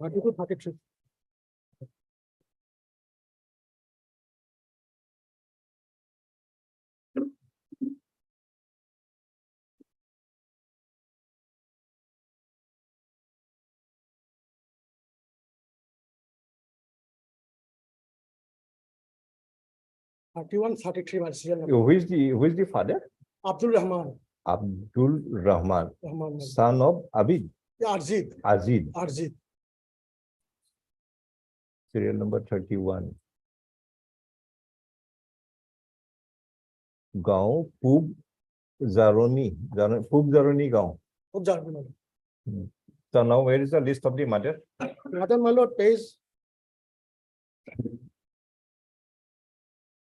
32-33. my serial number. Who is the father? Abdul Rahman. Abdul Rahman, Rahman, son of Abid, yeah, Arzid. Azid. Arzid. serial number 31. Gaon Pub Zaroni, Pub Zaroni Gaon. So now where is the list of the mother? Mother, my lord, page.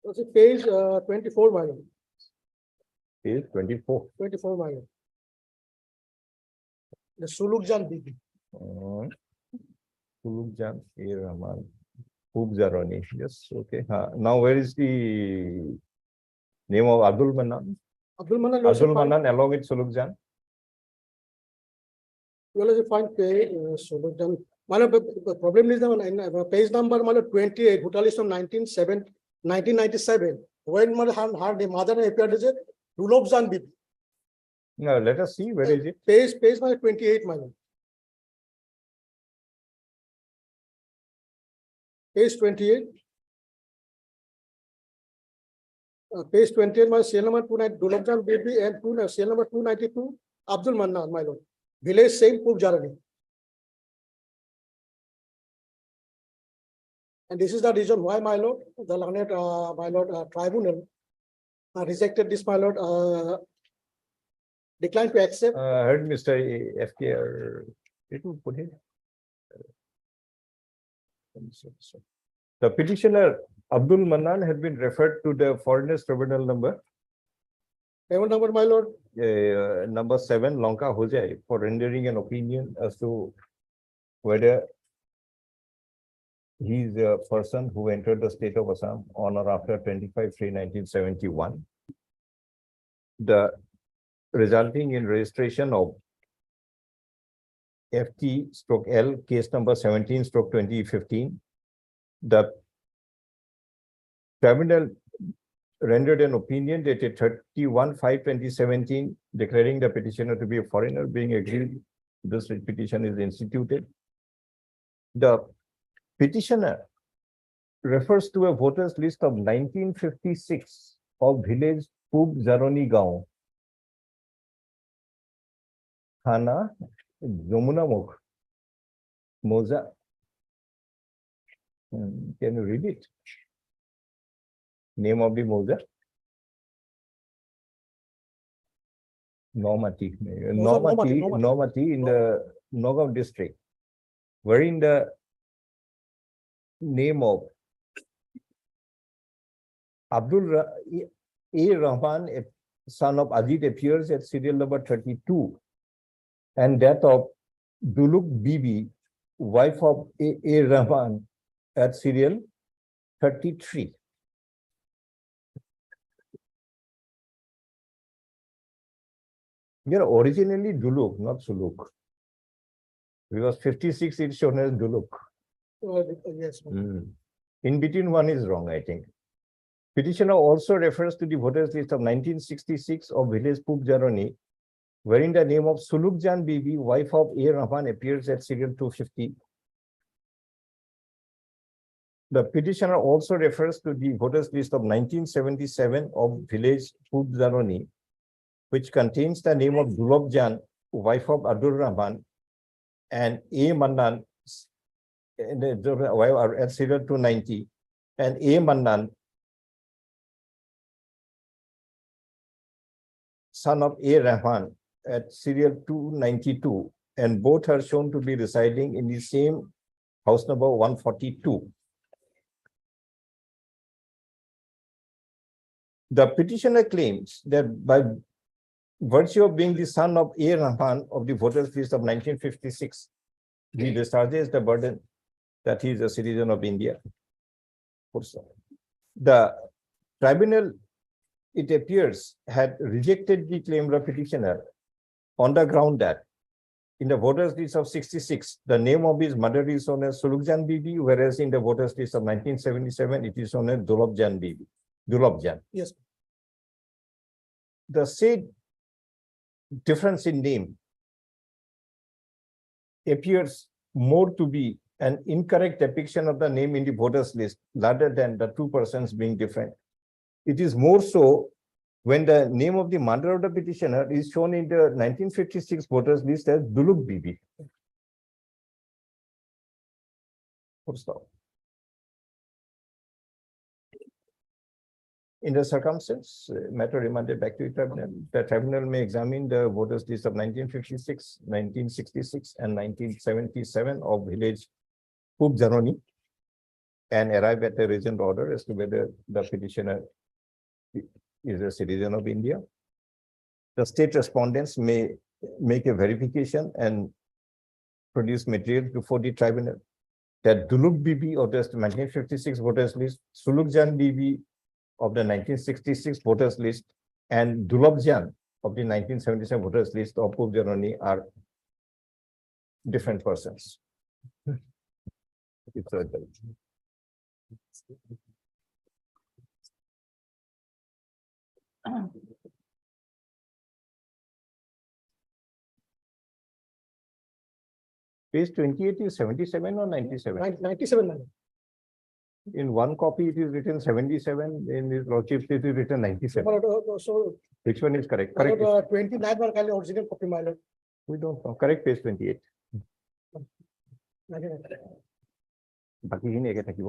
Was it page 24, my lord? Page 24. 24, my lord. The Sulukjan Bibi. Sulukjan A. Rahman. Pub Zaroni. Yes, okay. Now where is the name of Abdul Manan? Abdul Manan. Abdul Manan along with Sulukjan. Well, as you find page Sulukjan. My lord, the problem is the page number, my lord, 28, total is from 1997. When her mother appeared as a Dulobjan Bibi. Now let us see where is it. Page number 28, my lord. Page 28. Page 28, my serial number 29, Dulobjan Bibi, and serial number 292, Abdul Manan, my lord. Village same Pub Jarani. And this is the reason why, my lord, the learned, my lord, tribunal rejected this, my lord, declined to accept. Heard Mr. FKR. It will put it. The petitioner Abdul Manan had been referred to the foreigners tribunal number. Number, my lord. Number 7, Lanka Hojai, for rendering an opinion as to whether he is a person who entered the state of Assam on or after 25/3/1971. The resulting in registration of FT/L case number 17/2015. The tribunal rendered an opinion dated 31/5/2017 declaring the petitioner to be a foreigner. Being agreed, this petition is instituted. The petitioner refers to a voters list of 1956 of village Pub Zaroni Gaon, Thana Jomunamukh, Moza. Can you read it? Name of the Moza? Nomati in the Nagaon district, wherein the name of Abdul A. Rahman, a son of Ajit, appears at serial number 32, and that of Duluk Bibi, wife of A. Rahman, at serial 33. Originally Duluk, not Suluk. Because 56 is shown as Duluk. Yes. In between one is wrong, I think. Petitioner also refers to the voters list of 1966 of village Pub Jaroni, wherein the name of Sulukjan Bibi, wife of A. Rahman, appears at serial 250. The petitioner also refers to the voters list of 1977 of village Pub Jaroni, which contains the name of Dulobjan, wife of Abdul Rahman, and A. Mannan, at serial 290, and A. Mannan, son of A. Rahman, at serial 292, and both are shown to be residing in the same house number 142. The petitioner claims that by virtue of being the son of A. Rahman of the voters list of 1956, he discharges the burden that he is a citizen of India. The tribunal, it appears, had rejected the claim of the petitioner on the ground that in the voters list of 66, the name of his mother is shown as Sulukjan Bibi, whereas in the voters list of 1977, it is shown as Dulobjan Bibi. Dulobjan. Yes. The said difference in name appears more to be an incorrect depiction of the name in the voters list rather than the two persons being different. It is more so when the name of the mother of the petitioner is shown in the 1956 voters list as Duluk Bibi. In the circumstance, matter remanded back to the tribunal may examine the voters list of 1956, 1966, and 1977 of village Pub Janoni and arrive at a reasoned order as to whether the petitioner is a citizen of India. The state respondents may make a verification and produce material before the tribunal that Duluk Bibi of the 1956 voters list, Sulukjan Bibi of the 1966 voters list, and Dulabjan of the 1977 voters list of Pub Janoni are different persons. It's a- Page 28 is 77 or 97? 97. In one copy, it is written 77. In his lordship, it is written 97. So, Which one is correct? Correct. 29 were kind of original copy, my lord. We don't know. Correct page 28. বাকীখিনি একে থাকিব।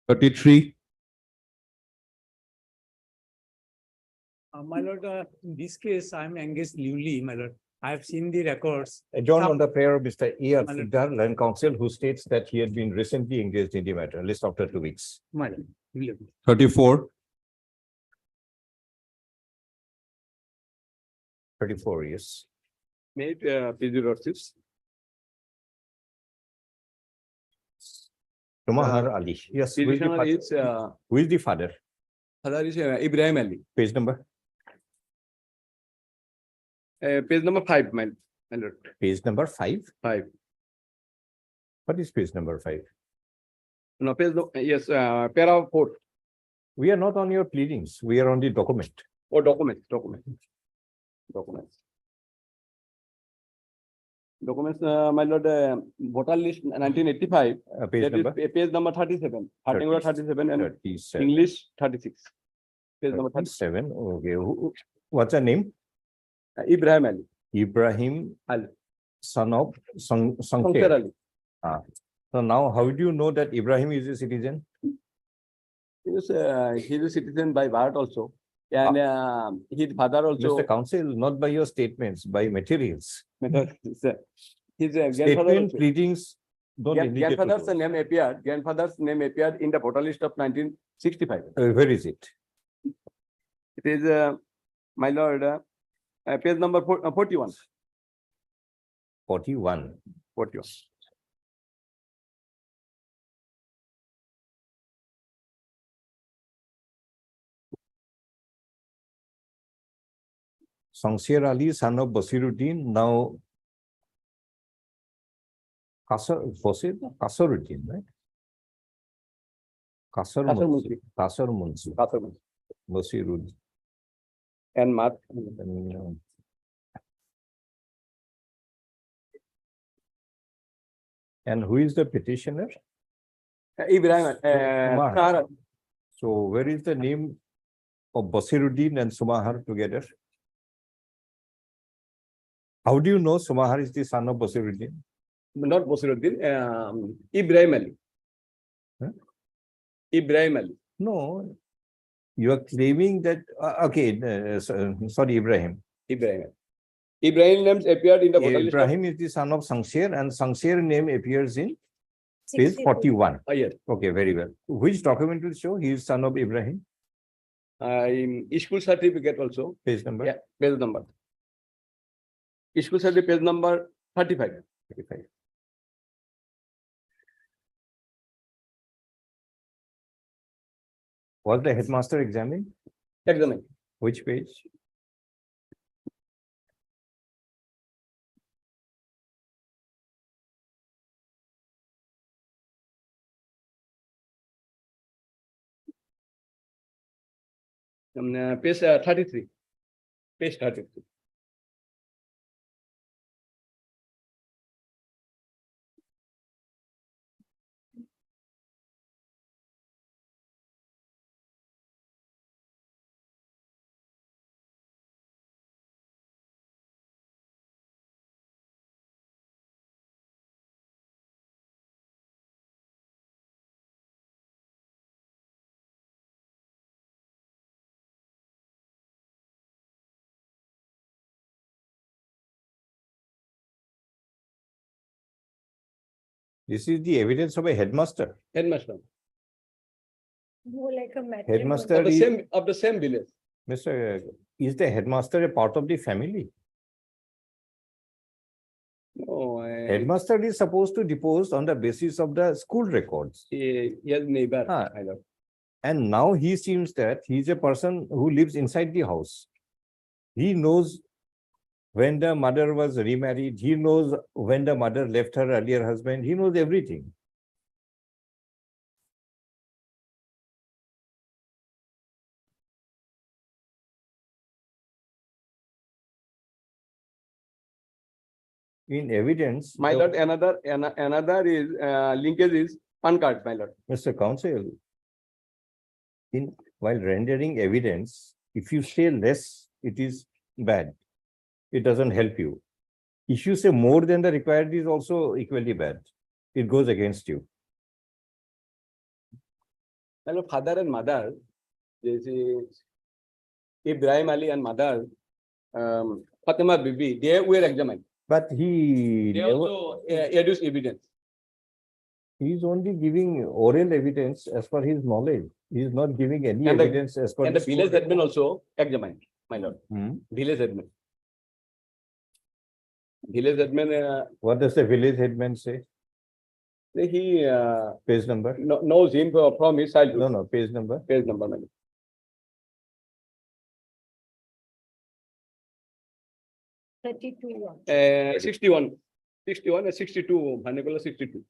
Thirty-three. My lord, in this case, I'm engaged newly, my lord. I have seen the records. Adjourned on the prayer of Mr. E.R. Malad. Siddhar, Land Council, who states that he had been recently engaged in the matter. List after 2 weeks. My lord. 34. 34 years. Made, PG Lordships. Tumahar Ali. Yes. Who is the Petitioner father? is, Who is the father? father is Ibrahim Ali. Page number. Page number 5, my lord. Page number 5. 5. What is page number 5? No, page, yes, para 4. We are not on your pleadings. We are on the document. Or documents. Documents, my lord, voter list 1985. Page That is number page number 37. Rectangular 37 and 37. English 36. Page number 37. Okay. What's her name? Ibrahim Ali. Ibrahim Ali. son of Shankar Sankher. Ali. So now, how do you know that Ibrahim is a citizen? He's a citizen by birth also. And his father also. Mr. Counsel, not by your statements, by materials. His grandfather Statement also. pleadings don't indicate. to Grandfather's those. name appeared. Grandfather's name appeared in the voter list of 1965. Where is it? It is, my lord, page number 41. 41. 41. Sangsir Ali, son of Basiruddin, now Kasaruddin, right? Kasar Munshi. Kasar Munshi. Basiruddin. And Mat. And who is the petitioner? Ibrahim. Sumahar. So where is the name of Basiruddin and Sumahar together? How do you know Sumahar is the son of Basiruddin? Not Basiruddin, Ibrahim Ali. Huh? Ibrahim Ali. No, you are claiming that, sorry, Ibrahim. Ibrahim. Ibrahim names appeared in the voter list. Ibrahim is the son of Sangsir and Sangsir name appears in page 41. Yes. Okay, very well. Which document will show he is son of Ibrahim? In school certificate also. Page number? Yeah, page number. School certificate page number 35. 35. Was the headmaster examined? Examine. Which page? Page 33. Page 33. This is the evidence of a headmaster. Headmaster, More like a matrimony. Headmaster of the is, same village. Mr. Is the headmaster a part of the family? No, Headmaster is supposed to depose on the basis of the school records. he has neighbor, Ah. my lord. And now he seems that he is a person who lives inside the house. He knows when the mother was remarried. He knows when the mother left her earlier husband. He knows everything. In evidence, My the- lord, another is, linkage is PAN card, my lord. Mr. Counsel, while rendering evidence, if you say less, it is bad. It doesn't help you. If you say more than the required is also equally bad. It goes against you. My lord, father and mother, this is Ibrahim Ali and mother, Fatima Bibi, they were examined. But he They never, also adduced evidence. he is only giving oral evidence as per his knowledge. He is not giving any And the- evidence as per. And the school village admin record. also examined, my lord, Hmm. village admin. Village admin, What does the village headman say? he Page number? knows him from his No, childhood. no, page number. Page number, my lord. 32. 61 and 62, Honorable 62.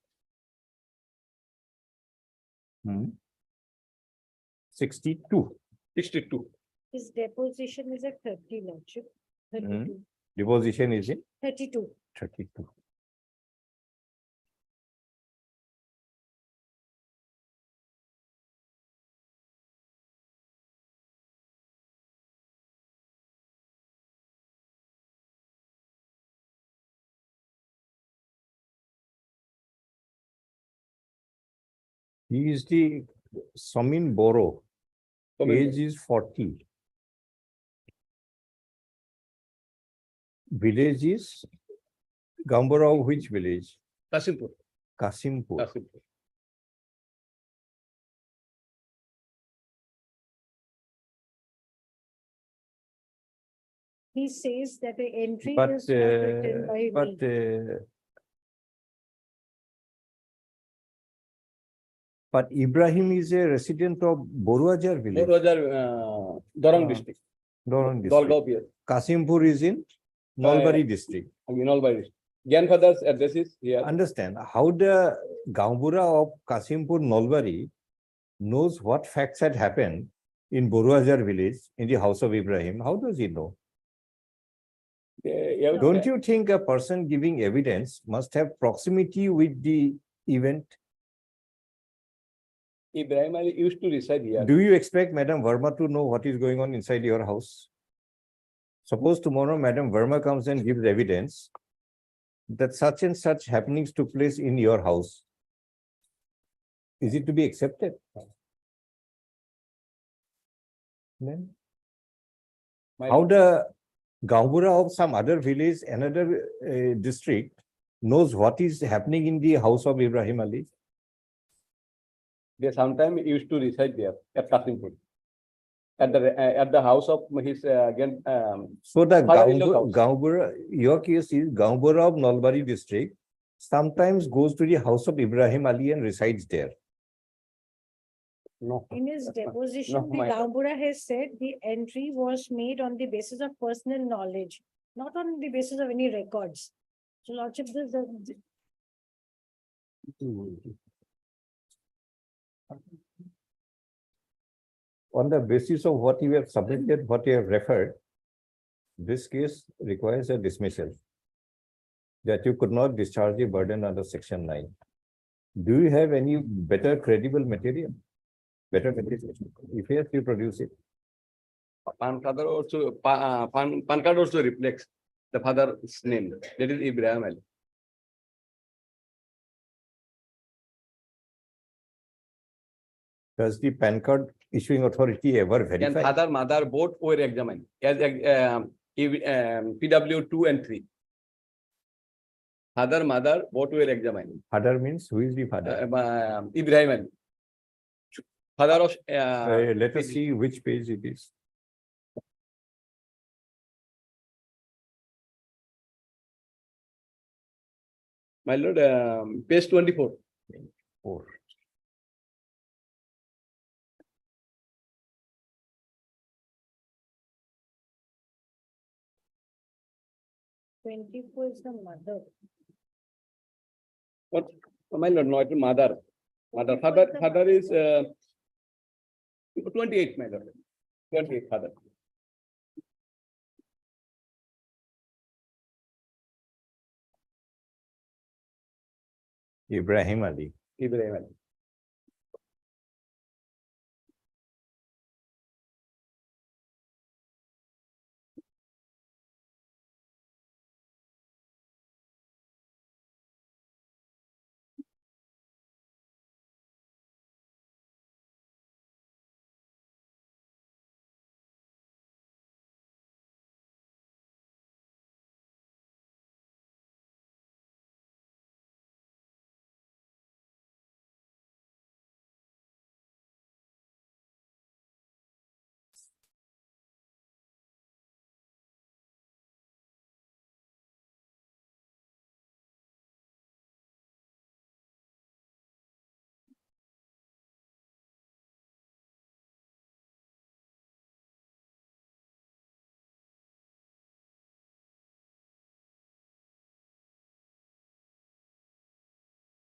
62. 62. His deposition is at 30, lordship. 32. Deposition is in 32. 32. He is the Samin Boro. Age is 40. Village is Gamborao, which village? Kasimpur. Kasimpur. Kasimpur. He says that the entry But, is not written by but, me. But Ibrahim is a resident of Boruajar village. Dorong Ah. district. Dorong district. Dolgao Pier. Kasimpur is in Nalbari district. Nalbari. Grandfather's address is here. Understand how the Gambura of Kasimpur Nalbari knows what facts had happened in Boruajar village in the house of Ibrahim. How does he know? Don't you think a person giving evidence must have proximity with the event? Ibrahim Ali used to reside here. Do you expect Madam Verma to know what is going on inside your house? Suppose tomorrow Madam Verma comes and gives evidence that such and such happenings took place in your house. Is it to be accepted? Then how the Gambura of some other village, another district knows what is happening in the house of Ibrahim Ali? They sometimes used to reside there at Kasimpur. At the house of his So the father-in-law's house. Gambura, your case is Gambura of Nalbari district sometimes goes to the house of Ibrahim Ali and resides there. No. In his deposition, the my- Gambura has said the entry was made on the basis of personal knowledge, not on the basis of any records. So lordship, On the basis of what you have submitted, what you have referred, this case requires a dismissal. That you could not discharge the burden under section 9. Do you have any better credible material? Better material? If yes, you produce it. Pan card also reflects the father's name. That is Ibrahim Ali. Does the PAN card issuing authority ever And verify? father, mother, both were examined as PW 2 and 3. Father, mother, both were examined. Father means who is the father? Ibrahim Ali. Father of. Let us see which page it is. My lord, page 24. Four. Twenty-four is the mother. What? My lord, not mother. Mother, 24 is the father is mother. 28, my lord. 28, father. Ibrahim Ali. Ibrahim Ali.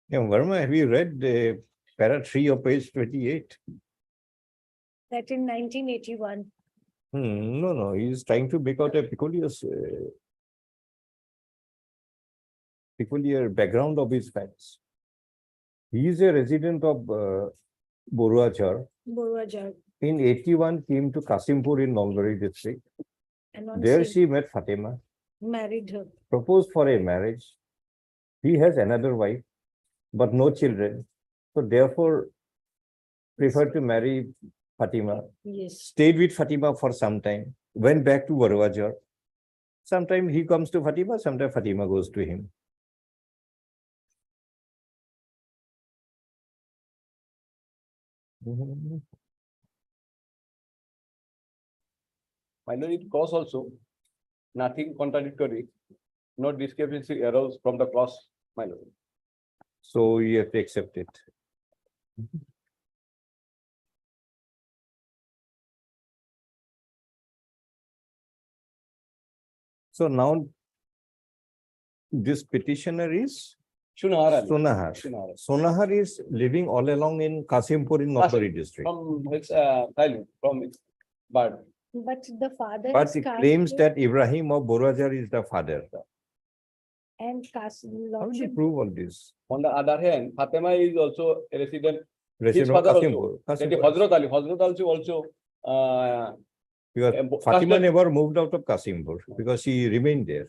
Yeah, Verma, have you read para 3 of page 28? That in 1981. No, he's trying to make out a peculiar background of his facts. He is a resident of Boruachar. Boruachar. In 81, came to Kasimpur in Nalbari district. And on There same- she met Fatima, married her. proposed for a marriage. He has another wife, but no children. So therefore, preferred to marry Fatima. Yes. Stayed with Fatima for some time, went back to Boruachar. Sometimes he comes to Fatima, sometimes Fatima goes to him. My lord, it cross also. Nothing contradictory. No discrepancy arose from the cross, my lord. So you have to accept it. So now this petitioner is Shunahar Ali. Sonahar. Shunahar. Sonahar is living all along in Kasimpur in Nalbari district. From his Thailand, from his birth. But the father But is he claims casted that Ibrahim of Boruachar is the father. and cast How will you lordship. prove all this? On the other hand, Fatima is also a resident. His Resident of father Kasimpur. also. That is Kasimpur. Hazrat Ali. Hazrat Ali also. Because Fatima never moved out of Kasimpur because she remained there.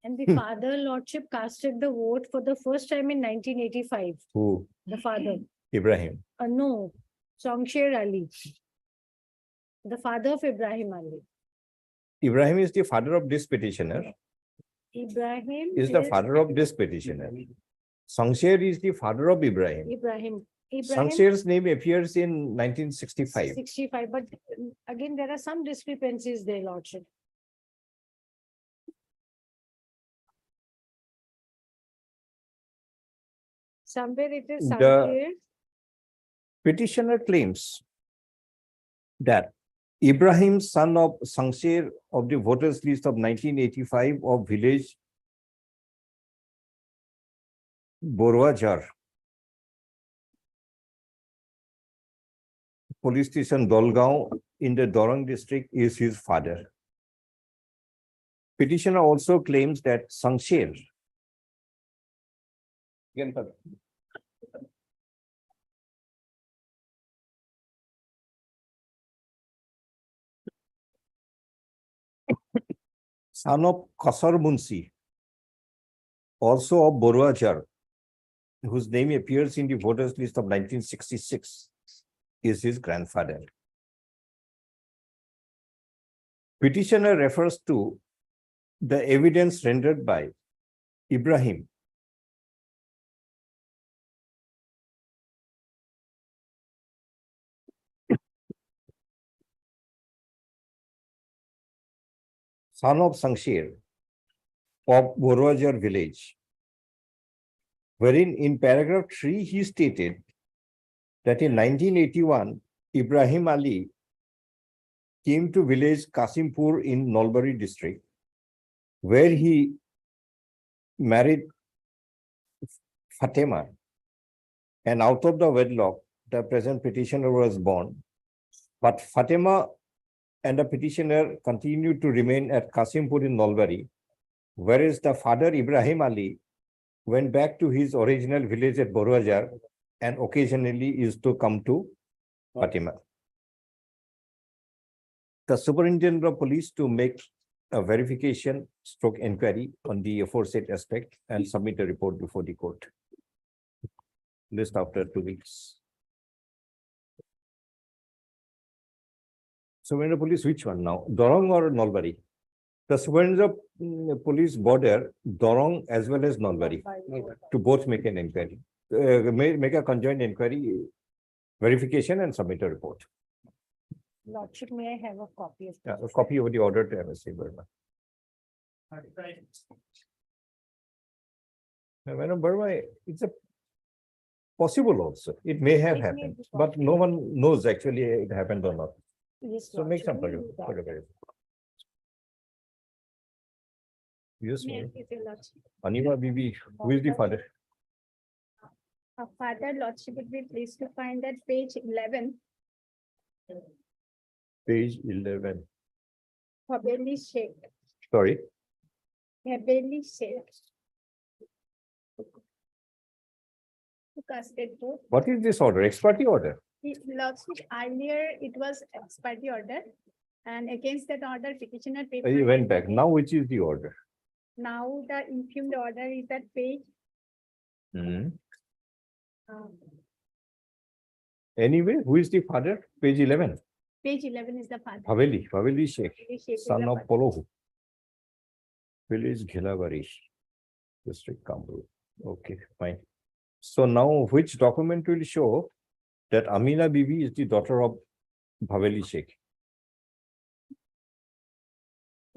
And the father lordship casted the vote for the first time in 1985. Who? The father. Ibrahim. No, Songsher Ali. The father of Ibrahim Ali. Ibrahim is the father of this petitioner. Ibrahim Is the father of this petitioner. Sangsher is the father of Ibrahim. Ibrahim. Sangsher's name appears in 1965. 65, but again, there are some discrepancies there, lordship. Somewhere it is The- Sankir. Petitioner claims that Ibrahim, son of Sangsher of the voters list of 1985 of village Boruachar, police station Dolgaon in the Dorang district is his father. Petitioner also claims that Sangsher, Grandfather. son of Kasar Munsi, also of Boruachar, whose name appears in the voters list of 1966, is his grandfather. Petitioner refers to the evidence rendered by Ibrahim, son of Sangshir of Borwajar village, wherein in paragraph 3 he stated that in 1981 Ibrahim Ali came to village Kasimpur in Nalbari district, where he married Fatima, and out of the wedlock the present petitioner was born. But Fatima and the petitioner continued to remain at Kasimpur in Nalbari, whereas the father Ibrahim Ali went back to his original village at Borwajar and occasionally used to come to Fatima. The superintendent of police to make a verification stroke inquiry on the aforesaid aspect and submit a report before the court. List after 2 weeks. Superintendent of police, which one now? Dorong or Nalbari? The superintendent of police border Dorong as well as Nalbari to both make an inquiry, make a conjoint inquiry, verification and submit a report. Lordship, may I have a copy of? A copy of the order to MSC Burma. Madam Burma, it's a possible also. It may have It may happened, be but possible. no one knows actually it happened or not. Yes, So make some Lordship, we'll do that. Yes, May I ma'am. give your lordship? Anima Bibi, who is the father? Father, lordship would be pleased to find that page 11, Page 11. Habeli Sheikh, Sorry, Habeli Sheikh. Casted to, what is this order? Ex parte order? lordship, earlier it was ex parte order. And against that order petitioner. You went back. Now which is the order? Now the impugned order is that page. Hmm. um, Anyway, who is the father? Page 11. Page 11 is the father. Haveli Sheikh, Habeli Sheikh is son the of father. Polohu. Village Ghilabari, district Kamru. Okay, fine. So now which document will show that Amina Bibi is the daughter of Haveli Sheikh?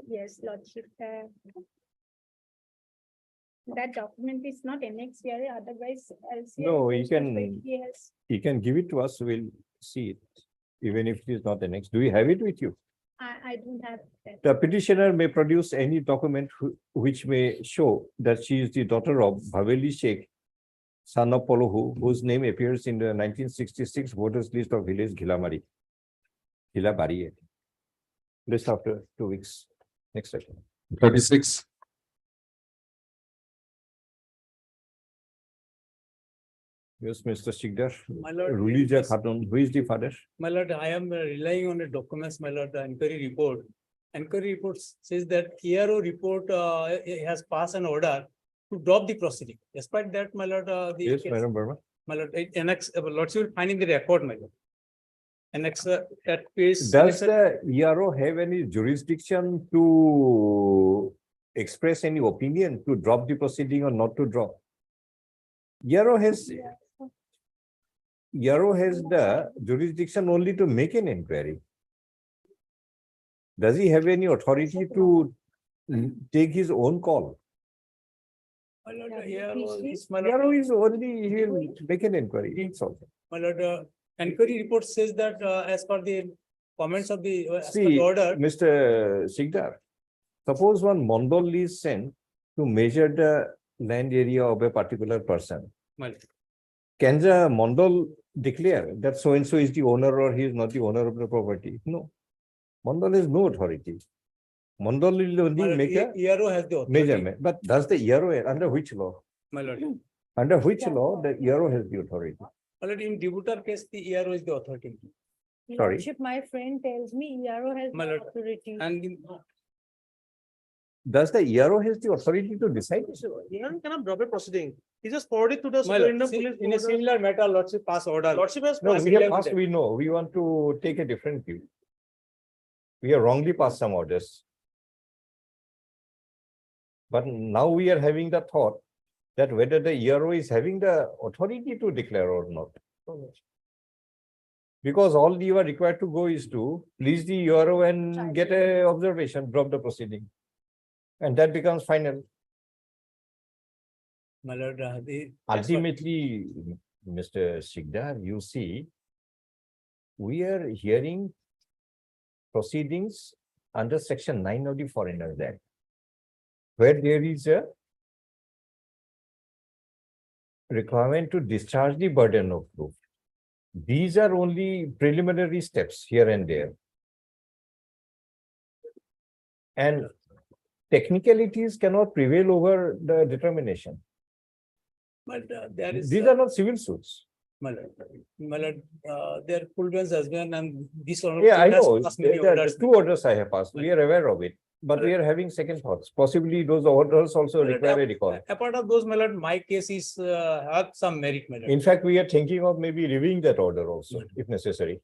Yes, lordship. That document is not annexed here, otherwise. LCR No, you goes to can- page, Yes, You can give it to us, we'll see it, even if it is not annexed. Do you have it with you? I don't have that. The petitioner may produce any document which may show that she is the daughter of Haveli Sheikh, son of Polohu, whose name appears in the 1966 voters list of village Ghilamari. Ghilabari. List after 2 weeks. Next section. 36. Yes, Mr. Sigdar. My lord, Rulija Khatun, who is the father? My lord, I am relying on the documents, my lord, the inquiry report. Inquiry report says that ERO report has passed an order to drop the proceeding. Despite that, my lord, the. Yes, Madam Burma. My lord, annex, lordship will find in the record, my lord. Annex at page. Does the ERO have any jurisdiction to express any opinion to drop the proceeding or not to drop? ERO has the jurisdiction only to make an inquiry. Does he have any authority to take his own call? My lord, Yeah, ERO please, is, my lord, ERO is only, he will make an inquiry, it's all. my lord, inquiry report says that as per the comments of the, as per See, the order. Mr. Sigdar, suppose one Mondol is sent to measure the land area of a particular person. My lord. Can the Mondol declare that so and so is the owner or he is not the owner of the property? No. Mondol has no authority. Mondol will My only lord, make a ERO has the authority. measurement. But does the ERO, under which law? My lord. Under which law the ERO has the authority? Already in debuter case, the ERO is the authority. Sorry. Lordship, my friend tells me ERO has My no lord. authority. And in- Does the ERO has the authority to decide? ERO cannot drop a proceeding. He just forwarded to the my lord, superintendent police. in a order. similar matter, lordship pass order. Lordship has. No, passed we have it. asked, we know, we want to take a different view. We have wrongly passed some orders. But now we are having the thought that whether the ERO is having the authority to declare or not. Because all you are required to go is to please the ERO and get a observation, drop the proceeding. And that becomes final. My lord, Ultimately, Mr. Sigdar, you see, we are hearing proceedings under Section 9 of the Foreigners Act, where there is a requirement to discharge the burden of proof. These are only preliminary steps here and there. And technicalities cannot prevail over the determination. but there is. These are not civil suits. My lord, there are children's husband and this. Yeah, I know. There are two orders I have passed. We are aware of it. But we are having second thoughts. Possibly those orders also require a recall. Apart of those, my lord, my case is have some merit, my lord. In fact, we are thinking of maybe reviewing that order also, if necessary.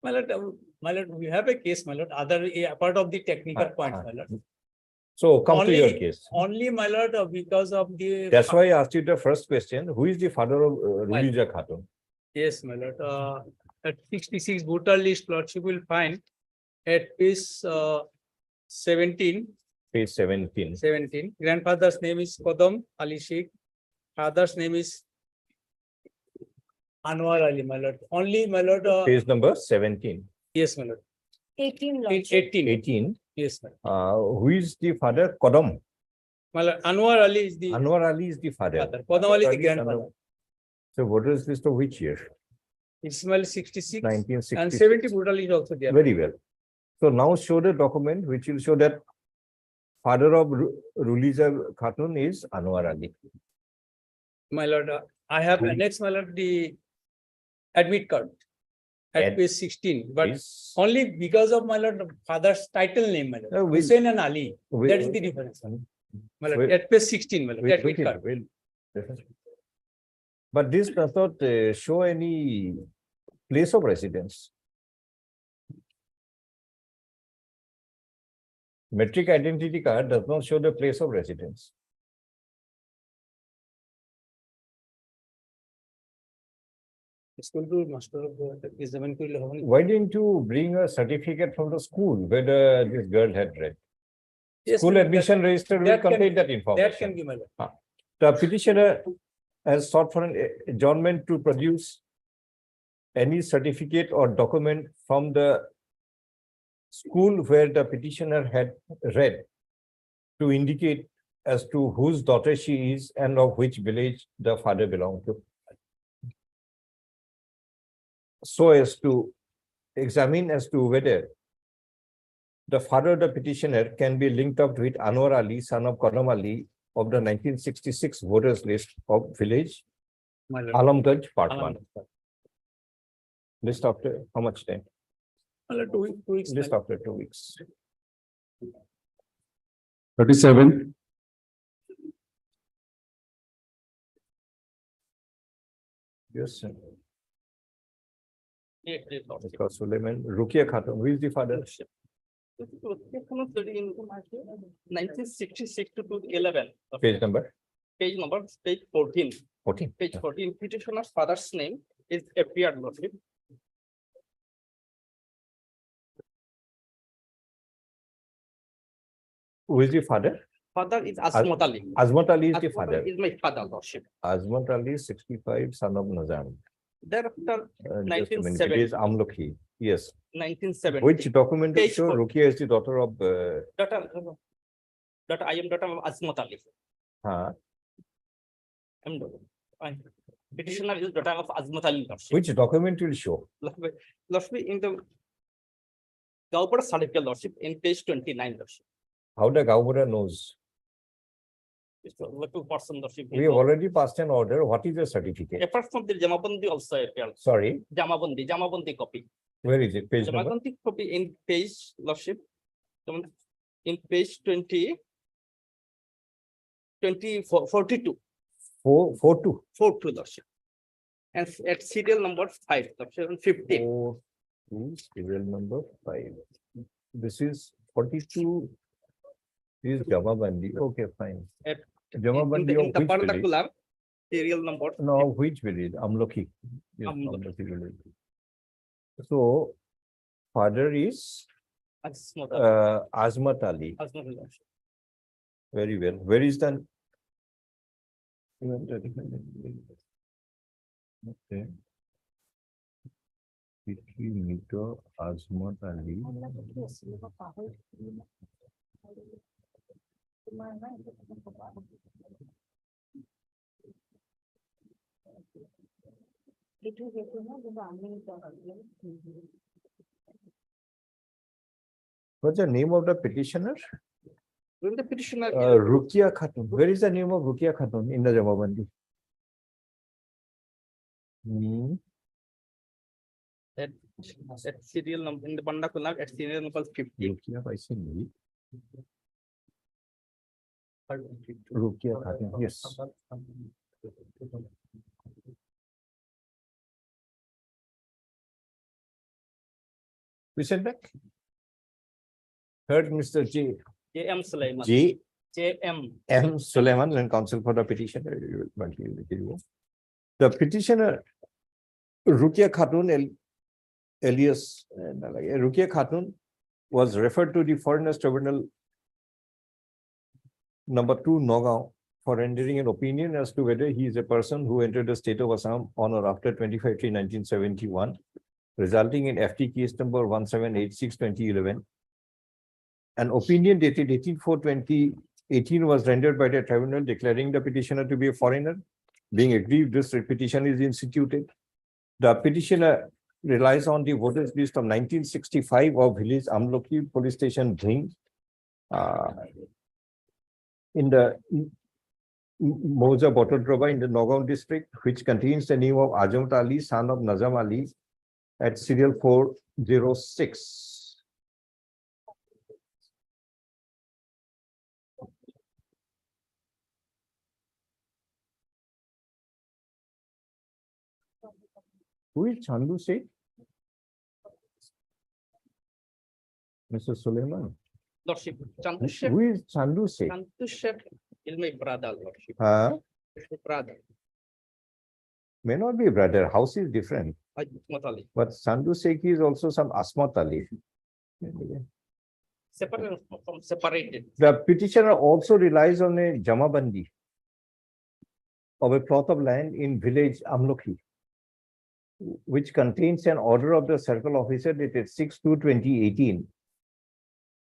My lord, we have a case, my lord, other, apart of the technical point, my lord. So come to your Only- case. Only, my lord, because of the. That's why I asked you the first question. Who is the father of Rulija Khatun? Yes, my lord, at 66 voter list, lordship will find at page 17, Page 17. grandfather's name is Kodam Ali Sheikh, father's name is Anwar Ali, my lord. Only, my lord, Page number 17. yes, my lord. 18 lordship. 18, 18. yes, my lord. Who is the father? Kodam. My lord, Anwar Ali is the Anwar Ali is the father. father, Kodam Ali is the Ali son of- grandfather. So voters list of which year? Ismail 66 and 1966. 70 voter is also there. Very well. So now show the document which will show that father of Rulija Khatun is Anwar Ali. My lord, I have annexed, my lord, the admit card at Ad- page 16, but Is- only because of my lord father's title name, my lord, we- Hussein and Ali. we- That is the difference. My lord, Wait- at page 16, my lord, Wait, admit wait, card. wait. But this does not show any place of residence. Metric identity card does not show the place of residence. School to master of examine করলে হবে না। Why didn't you bring a certificate from the school whether this girl had read? Yes, School my lord, admission register will that can- contain that that can information. be, my lord. The petitioner has sought for an adjournment to produce any certificate or document from the school where the petitioner had read to indicate as to whose daughter she is and of which village the father belonged to. So as to examine as to whether the father of the petitioner can be linked up with Anwar Ali, son of Kodam Ali of the 1966 voters list of village My lord. Alamganj, part 1. Alamganj. List after how much time? My lord, 2 weeks. my List lord. after 2 weeks. 37, Yes, sir. Yes, yes, Lord. Mr. Suleiman, Rukia Khatun, who is the father? In 1966 to 2011. Page number Page number, page 14. 14. Page 14, petitioner's father's name is appeared, lordship. Who is the father? Father is Asmat Ali. Azmat Ali is the Asmat father. Ali is my father, lordship. Azmat Ali, 65, son of Nazam. Thereafter, Just a minute, it 1970. is Amlokhi. Yes. 1970. Which document will Page show 4. Rukia is the daughter of Daughter, I am daughter of Asmat Ali. I- Petitioner is daughter of Asmat Ali, lordship. which document will show? Lordship, in the Gaupara certificate, lordship, in page 29, lordship. How the Gaubura knows? It's a little person, lordship. We have already passed an order. What is the certificate? Apart from the Jamabandi also appeared. Sorry, Jamabandi copy. where is it? Page number? Jamabandi copy in page, lordship. In page 42. 442. 42, lordship. and at serial number 5, subsection 15. 42, serial number 5. This is 42. This is Jamabandi. Okay, fine. At- Jamabandi in of the which village? particular serial number. No, which village? Amloki. Yes, Amloki. Amloki village. So, father is Azmat Ali. Very well. Where is the? Okay. 3 meter Azmat Ali. What's the name of the petitioner? When the petitioner. Rukia Khatun. Where is the name of Rukia Khatun in the Jamabandi? At serial number in the Bandakular at serial number 50. Rukia, I see. Rukia Khatun, yes. We sent back. Heard Mr. J.M. Sulaiman. J.M. M. Sulaiman and counsel for the petitioner. The petitioner Rukia Khatun alias Rukia Khatun was referred to the Foreigners Tribunal number 2 Nagaon for rendering an opinion as to whether he is a person who entered the state of Assam on or after 25/3/1971, resulting in FT case number 1786/2011. An opinion dated 18/4/2018 was rendered by the tribunal declaring the petitioner to be a foreigner. Being aggrieved, this petition is instituted. The petitioner relies on the voters list of 1965 of village Amloki police station Dhing in the Moja Botodroba in the Nagaon district, which contains the name of Azmat Ali, son of Nazam Ali, at serial 406. Who is Chandu Sheikh? Mr. Sulaiman. Lordship. Chandu Sheikh. Who is Chandu Sheikh? Chandu Sheikh is my brother, Lordship. It's my brother. May not be brother. House is different. Azmat Ali. But Chandu Sheikh is also some Asmat Ali. Separated. The petitioner also relies on a Jamabandi of a plot of land in village Amloki, which contains an order of the circle officer dated 6/2/2018,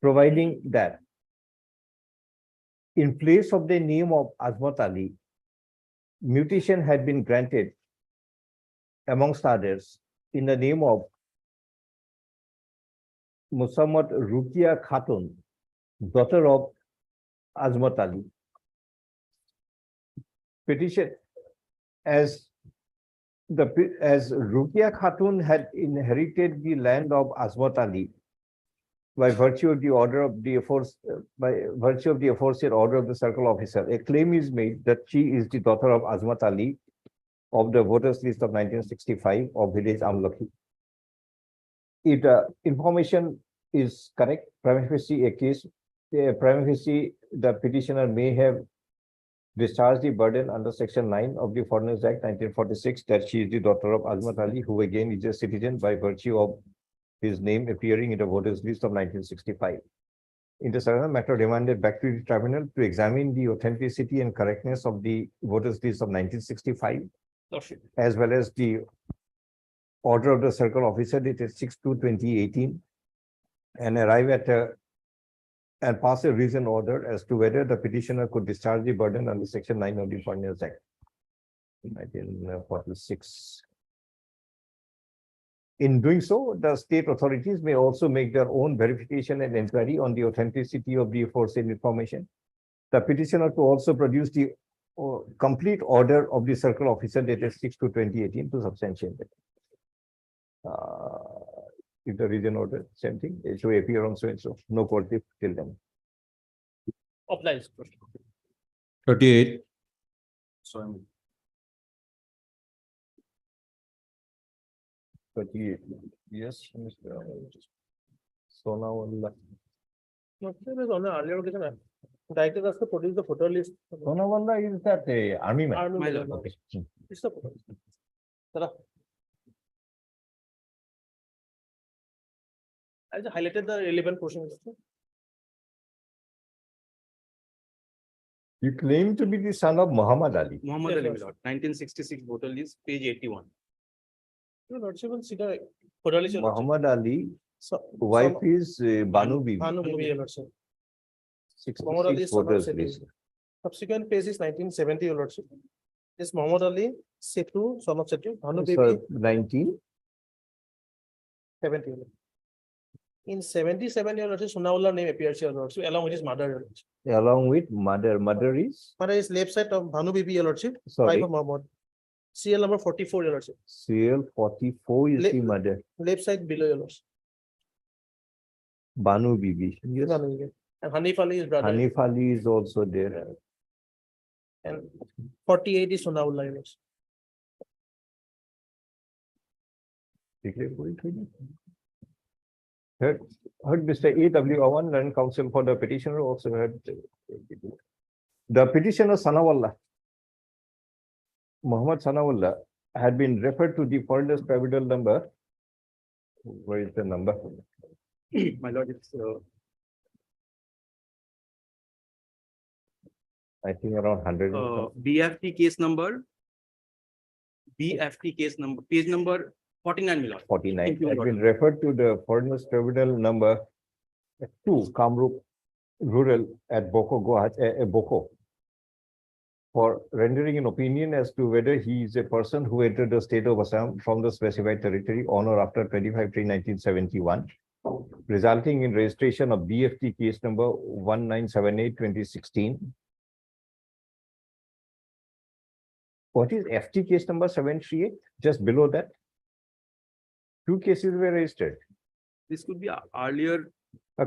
providing that in place of the name of Azmat Ali, mutation had been granted, amongst others, in the name of Musammat Rukia Khatun, daughter of Azmat Ali. Petition as Rukia Khatun had inherited the land of Azmat Ali by virtue of the order of the aforesaid order of the circle officer, a claim is made that she is the daughter of Azmat Ali of the voters list of 1965 of village Amloki. If the information is correct, prima facie the petitioner may have discharged the burden under Section 9 of the Foreigners Act 1946 that she is the daughter of Azmat Ali, who again is a citizen by virtue of his name appearing in the voters list of 1965. In the second matter, remanded back to the tribunal to examine the authenticity and correctness of the voters list of 1965, as well as the order of the circle officer dated 6/2/2018, and arrive at and pass a reasoned order as to whether the petitioner could discharge the burden under Section 9 of the Foreigners Act 1946. In doing so, the state authorities may also make their own verification and inquiry on the authenticity of the aforesaid information. The petitioner to also produce the complete order of the circle officer dated 6/2/2018 to substantiate it. If the reason order, same thing, it should appear on so and so, no court till then. Obliged. 38. So 38. Yes, Mr. Sonawalla. No, there is on the earlier occasion. Director has to produce the photo list. Sonawalla is that a army man? Army My man. lord. Okay. It's the photo. Tara. I just highlighted the relevant portions. You claim to be the son of Muhammad Ali. Muhammad Yes, Ali, yes. my lord, 1966 voter list, page 81. Your lordship will see the photo list. your lordship. Muhammad Ali, So- wife son- is Banu Bibi. Banu Bibi, your lordship. Muhammad Ali 66 is son of voters Setu. list. Subsequent page is 1970, your lordship. Is Muhammad Ali, Setu, son of Setu, Banu So Bibi, 19, 70. In 77, your lordship, Sonawalla name appears, your lordship, along with his mother, your lordship. along with mother. Mother is, Mother is left side of Banu Bibi, your lordship, sorry, wife of Muhammad. CL number 44, your lordship, serial 44 is Le- the mother. left side below, your lordship. Banu Bibi. Yes. Banu Bibi. And Hanif Ali is brother. Hanif Ali is also there. And 48 is Sonawalla, your lordship. Heard Mr. A.W. Awan, learned counsel for the petitioner, also heard the petitioner Sanawalla, Muhammad Sanawalla, had been referred to the foreigner's tribunal number. Where is the number? My lord, it's I think around 100. BFT case number. BFT case number, page number 49, my lord. 49. Thank you, Had Lord. been referred to the foreigners tribunal number 2, Kamrup Rural at Boko, Boko, for rendering an opinion as to whether he is a person who entered the state of Assam from the specified territory on or after 25/3/1971, resulting in registration of BFT case number 1978/2016. What is FT case number 738? Just below that? 2 cases were registered, This could be earlier.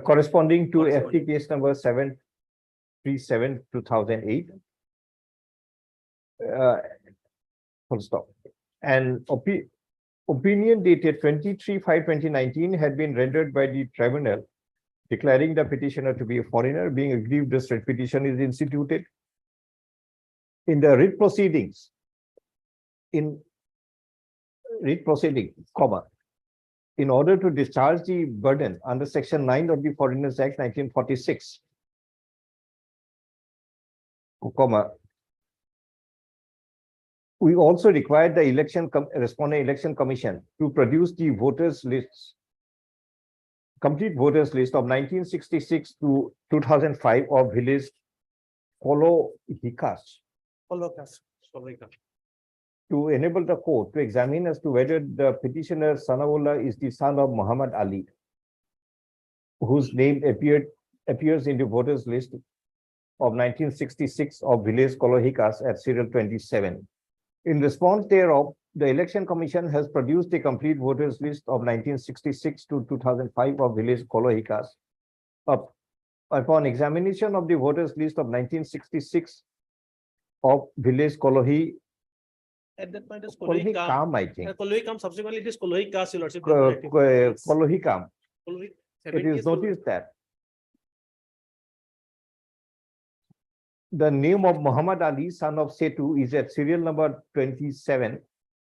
corresponding to Corresponding. FT case number 737/2008. Full stop. And opinion dated 23/5/2019 had been rendered by the tribunal, declaring the petitioner to be a foreigner. Being aggrieved, the writ petition is instituted. In the writ proceedings, comma, in order to discharge the burden under Section 9 of the Foreigners Act 1946, comma, we also required the responding election commission to produce the voters lists, complete voters list of 1966 to 2005 of village Kolohikas, to enable the court to examine as to whether the petitioner Sanawalla is the son of Muhammad Ali, whose name appears in the voters list of 1966 of village Kolohikas at serial 27. In response thereof, the election commission has produced a complete voters list of 1966 to 2005 of village Kolohikas. Upon examination of the voters list of 1966 of village Kolohi, At that point, it's Kolohi Kam. Kam, I think. Kolohi Kam, subsequently it is Kolohi Kas, your lordship. Kolohikam. Kolohi- It is noticed that the name of Muhammad Ali, son of Setu, is at serial number 27,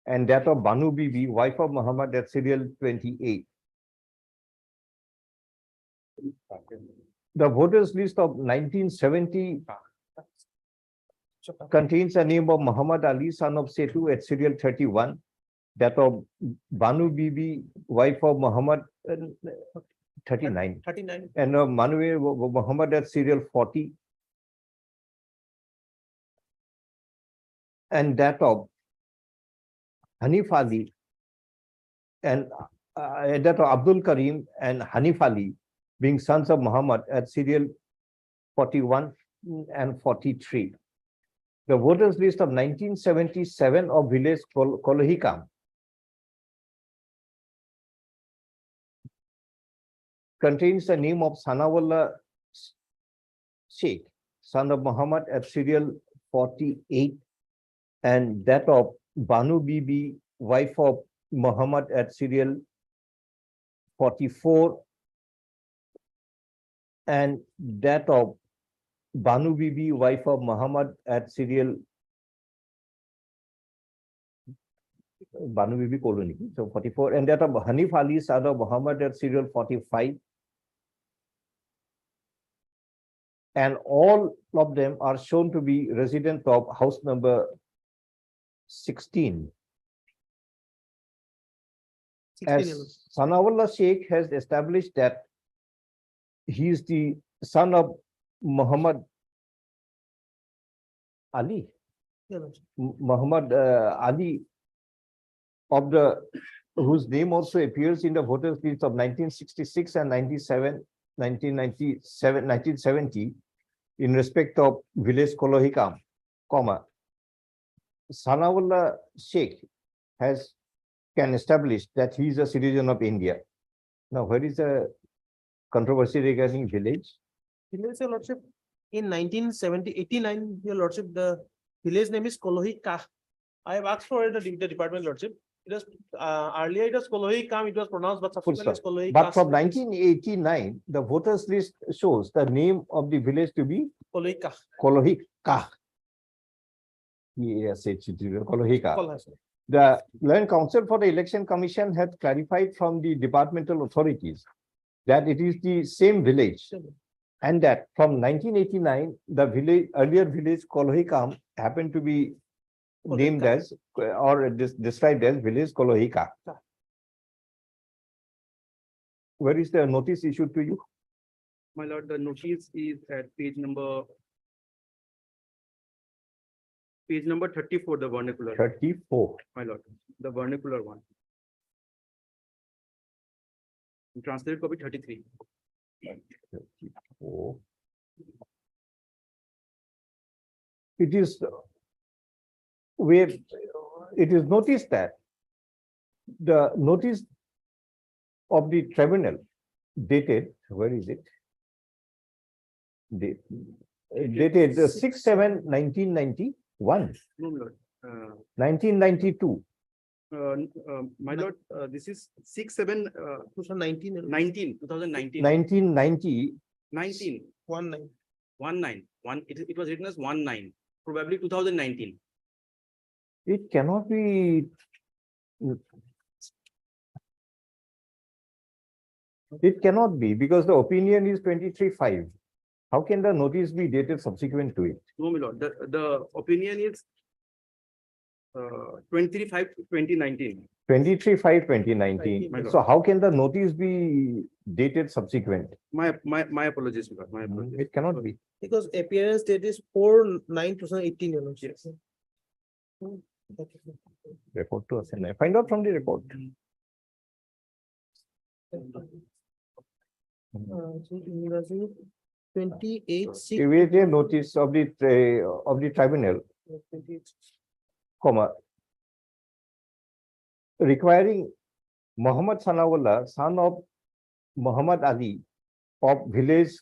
and that of Banu Bibi, wife of Muhammad, at serial 28. The voters list of 1970 contains the name of Muhammad Ali, son of Setu, at serial 31, that of Banu Bibi, wife of Muhammad, 39, 39. and Muhammad at serial 40, and that of Hanif Ali and that of Abdul Karim and Hanif Ali, being sons of Muhammad, at serial 41 and 43. The voters list of 1977 of village Kolohikam contains the name of Sanawalla Sheikh, son of Muhammad, at serial 48, and that of Banu Bibi, wife of Muhammad at serial 44 and that of Banu Bibi, wife of Muhammad at serial Banu Bibi colony, so 44, and that of Hanif Ali, son of Muhammad at serial 45. And all of them are shown to be residents of house number 16. As Sanawallah Sheikh has established that he is the son of Muhammad Ali. Muhammad Ali, of the whose name also appears in the voters list of 1966 and 1970 in respect of village Kolohikam, Sanawallah Sheikh can establish that he is a citizen of India. Now, where is the controversy regarding village? Village, your lordship, in 89, your lordship, the village name is Kolohi Kah. I have asked for the department lordship. It was earlier it was Kolohi Kam, it was pronounced, but subsequently it's Kolohi But Kah. from 1989, the voters list shows the name of the village to be Kolohi Kah. Kolohikah. Yes, it's Kolohikah. Kolha. The Land Council for the Election Commission had clarified from the departmental authorities that it is the same village, and that from 1989, the earlier village Kolohikam happened to be named as or described as village Kolohika. Where is the notice issued to you? My lord, the notice is at page number 34, the vernacular. 34. My lord, the vernacular one. Translated copy 33. 34. It is where it is noticed that the notice of the tribunal dated, where is it? Dated 6/7/1991, No, my lord. 1992. My lord, this is 6/7, 2019. 2019. 1990. 19. 19. 19. It was written as 19, probably 2019. It cannot be. It cannot be because the opinion is 23/5. How can the notice be dated subsequent to it? No, my lord, the opinion is 23/5/2019. 23/5/2019. My lord. So how can the notice be dated subsequent? My apologies, my lord, my apologies. It cannot be. Because appearance date is 4/9/2018, your lordship. Yes. Report to us and I find out from the report. So English 28/6. Immediate notice of the tribunal, requiring Muhammad Sanawallah, son of Muhammad Ali of village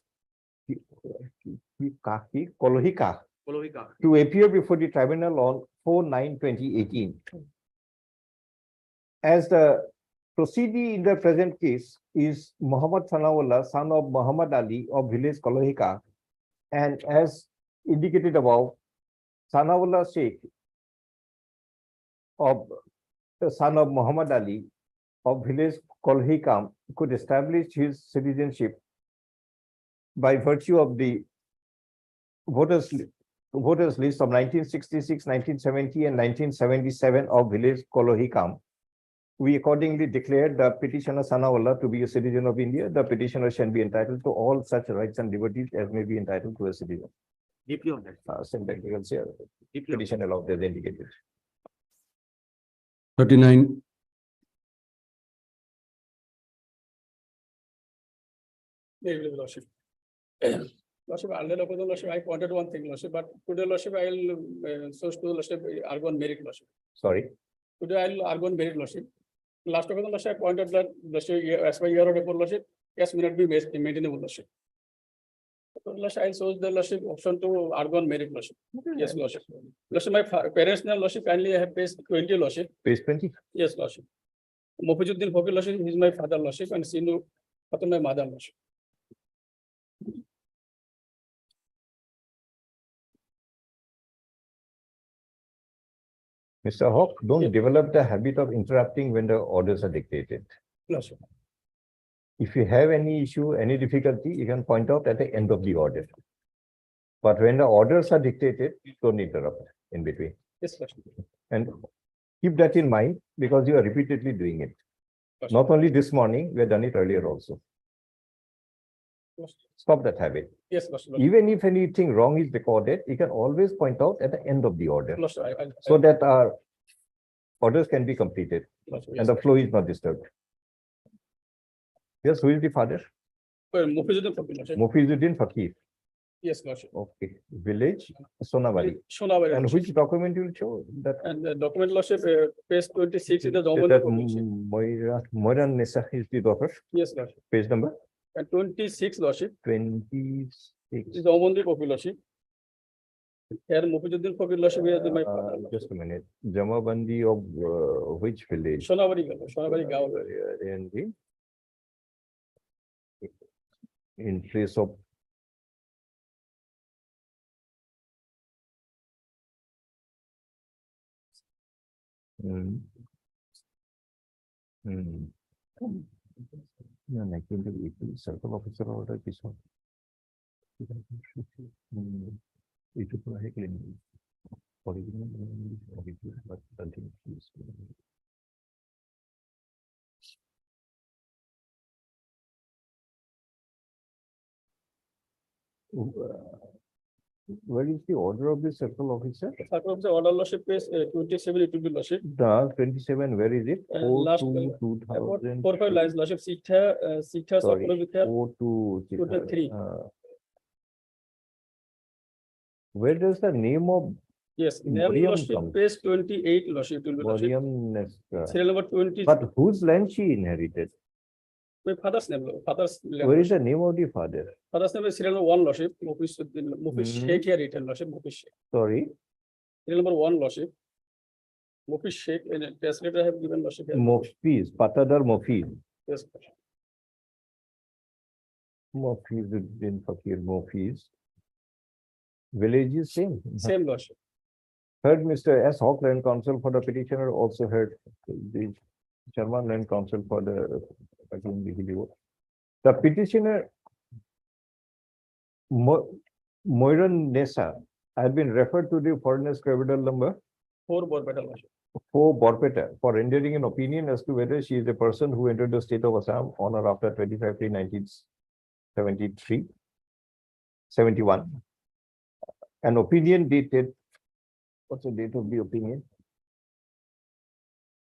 Kolohika, Kolohika. to appear before the tribunal on 4/9/2018. As the proceedee in the present case is Muhammad Sanawallah, son of Muhammad Ali of village Kolohika, and as indicated above, Sanawallah Sheikh of the son of Muhammad Ali of village Kolohika could establish his citizenship by virtue of the voters list of 1966, 1970, and 1977 of village Kolohikam. We accordingly declared the petitioner Sanawallah to be a citizen of India. The petitioner shall be entitled to all such rights and liberties as may be entitled to a citizen. Deeply on that. Syntax here, Deeply on that. petition allowed as indicated. 39. Lordship. Lordship, Lordship, I pointed one thing, Lordship, but today, Lordship, I will so to Lordship argue on merit, Lordship. Sorry. Today, I will argue on merit, Lordship. Last of all, Lordship, I pointed that Lordship, as per your report, Lordship, yes, may not be maintainable, Lordship. So, Lordship, I chose the Lordship option to argue on merit, Lordship. Yes, Lordship. Lordship, my parents' name, Lordship, kindly I have page 20, Lordship. Page 20. Yes, Lordship. Mofizuddin Fakir Lordship, he is my father Lordship, and Sinu Khatun my mother Lordship. Mr. Hawk, Yeah. don't develop the habit of interrupting when the orders are dictated. Lordship. If you have any issue, any difficulty, you can point out at the end of the order. But when the orders are dictated, don't interrupt in between. Yes, Lordship. And keep that in mind because you are repeatedly doing it. Lordship. Not only this morning, we have done it earlier also. Lordship. Stop that habit. Yes, Lordship. Even if anything wrong is recorded, you can always point out at the end of the order Lordship, so that our orders can be completed Lordship, and the flow is not disturbed. Yes, who is the father? Well, Mofizuddin Fakir Lordship. Mufizuddin Fakir. Yes, Lordship. Okay. Village, Sonabari. Shonabari. And which document you will show that? And the document Lordship, page 26 is the That Jomandi Copy Lordship. Moira Nessa is the daughter. Yes, Lordship. Page number And 26 Lordship 26. is Jomandi Copy Lordship. Here Mofizuddin Fakir Lordship is my father. Just a minute. Jamabandi of which village? Shonabari Gaon. And in place of No, 1980 circle officer order this one. It is a claim. Original, but nothing is. Where is the order of the circle officer? Circle of the order Lordship is 27, it will be Lordship. The 27, where is it? Last 4-2-2000. 4-5 lines Lordship, Sikha Sorry, circle with her. 4-2. 2-3. Where does the name of Yes, name Moriam Lordship, come? page 28 Lordship, it will be Lordship. Moriam Nesta? Serial number 20. But whose land she inherited? My father's name, father's Where is the name of the father? father's name is serial number 1 Lordship, Mufis Sheikh here written Lordship, Mufis Sheikh. Sorry, Serial number 1 Lordship. Mufis Sheikh, and a translator have given Lordship here. Mofiz, Patadar Mofiz. Yes, Mofizuddin Fakir Mofiz. Village is same. same Lordship. Heard Mr. S. Hawk, Land Counsel for the petitioner, also heard the Sharma Land Counsel for the petitioner Moiran Nessa has been referred to the foreigner's tribunal number 4 Borbetta Lordship. 4 Borpeta for rendering an opinion as to whether she is a person who entered the state of Assam on or after 25/3/1971. An opinion dated, what's the date of the opinion?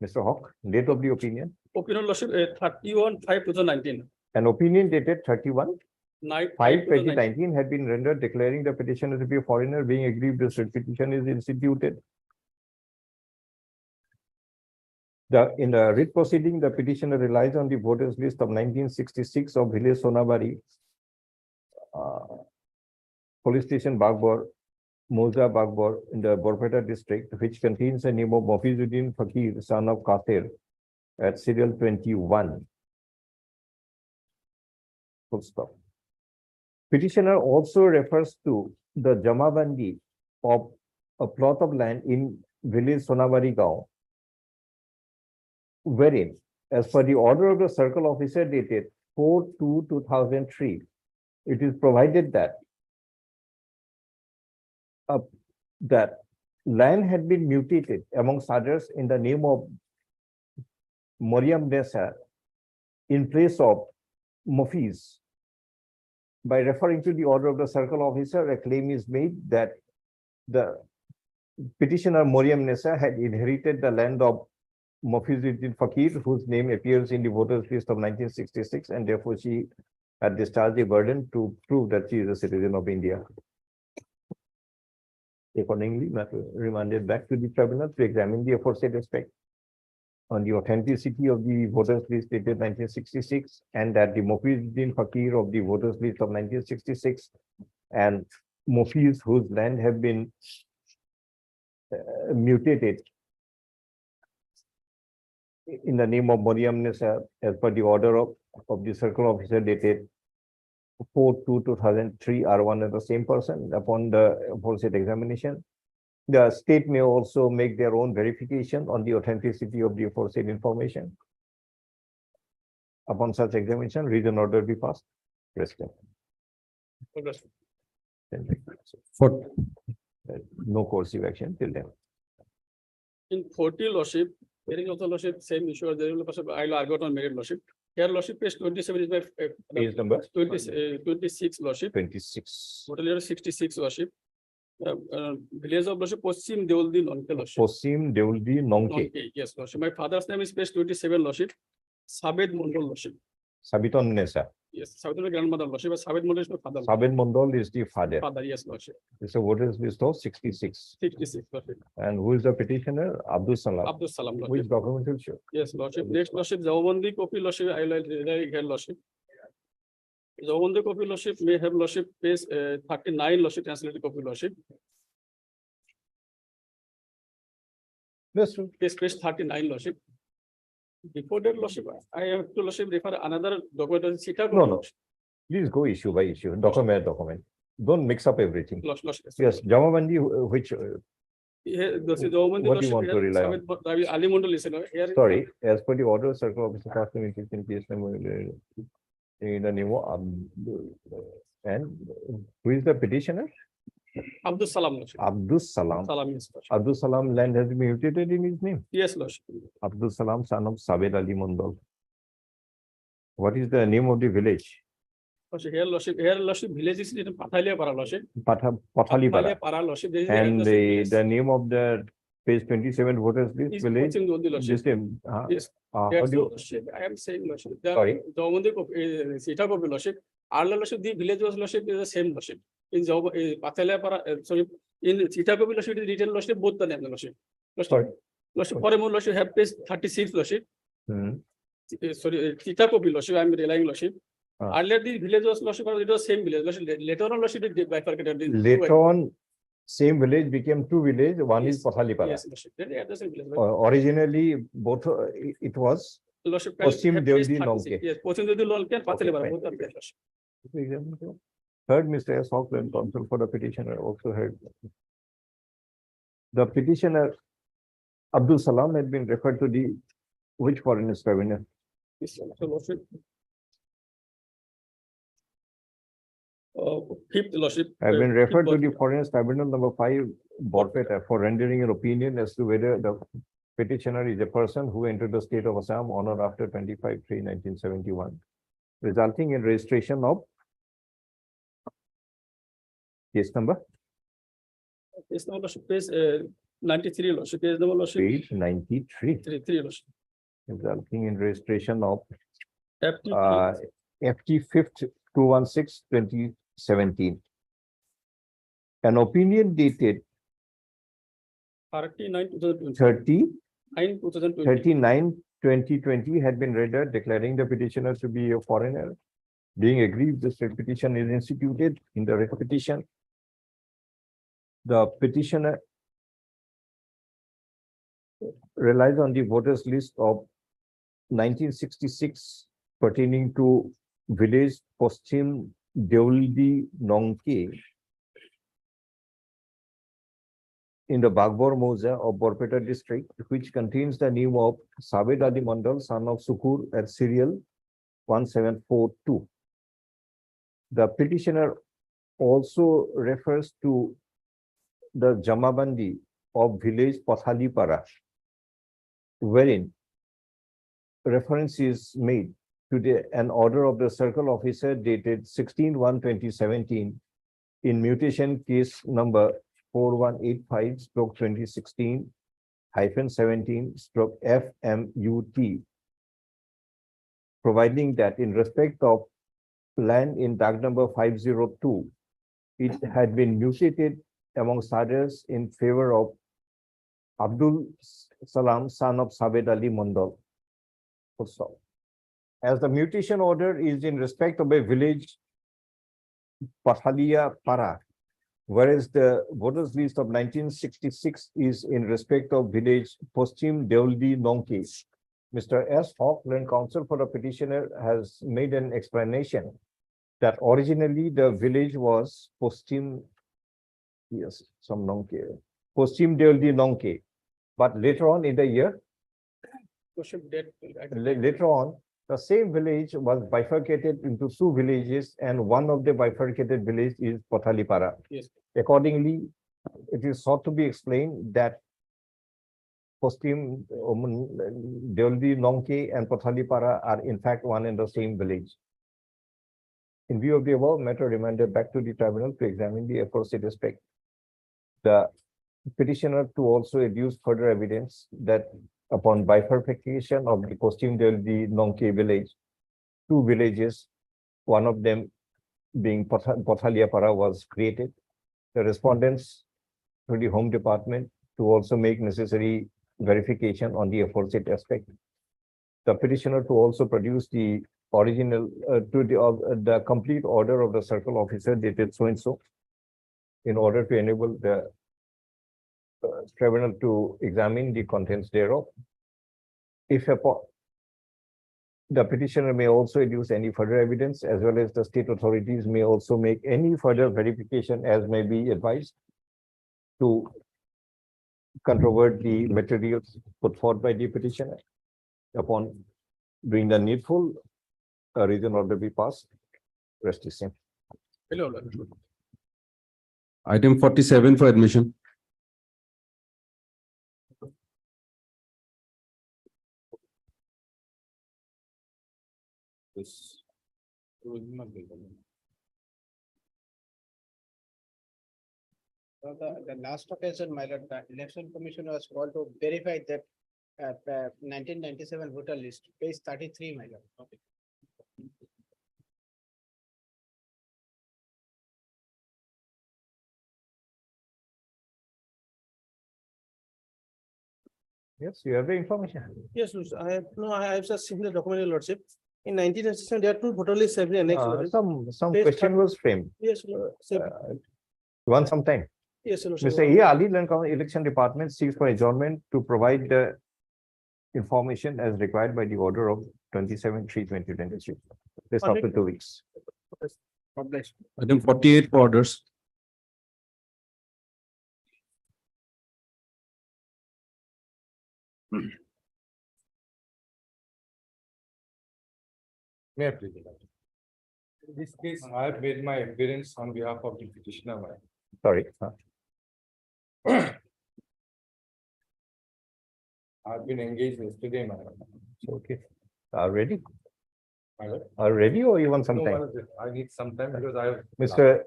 Mr. Hawk, date of the opinion? Opinion Lordship, 31/5/2019. An opinion dated 31/5/2019 5/2019. had been rendered declaring the petitioner to be a foreigner, being aggrieved the said petition is instituted. In the writ proceeding, the petitioner relies on the voters list of 1966 of village Sonabari, police station Bagbor, Moza Bagbor in the Borpeta district, which contains the name of Mofizuddin Fakir, son of Qatir, at serial 21. Full stop. Petitioner also refers to the Jamabandi of a plot of land in village Sonabari Gaon, wherein, as per the order of the circle officer dated 4/2/2003, it is provided that that land had been mutated amongst others in the name of Moriam Nessa in place of Mofiz. By referring to the order of the circle officer, a claim is made that the petitioner Moriam Nessa had inherited the land of Mofizuddin Fakir, whose name appears in the voters list of 1966, and therefore she had discharged the burden to prove that she is a citizen of India. Accordingly, matter remanded back to the tribunal to examine the aforesaid aspect on the authenticity of the voters list dated 1966, and that the Mofizuddin Fakir of the voters list of 1966 and Mofiz whose land have been mutated in the name of Mariam Nisa as per the order of the circle officer dated 4/2/2003 are one and the same person upon the aforesaid examination. The state may also make their own verification on the authenticity of the aforesaid information. Upon such examination, reason order be passed. President. For No coercive action till then. in 40 lordship, there is also lordship, same issue, there is also, I'll argue on merit lordship. Here lordship page 27 is my Page number 26 lordship, 26. total here 66 lordship. Village of lordship, Posim Deoldi Nonke lordship. Posim Deuldi Nongke. Nonke, yes, lordship. My father's name is page 27 lordship. Sabed Mondol lordship. Sabiton Nesa. Yes, Sabed grandmother lordship, but Sabed Mondol is my father. Sabin Mondol is the father. Father, yes, lordship. It's a voters list of 66. 66 lordship. And who is the petitioner? Abdul Salam. Abdul Salam Which lordship. document will show? Yes, lordship. Next lordship, Zawabandi copy lordship, I will here lordship. Zawabandi copy lordship may have lordship page 39 lordship translated copy lordship. That's true. Page 39 lordship. Before that lordship, I have to lordship refer another document. No. Please go issue by issue, document by document. Don't mix up everything. Lordship. Yes, Jamabandi, which, Here, this is Zawabandi What do you want to rely on? Ali Mondal listen. Here. sorry, as per the order, circle officer cast in case number in the name of and who is the petitioner? Abdul Salam lordship. Abdul Salam. Salam, yes, lordship. Abdul Salam land has been mutated in his name. Yes, lordship. Abdul Salam, son of Sabed Ali Mondal. What is the name of the village? Here lordship village is in Pathalia Para lordship. Pathalipara. Para lordship. There is a And lordship, the name of the page 27 voters list is village. Posim Deoldi lordship. This name. Yes. How That's do the you, lordship. I am saying lordship. Sorry? Zawabandi copy, Sita copy lordship. Arla lordship, the village was lordship is the same lordship. In Pathalia Para, sorry, in Sita copy lordship, it is written lordship, both the name lordship. Sorry. Lordship, for a more lordship, have page 36 lordship. Hmm. Sorry, Sita copy lordship, I am relying lordship. Ah. Earlier the village was lordship, it was same village. Lordship, later on lordship, it bifurcated. Later on, same village became two villages. One is Yes. Pathalipara. Yes, lordship. Then they are the same village. Originally, both it was. Lordship. Posim have Deoldi page 36. Nongke. Yes, Posim Deoldi Nongke and Pathalia Para, fine. both are there, lordship. Third, Mr. S. Auckland, counsel for the petitioner, also heard. The petitioner Abdul Salam had been referred to the which foreign tribunal? Yes, so lordship. Fifth lordship. Have been fifth referred to the lordship. foreign tribunal number 5, Borpeta, for rendering an opinion as to whether the petitioner is a person who entered the state of Assam on or after 25/3/1971, resulting in registration of case number Yes, now lordship page 93 lordship. Page number lordship page 93, 3 lordship. resulting in registration of FT FT 5th 216/2017. An opinion dated 39 2020. 30 2020. 39/2020 had been rendered declaring the petitioner to be a foreigner. Being aggrieved, this petition is instituted in the writ petition. The petitioner relies on the voters list of 1966 pertaining to village Posim Deoldi Nongke in the Bagbor Moza of Borpeta district, which contains the name of Sabed Ali Mandal, son of Sukur at serial 1742. The petitioner also refers to the Jamabandi of village Pathalipara, wherein reference is made to an order of the circle officer dated 16/1/2017 in mutation case number 4185/2016-17/FMUT, providing that in respect of land in tag number 502, it had been mutated amongst others in favor of Abdul Salam, son of Sabed Ali Mandal. As the mutation order is in respect of a village Pathalia Para, whereas the voters list of 1966 is in respect of village Posim Deoldi Nongke. Mr. S. Hawk, Land Counsel for the petitioner, has made an explanation that originally the village was Postim, yes, some Nonke, Postim Deoldi Nonke. But later on in the year, Question date. later on, the same village was bifurcated into two villages, and one of the bifurcated village is Pothalipara. Yes. Accordingly, it is sought to be explained that Postim, Deoldi Nonke and Pothalipara are in fact one and the same village. In view of the above, matter remanded back to the tribunal to examine the aforesaid aspect. The petitioner to also adduce further evidence that upon bifurcation of the Postim Deoldi Nonke village, two villages, one of them being Pothaliapara, was created. The respondents to the Home Department to also make necessary verification on the aforesaid aspect. The petitioner to also produce the original the complete order of the circle officer dated so and so, in order to enable the tribunal to examine the contents thereof. If the petitioner may also adduce any further evidence, as well as the state authorities may also make any further verification as may be advised to controvert the materials put forth by the petitioner. Upon doing the needful, a reason order be passed. Rest is same. Item 47 for admission. The last occasion, my lord, the election commission was called to verify that 1997 voter list, page 33, my lord. Okay. Yes, you have the information. Yes, Lordship. I have, no, I have just seen the document, Your Lordship. In 1997, there are two voter lists every annexed. Lordship. Some Page question was framed. Yes, Lord. You want some time? Yes, Lordship. Mr. A. Ali, Land Council Election Department seeks for adjournment to provide the information as required by the order of 27/3/2023. This after 2 weeks. Item 48 for orders. May I please? In this case, I have made my appearance on behalf of the petitioner. Sorry. I've been engaged yesterday, madam. Okay. Are ready? Madam? Are ready or you want some No, time? madam, I need some time because I have. Mr.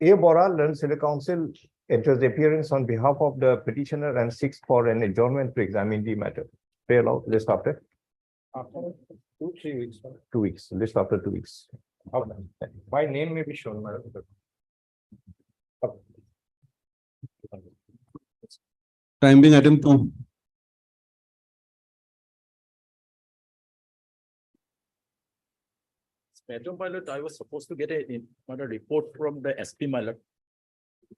A. Bora, Land Civil Council, enters appearance on behalf of the petitioner and seeks for an adjournment to examine the matter. Pay aloud, list after After 2-3 weeks. madam. 2 weeks, list after 2 weeks. Okay. My name may be shown, madam. Time being item 2. Madam Pilot, I was supposed to get a report from the SP Pilot.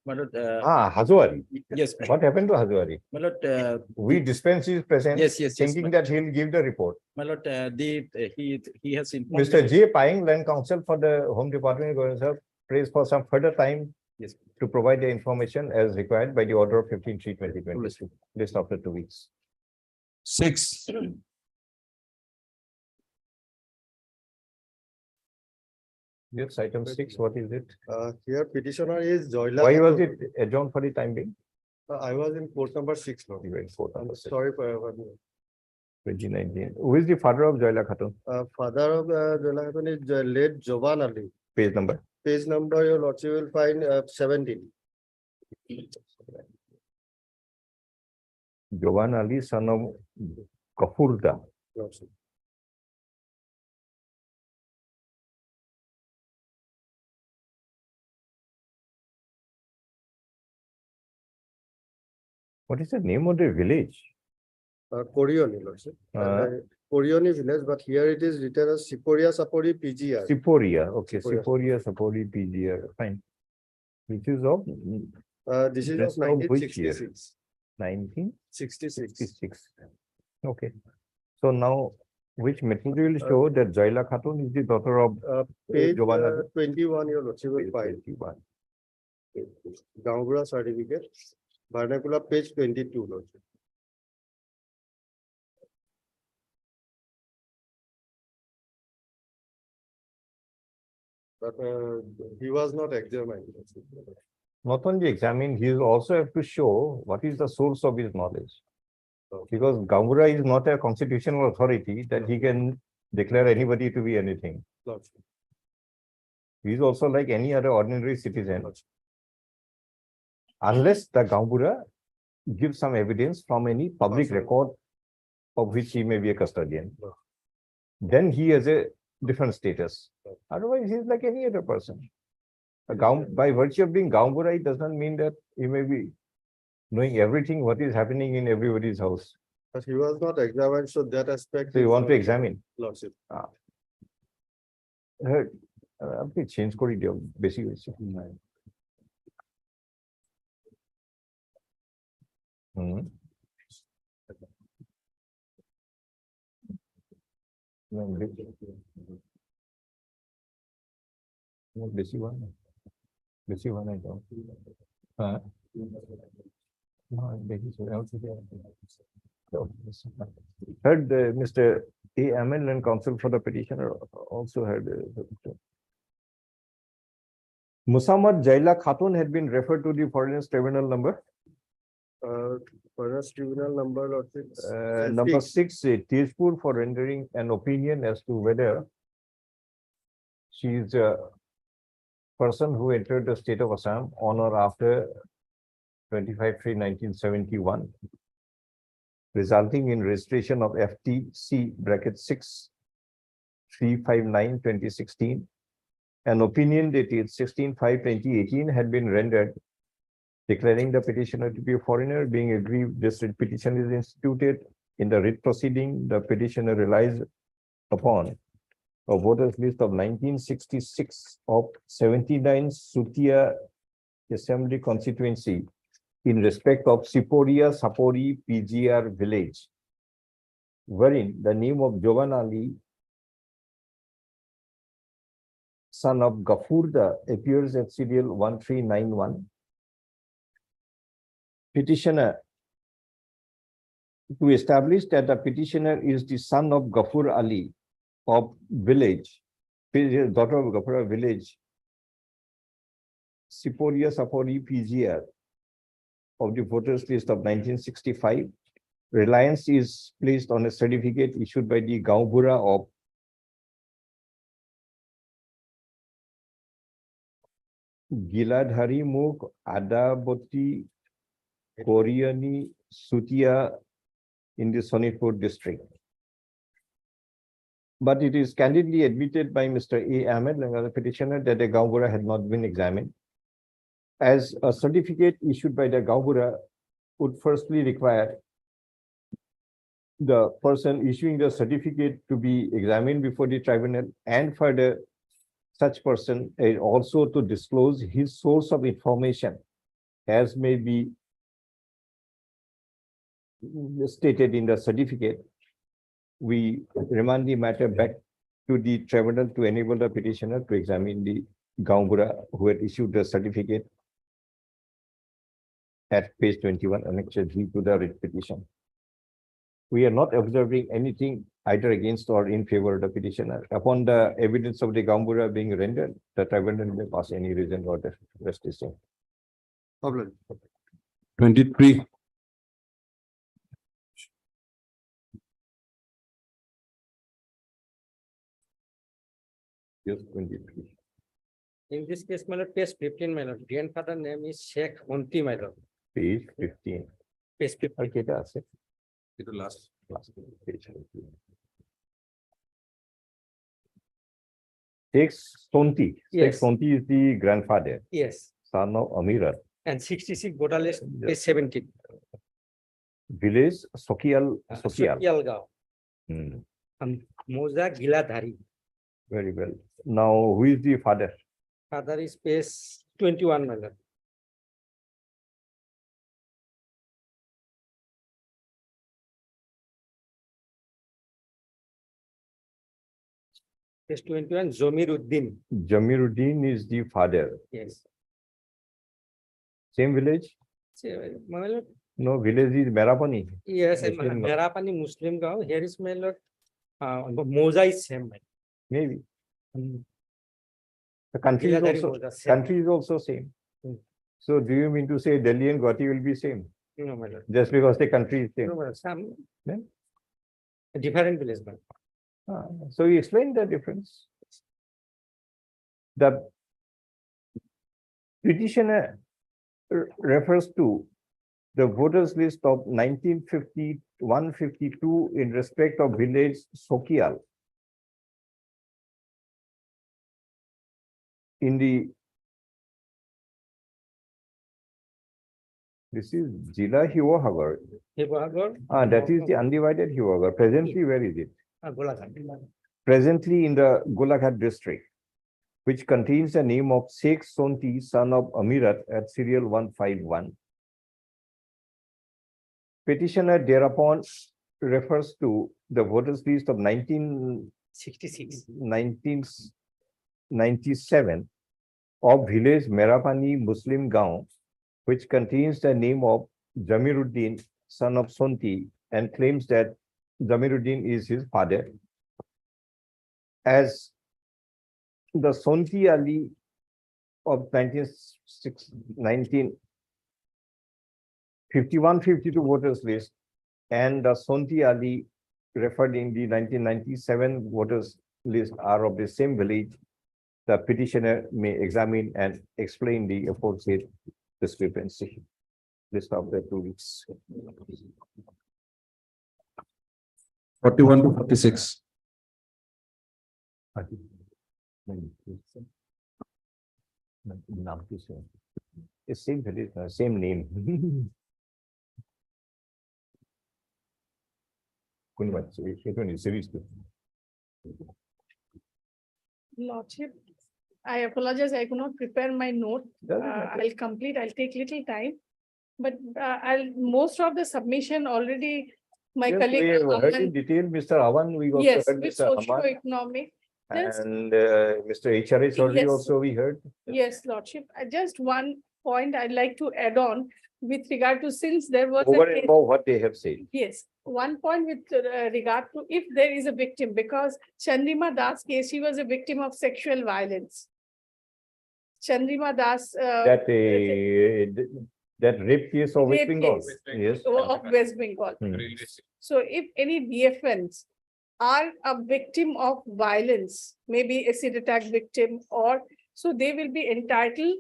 Hazuari. Yes, What happened to Hazuari? Pilot, We dispense his presence. Yes, Thinking that he'll give the report. Pilot, he has informed. Mr. me- J. Pying, Land Council for the Home Department, Governor, prays for some further time Yes. to provide the information as required by the order of 15/3/2022. List after 2 weeks. 6. Yes, item 6, what is it? Here petitioner is Joyla. Why was it adjourned for the time being? I was in court number 6. Lord. You were in court I'm number 6, sorry for 2019. Who is the father of Joyla Khatun? father of Joyla Khatun is late Jovan Ali. Page number. Page number your lordship will find 17. Jovan Ali, son of Kafurda. Lordship. What is the name of the village? Corioni, lordship. Corioni village, but here it is written as Siporia Sapori PGR. Siporia. Okay, Siporia. Siporia, Sapori, PGR. Fine. Which is of This is That's of of which year? 1966. 1966. 66. Okay. So now, which material show that Jaila Khatun is the daughter of Page Giovanna? 21, your lordship will find 21. Gangura certificate, vernacular page 22, lordship. But he was not examined. lordship. Not only examine, he also have to show what is the source of his knowledge. Because Gangura is not a constitutional authority that he can declare anybody to be anything. Lordship. He is also like any other ordinary citizen. Unless the Gangura gives some evidence from any public record of which he may be a custodian. Then he has a different status. Otherwise, he is like any other person. By virtue of being Gangura, it does not mean that he may be knowing everything what is happening in everybody's house. But he was not examined, so that aspect. So you is want to not- examine? Lordship. আপনি change করে দিও বেশি হয়েছে হুম বেশি হয় না বেশি হয় না তো হ্যাঁ Heard Mr. A. Amin and counsel for the petitioner also heard. Musamad Jaila Khatun had been referred to the foreigners tribunal number. Perhaps tribunal number, lordship. Number 6, Tezpur, for rendering an opinion as to whether she is a person who entered the state of Assam on or after 25/3/1971, resulting in registration of FTC (6) 359/2016. An opinion dated 16/5/2018 had been rendered declaring the petitioner to be a foreigner. Being aggrieved, this writ petition is instituted. In the writ proceeding, the petitioner relies upon a voters list of 1966 of 79 Sutia Assembly constituency in respect of Siporia Sapori PGR village, wherein the name of Jovan Ali, son of Gafurda, appears at serial 1391. Petitioner, to establish that the petitioner is the son of Gafur Ali of village, daughter of Gafura village, Siporia Sapori PGR of the voters list of 1965. Reliance is placed on a certificate issued by the Gaubura of Giladhari Mukh Adaboti Koriani Sutia in the Sonitpur district. But it is candidly admitted by Mr. A. Ahmed, the petitioner, that the Gaubura had not been examined, as a certificate issued by the Gaubura would firstly require the person issuing the certificate to be examined before the tribunal, and further, such person also to disclose his source of information, as may be stated in the certificate. We remand the matter back to the tribunal to enable the petitioner to examine the Gaungura who had issued the certificate at page 21, annexure G to the writ petition. We are not observing anything either against or in favor of the petitioner. Upon the evidence of the Gaungura being rendered, the tribunal may pass any reason or the rest is same. Problem. 23. Yes, 23. In this case, my lord, page 15, my lord, grandfather name is Sheikh Monti, my lord. Page 15. Page 15. Okay, that's it. Last. Page 15. Sheikh Sonti. Sheikh Yes. Sonti is the grandfather, Yes, son of Amira. and 66 voter list, page 17. Village Sokial. Sokialgaon, Hmm, and Moza Giladhari. very well. Now, who is the father? Father is page 21, my lord. Case 21, Zomiruddin. Jamiruddin is the father. Yes. Same village? So, my lord, No, village is Merapani. yes, Muslim Gaon. Merapani Muslim Gaon, here is my lord. Moza is same. My Maybe. lord. The country is Giladhari also, Moza, same. country is also same. Hmm. So do you mean to say Delhi and Guwahati will be same? No, my lord. Just because the country is No, same? my lord, some. Then? A different village, my lord. So you explain the difference. The petitioner refers to the voters list of 1950-152 in respect of village Sokial in the this is Jila Hiwahagar. That is the undivided Hiwahagar. Presently, where is it? Golaghat. Presently in the Golaghat district, which contains the name of Sheikh Sonti, son of Amirat at serial 151. Petitioner thereupon refers to the voters list of 1997 of village Merapani Muslim Gaon, which contains the name of Jamiruddin, son of Sonti, and claims that Jamiruddin is his father. As the Sonti Ali of 1951-52 voters list and the Sonti Ali referred in the 1997 voters list are of the same village, the petitioner may examine and explain the aforesaid discrepancy. List of the 2 weeks. 41 to 46. It's same village, same name. Lordship, I apologize, I could not prepare my note. Doesn't matter. I'll complete, I'll take little time. But most of the submission already, my Yes, colleague. we have heard in Aman- detail, Mr. Avan, we also Yes, heard with Mr. Aman, socio-economic. Just, and Mr. H.R.A. Chaudhary Yes. also we heard. yes, Lordship, just one point I'd like to add on with regard to, since there was. a Over and case- above what they have said. Yes, one point with regard to if there is a victim, because Chandrima Das case, she was a victim of sexual violence. Chandrima Das. That rape case of West Rape Bengal. case. Yes. Of West Bengal. Hmm. So if any DFNs are a victim of violence, maybe acid attack victim, or so they will be entitled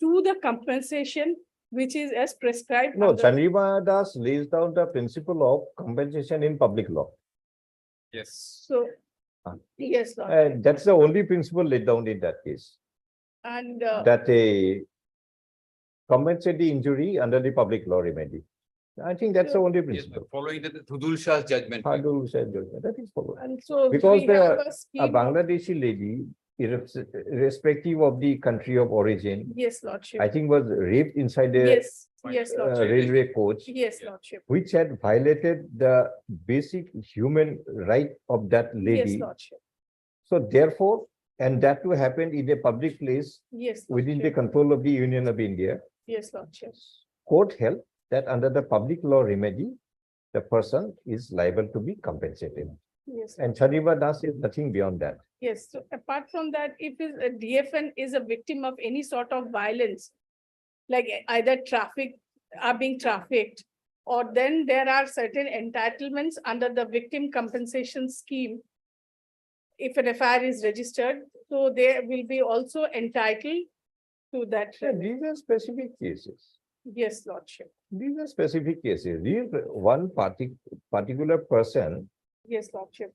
to the compensation which is as prescribed. No, under- Chandrima Das lays down the principle of compensation in public law. Yes. So, Ah. yes, Lord. And that's the only principle laid down in that case, And that a compensate the injury under the public law remedy. I think that's the only principle. Following the Thudul Shah's judgment. Hardul said that is followed. and so. Because we have the a a scheme of- Bangladeshi lady, irrespective of the country of origin, Yes, Lordship. I think was raped inside a Yes, yes, Lordship. railway coach, Yes, Lordship. which had violated the basic human right of that Yes, lady. Lordship. So therefore, and that too happened in a public place Yes. within the Lordship. control of the Union of India. Yes, Lordship. Court held that under the public law remedy, the person is liable to be compensated. Yes. And Chandrima Das is nothing beyond that. Yes, so apart from that, if a DFN is a victim of any sort of violence, like either are being trafficked, or then there are certain entitlements under the victim compensation scheme. If an FIR is registered, so they will be also entitled to that. Yeah, these are specific cases. Yes, Lordship. These are specific cases. These one particular person, Yes, Lordship.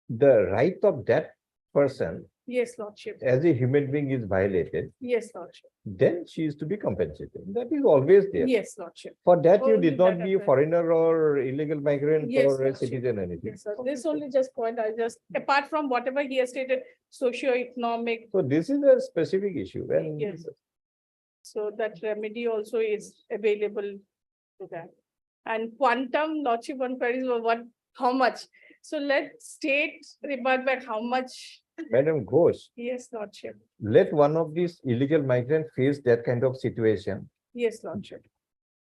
the right of that person Yes, Lordship. as a human being is violated, Yes, Lordship. then she is to be compensated. That is always there. Yes, Lordship. For that, you Only did not that be a applies. foreigner or illegal migrant Yes, or a Lordship. citizen or anything. Yes, sir. This only just point, apart from whatever he has stated, socio-economic. So this is a specific issue and Yes. So that remedy also is available to that. And quantum, Lordship, one queries were how much? So let state revert back how much, Madam Ghosh, yes, lordship, let one of these illegal migrants face that kind of situation. yes, lordship,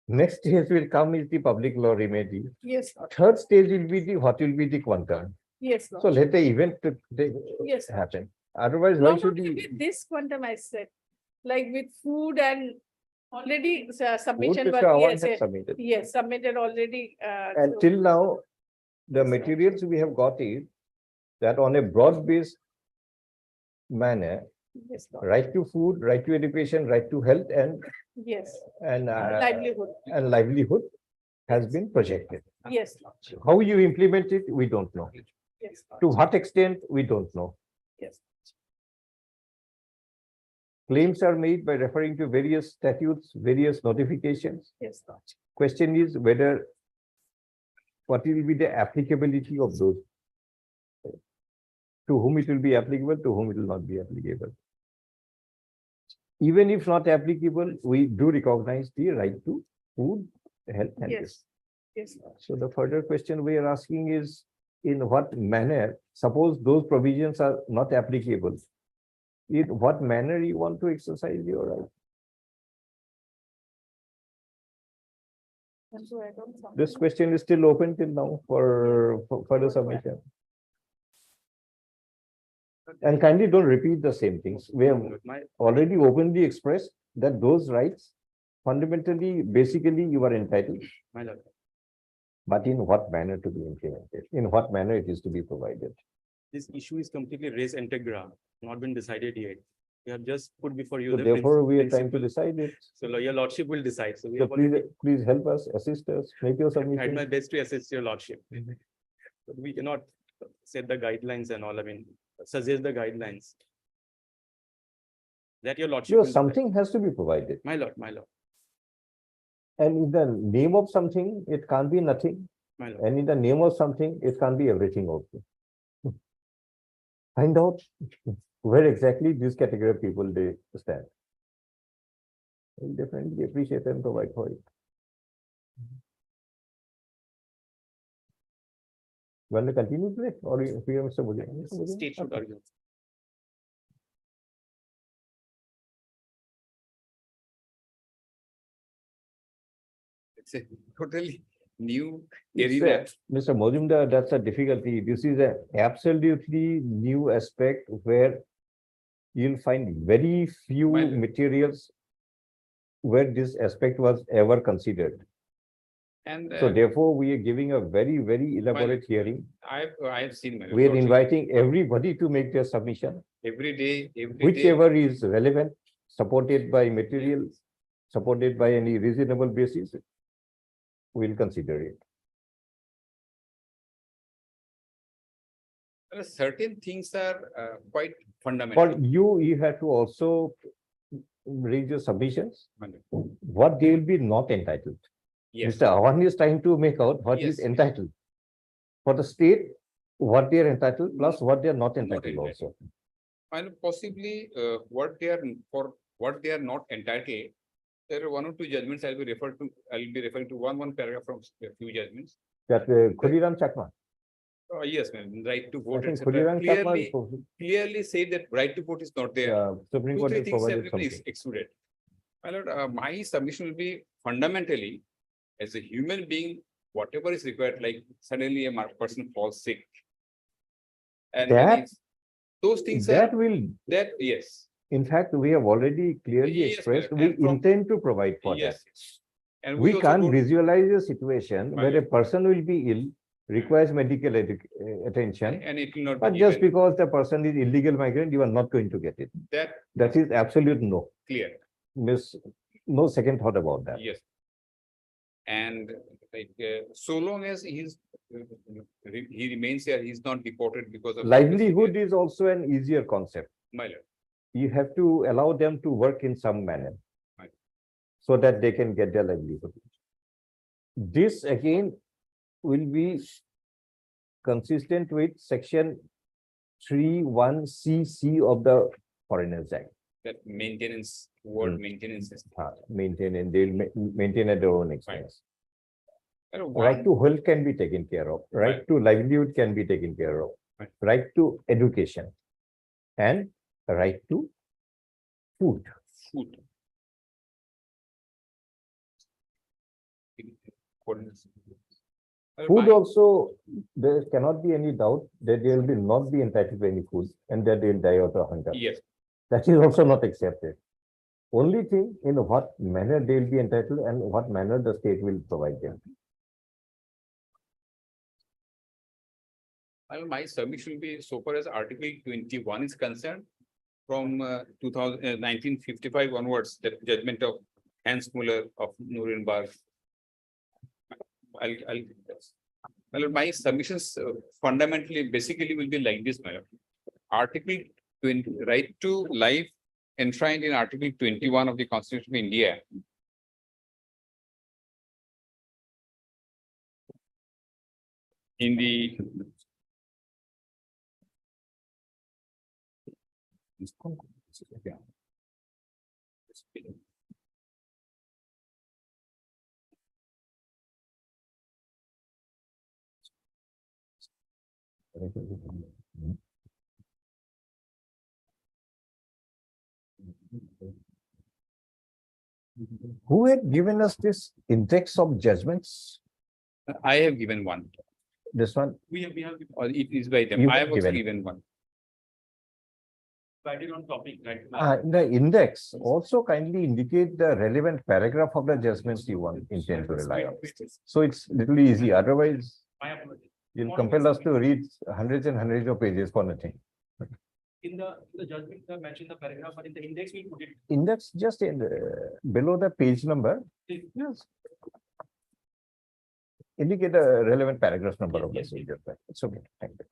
Next stage will come is the public law remedy. yes, lordship, Third stage will be the, what will be the quantum. yes, So lordship. let the event Yes. happen. Otherwise, No, why should not we? with this quantum I said, like with food and already submission, Mr. but Awan yes, has yes, submitted. yes, submitted already. And so- till now, the materials we have got is that on a broad-based manner, Yes, Lord. right to food, right to education, right to health Yes, and livelihood, and livelihood has been projected. yes, Lord. How you implement it, we don't know. Yes, Lord. To what extent, we don't know. Yes, Claims are made by referring to various statutes, various notifications. yes, Lord. Question is whether what will be the applicability of those? To whom it will be applicable, to whom it will not be applicable. Even if not applicable, we do recognize the right to food, health and this. Yes, yes, Lord. So the further question we are asking is, in what manner, suppose those provisions are not applicable, in what manner you want to exercise your right? And so I don't know. This question is still open till now for further submission. And kindly don't repeat the same things. We have My, already openly expressed that those rights fundamentally, basically you are entitled, my lord, but in what manner to be implemented, in what manner it is to be provided. This issue is completely res integra, not been decided yet. We have just put before you. So the therefore, we are trying to principle. decide it. So your lordship will decide. So we So have already please help us, assist us, make your tried my submission. best to assist your lordship. But we cannot set the guidelines and all, I mean, suggest the guidelines. That your lordship. Sure, will decide. something has to be provided. My lord, my lord, And in the name of something, it can't be nothing. my lord. And in the name of something, it can't be everything also. Find out where exactly this category of people they stand. We'll definitely appreciate and provide for it. Want to continue today or you, Mr. Modi? State should argue. it's a totally new It's area. Mr. Mojumdar, that's a difficulty. This is an absolutely new aspect where you'll find very few Well- materials where this aspect was ever considered. And So therefore, we are giving a very, very elaborate hearing. I've seen. my We are lordship, inviting everybody to make their submission, every day, whichever is relevant, supported by material, supported by any reasonable basis. We'll consider it. certain things are quite For fundamental. you have to also raise your submissions, My lord. what they will be not entitled. Yes, Mr. Awan is trying to make out what is Yes. entitled. For the state, what they are entitled, plus what they are not entitled entitled. also. and possibly what they are, for what they are not entitled. There are one or two judgments I'll be referring to one paragraph from a few judgments. That Khudiram Chakma. Yes, ma'am, right to I vote, think etc. Khudiram Chakma Clearly say that right to vote is not there. Supreme Two, Court three has things have provided been something. excluded. My lord, my submission will be fundamentally, as a human being, whatever is required, like suddenly a person falls sick. And when That- it's- those things That are, will, that, yes, in fact, we have already clearly Yes, expressed, madam, we and from- intend to provide for that. yes. And We also can't don't- visualize a situation My where a lord. person will be ill, requires medical attention, And it will not but be just given. because the person is illegal migrant, you are not going to get it. That That is absolute no. clear, Miss, no second thought about that. yes. And like, so long as he remains here, he's not deported because of. Livelihood is also an easier concept. My lord, You have to allow them to work in some manner Right. so that they can get their livelihood. This again will be consistent with section 3(1)(c)(c) of the Foreigners Act. that maintenance, word maintenance is. Maintain and they'll maintain at their own expense. Right to health can be taken care of, right to livelihood can be taken care of, right to education, and right to food. Food. Food also, there cannot be any doubt that they will be not be entitled to any food and that they will die out of hunger. Yes. That is also not accepted. Only thing in what manner they will be entitled and what manner the state will provide them. Well, my submission will be so far as Article 21 is concerned, from 1955 onwards, the judgment of Hans Muller of Nuremberg. Well, my submissions fundamentally, basically will be like this, my lord. Article 20, right to life enshrined in Article 21 of the Constitution of India. In the Who had given us this index of judgments? I have given one, This one, or it is by them. You I have have also given. given one. Guided on topic, right? the index also kindly indicate the relevant paragraph of the judgments you want intend to rely on. So it's little easy, otherwise My apology. you'll compel us to read hundreds and hundreds of pages for nothing. In the judgment, they mentioned the paragraph, but in the index, we put it. Index just in below the page number. Yes. Indicate the relevant paragraph number of the Yes, yes. judgment. It's okay. Thank you.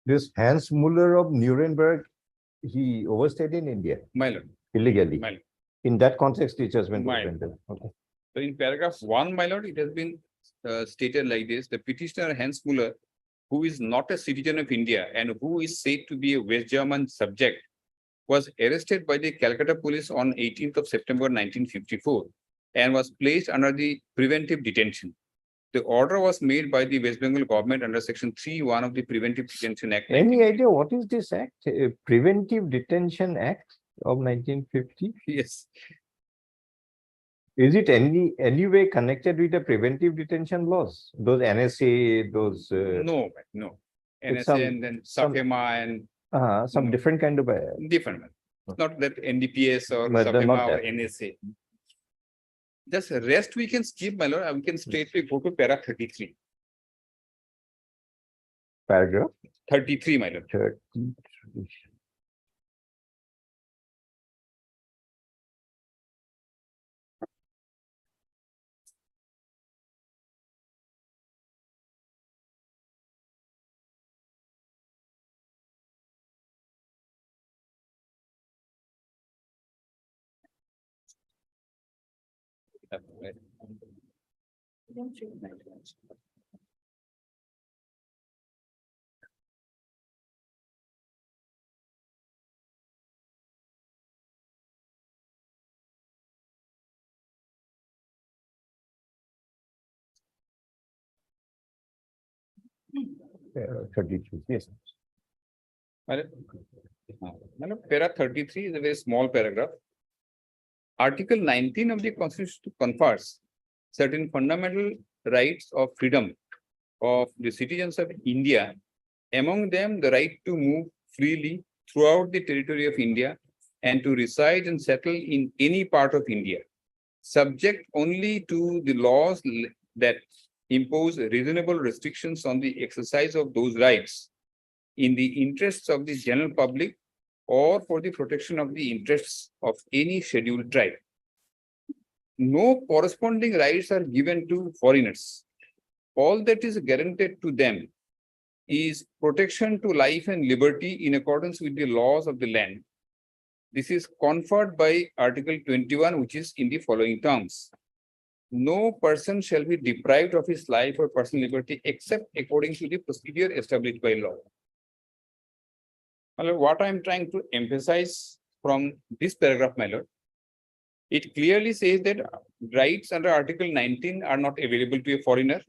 This Hans Muller of Nuremberg, he overstayed in India My lord, illegally. my lord. In that context, the judgment was My- rendered. Okay. So in paragraph 1, my lord, it has been stated like this: the petitioner Hans Muller, who is not a citizen of India and who is said to be a West German subject, was arrested by the Calcutta police on 18th of September 1954 and was placed under the preventive detention. The order was made by the West Bengal government under section 3(1) of the Preventive Detention Act. Any idea what is this act? Preventive Detention Act of 1950? Yes, Is it any way connected with the preventive detention laws? Those NSA, those no, no. It's NSA some- and then some- SAFEMA and some No. different kind of different. It's not that NDPS or But they're not SAFEMA or that. NSA. Just rest we can skip, my lord. We can straightly go to para 33. paragraph. 33, my lord. 33. Uh, 33, yes. Madam, para 33 is a very small paragraph. Article 19 of the Constitution confers certain fundamental rights of freedom of the citizens of India, among them the right to move freely throughout the territory of India and to reside and settle in any part of India, subject only to the laws that impose reasonable restrictions on the exercise of those rights in the interests of the general public or for the protection of the interests of any scheduled tribe. no corresponding rights are given to foreigners. All that is guaranteed to them is protection to life and liberty in accordance with the laws of the land. This is conferred by Article 21, which is in the following terms. No person shall be deprived of his life or personal liberty except according to the procedure established by law. My lord, what I am trying to emphasize from this paragraph, my lord, it clearly says that rights under Article 19 are not available to a foreigner.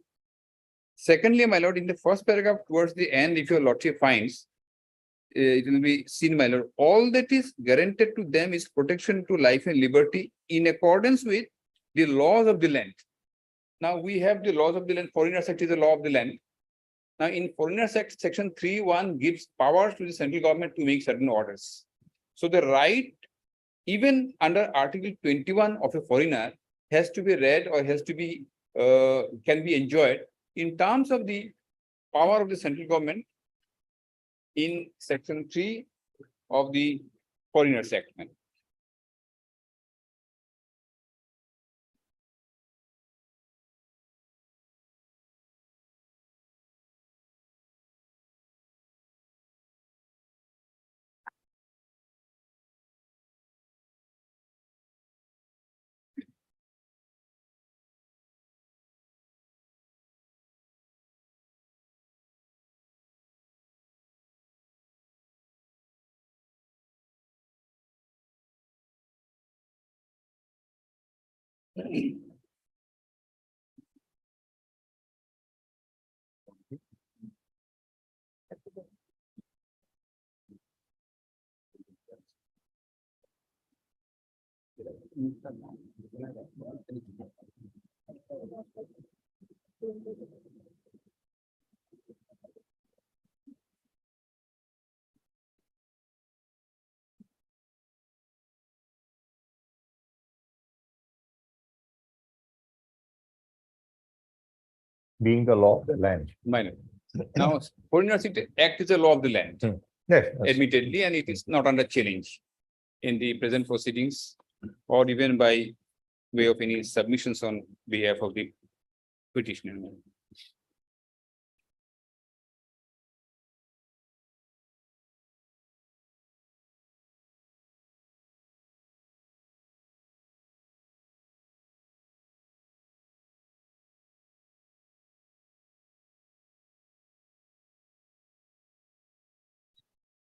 Secondly, my lord, in the first paragraph towards the end, if your lordship finds, it will be seen, my lord, all that is guaranteed to them is protection to life and liberty in accordance with the laws of the land. Now we have the laws of the land. Foreigners Act is the law of the land. Now in Foreigners Act, section 3(1) gives powers to the central government to make certain orders. So the right, even under Article 21 of a foreigner, has to be read or has to be, can be enjoyed in terms of the power of the central government in section 3 of the Foreigners Act. Being the law of the land. Minor. Now, Foreigners Act is a law of the land, Yes. admittedly, and it is not under challenge in the present proceedings or even by way of any submissions on behalf of the petitioner.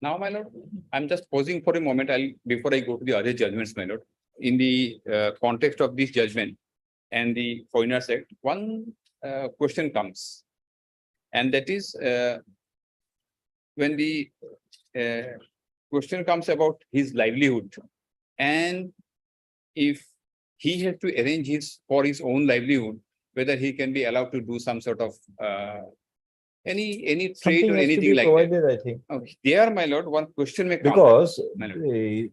Now, my lord, I'm just pausing for a moment. Before I go to the other judgments, my lord, in the context of this judgment and the Foreigners Act, one question comes, and that is when the question comes about his livelihood, and if he has to arrange for his own livelihood, whether he can be allowed to do some sort of any trade Something or has to anything be like that. provided, I think. Okay, there, my lord, one question may come. Because My lord.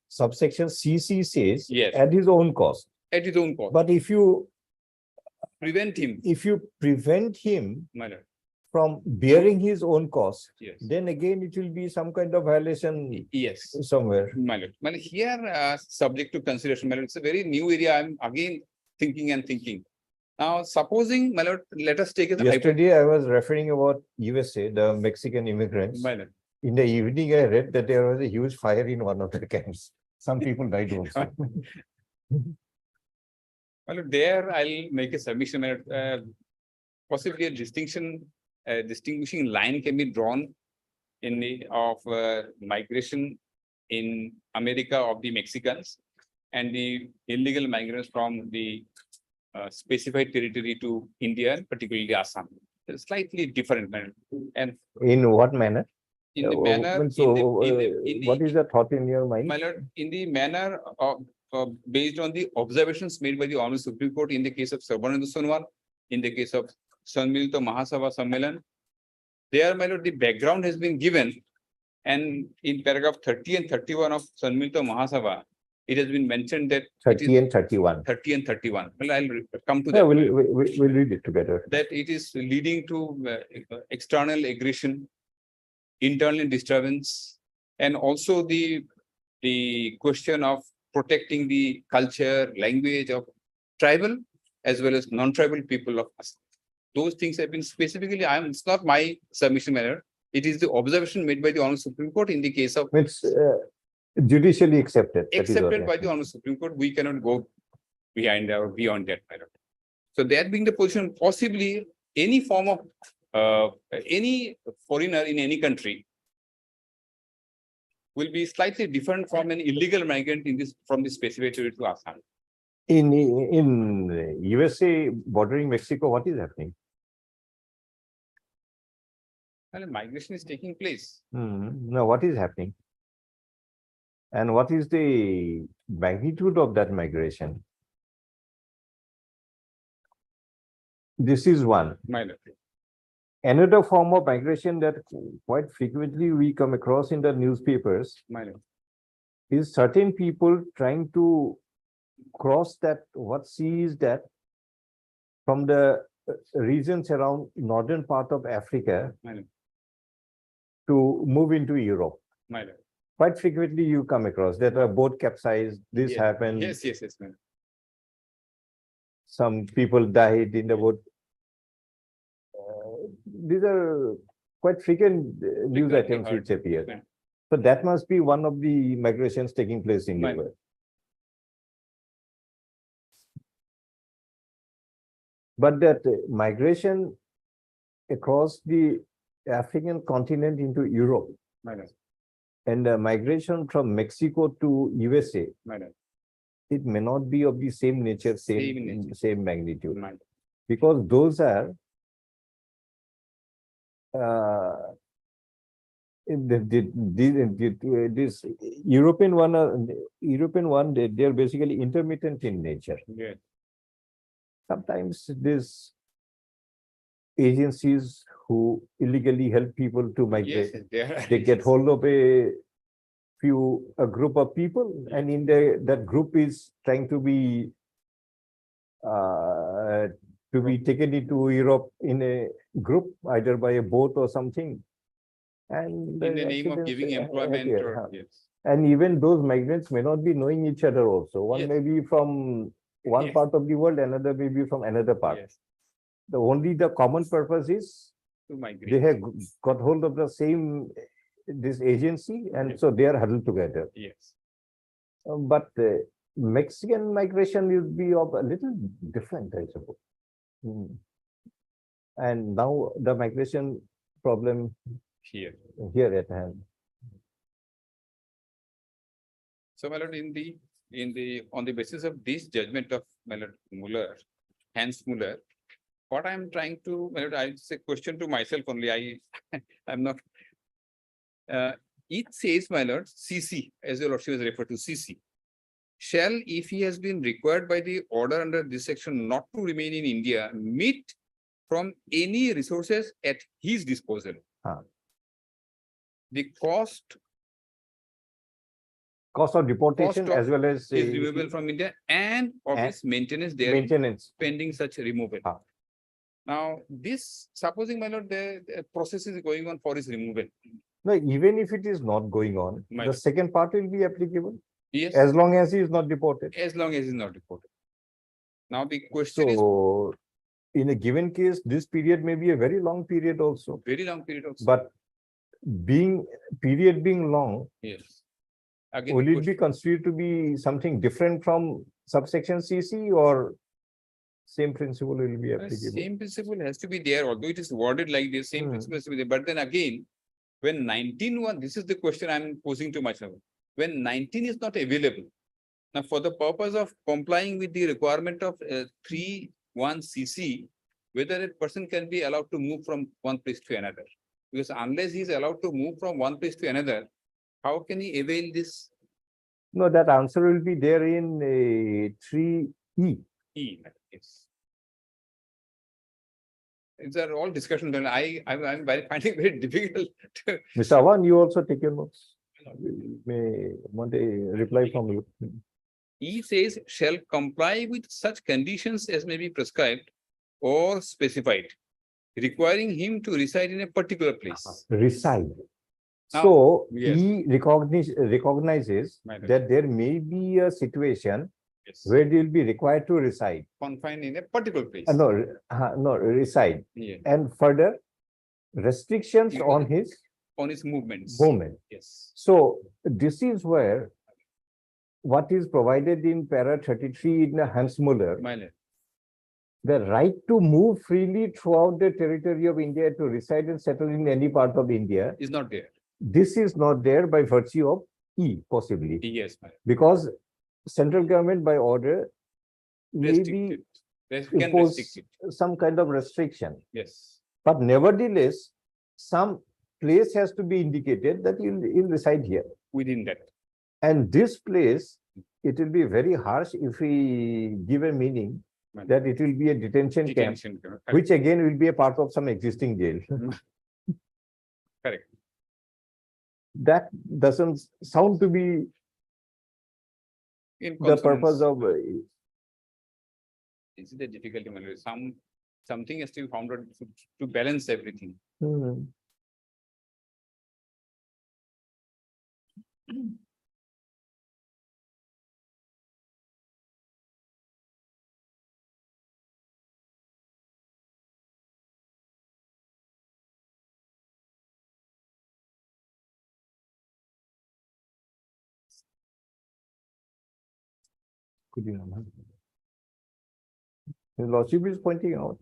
subsection CC says Yes. at his own cost. At his own cost, But if you prevent him, prevent him my lord. from bearing his own cost, Yes. then again it will be some kind of violation Yes, somewhere. my lord. My lord, here, subject to consideration, my lord, it's a very new area. I'm again thinking. Now, supposing, my lord, let us take it. Yesterday, I was referring about USA, the Mexican immigrants. My lord. In the evening, I read that there was a huge fire in one of the camps. Some people died also. My lord, there I'll make a submission, my lord. Possibly a distinguishing line can be drawn in the migration in America of the Mexicans and the illegal migrants from the specified territory to India, particularly Assam. It's slightly different, my lord. And In what manner? in the manner, What is the thought in your mind? my lord, in the manner of based on the observations made by the Honorable Supreme Court in the case of Sarbananda Sonowal, in the case of Sammilita Mahasabha Sammelan, there, my lord, the background has been given, and in paragraph 30 and 31 of Sammilita Mahasabha, it has been mentioned that 30 and 31. 30 and 31. Well, I'll come to Yeah, that. we'll read it together. That it is leading to external aggression, internal disturbance, and also the question of protecting the culture, language of tribal as well as non-tribal people of Assam. Those things have been specifically, it's not my submission matter. It is the observation made by the Honorable Supreme Court in the case of It's judicially accepted. That is what accepted by the happened. Honorable Supreme Court. We cannot go behind or beyond that matter. So that being the position, possibly any form of any foreigner in any country will be slightly different from an illegal migrant in this from the specific territory to Assam. In USA bordering Mexico, what is happening? Well, migration is taking place. No, what is happening? And what is the magnitude of that migration? This is one. My lord. Another form of migration that quite frequently we come across in the newspapers My lord. is certain people trying to cross that, what sea is that, from the regions around northern part of Africa My lord. to move into Europe. My lord. Quite frequently you come across that a boat capsized, this Yes. happened, Yes, yes, yes, ma'am. some people died in the boat. These are quite frequent news Frequently items heard. which appear. Yeah. So that must be one of the migrations taking place in Right. Europe. But that migration across the African continent into Europe My lord. and migration from Mexico to USA, My lord. it may not be of the same nature, Same nature. same magnitude, My lord. because those are this European one, they are basically intermittent in nature. Yes. Sometimes these agencies who illegally help people to Yes, migrate, yes, they are. they get hold of a group of people, and in that group is trying to be taken into Europe in a group, either by a boat or something. And In the name of accidents giving employment appear, or, yes. And even those migrants may not be knowing each other also. One Yes. may be from one Yes. part of the world, another may be from another part. Yes, The common purpose is to migrate. they have got hold of the same, this agency, and Yes. so they are huddled together. Yes. But Mexican migration will be of a little different, I suppose. And now the migration problem Here. here at hand. So, my lord, on the basis of this judgment of my lord Muller, Hans Muller, what I am trying to, my lord, I say question to myself only, I'm not. It says, my lord, CC, as your lordship is referred to CC, shall, if he has been required by the order under this section not to remain in India, meet from any resources at his disposal. The cost Cost of deportation Cost of as well as is removable from India and of And its maintenance there maintenance. pending such removal. Ah. Now, this, supposing, my lord, the process is going on for his removal. No, even if it is not going on, My the lord. second part will be applicable Yes, as long as he is not deported. as long as he's not reported. Now, the question is So in a given case, this period may be a very long period also, very long period also. but period being long, Yes. Again, will the it be considered to be something different from subsection CC, or same principle will be applicable? Same principle has to be there, although it is worded like this, same principle has to be there. But then again, when 19(1), this is the question I'm posing to myself. When 19 is not available, now for the purpose of complying with the requirement of 3(1) CC, whether a person can be allowed to move from one place to another. Because unless he is allowed to move from one place to another, how can he avail this No, that answer will be there in 3E. E? Yes. These are all discussions, and I'm finding it very difficult to. Mr. Awan, you also take your notes. May want a reply from you. E says shall comply with such conditions as may be prescribed or specified, requiring him to reside in a particular place. Reside. Now, So yes. he recognizes My lord. that there may be a situation Yes. where they will be required to reside. Confined in a particular place. No, reside. Yeah. And further restrictions You- on his On its movements. movement. Yes. So this is where what is provided in para 33 in Hansmuller, My lord. the right to move freely throughout the territory of India to reside and settle in any part of India. Is not there. This is not there by virtue of E, possibly, Yes, my lord. because central government by order may be Restricted. Can impose restrict it. some kind of restriction. Yes. But nevertheless, some place has to be indicated that you'll reside here. Within that. And this place, it will be very harsh if we give a meaning My lord. that it will be a detention camp, Detention. Correct. which again will be a part of some existing jail. Correct. That doesn't sound to be In the purpose consonance. of, This is the difficulty, my lord. Something has to be found out to balance everything. hmm. Could you remember? The Lordship is pointing out,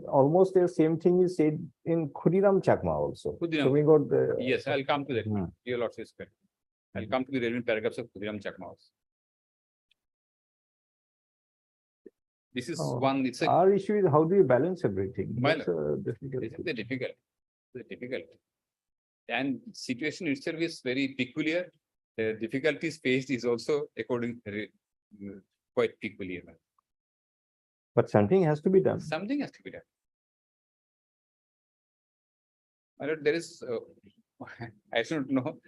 almost the same thing is said in Khudiram Chakma also. Khudiram. So we got the. Yes, I'll come to that. Hmm. Your lordship is correct. I'll come to the relevant paragraphs of Khudiram Chakma also. This is Oh, one, it's a, Our issue is how do you balance everything? My That's a difficult this is thing. the difficult, and situation itself is very peculiar. The difficulties faced is also quite peculiar. But something has to be done. Something has to be done. My lord, there is, I don't know.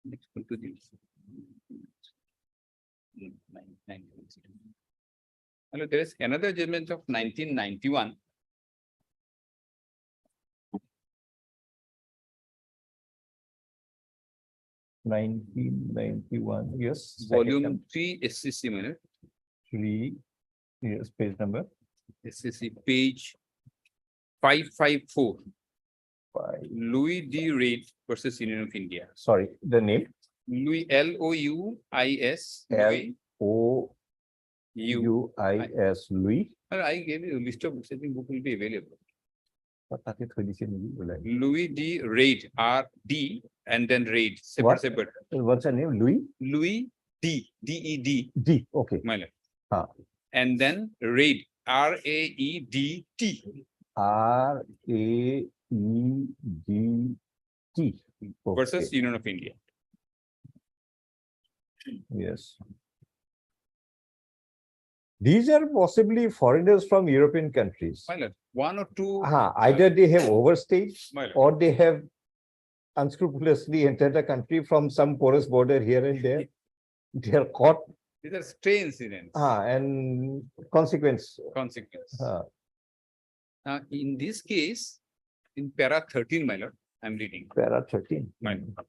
Let's go to this. Hello, there is another judgment of 1991. Nineteen 91, yes. Volume 3 SCC, my lord. 3, yes, page number SCC, page 554. 5. Louis D. Reid versus Union of India. Sorry, the name Louis, Louis. Louis. I gave you a list of books. I think book will be available. Louis D. Reid, R.D. and then Reid, What? separate. What's the name? Louis? Louis D. D-E-D, D. Okay. my lord. Ah. And then Reid, R-A-E-D-T R-A-E-D-T. versus Okay. Union of India. Yes. These are possibly foreigners from European countries. My lord, one or two. Either they have overstayed My lord. or they have unscrupulously entered the country from some porous border here and there. They are caught These are stray incidents. and consequence. Consequence. ah, Now, in this case, in para 13, my lord, I'm reading. para 13. My lord.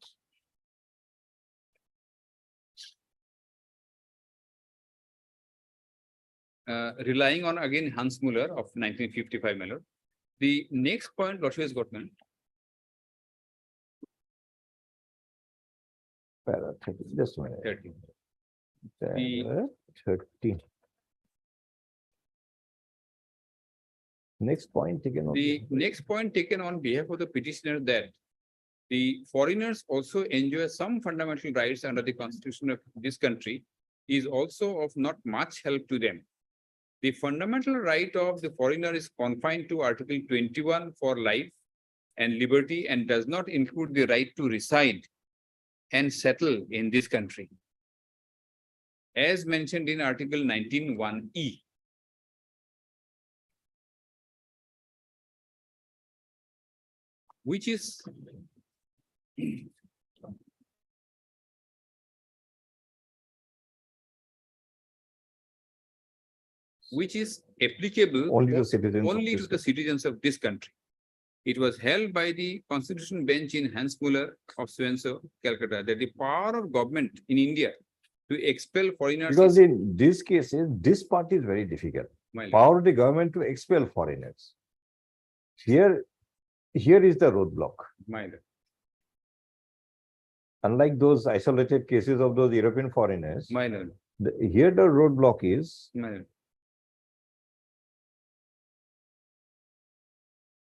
Relying on again Hans Muller of 1955, my lord. The next point, Lordship has got, man. Para 13. Just a minute. 13. Para 13. Next point taken on. The next point taken on behalf of the petitioner that the foreigners also enjoy some fundamental rights under the constitution of this country is also of not much help to them. The fundamental right of the foreigner is confined to Article 21 for life and liberty and does not include the right to reside and settle in this country. As mentioned in Article 19(1)(e). Which is applicable Only to citizens. of only this to the citizens of this country. It was held by the Constitution Bench in Hansmuller of Swansea, Calcutta, that the power of government in India to expel foreigners. Because is in these cases, this part is very difficult. my lord. Power of the government to expel foreigners. Here is the roadblock. My lord. Unlike those isolated cases of those European foreigners, My lord. here the roadblock is My lord.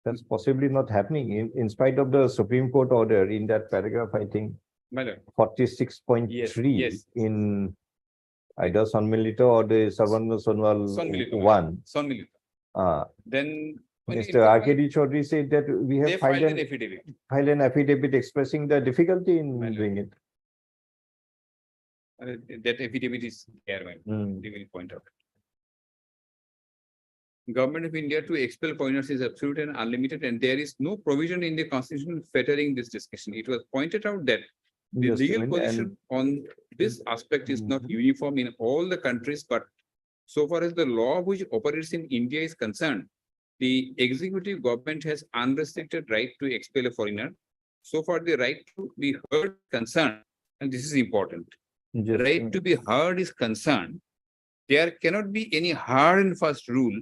that's possibly not happening in spite of the Supreme Court order in that paragraph, I think My lord. 46.3 yes. in either Sonmilita or the Sarvana Sonwal Sonmilita. one. Son Milita. Then. when it Mr. R.K.D. Chaudhary said that we They have filed an affidavit. filed an affidavit expressing the difficulty in Well, doing it. That affidavit is there, my lord. Hmm. They will point out. Government of India to expel foreigners is absolute and unlimited, and there is no provision in the constitution fettering this discussion. It was pointed out that the Just a legal minute, and- position on this aspect is not uniform in all the countries, but so far as the law which operates in India is concerned, the executive government has unrestricted right to expel a foreigner. So far, the right to be heard concerned, and this is important. Just a Right to be heard is concerned, there cannot be any hard and fast rule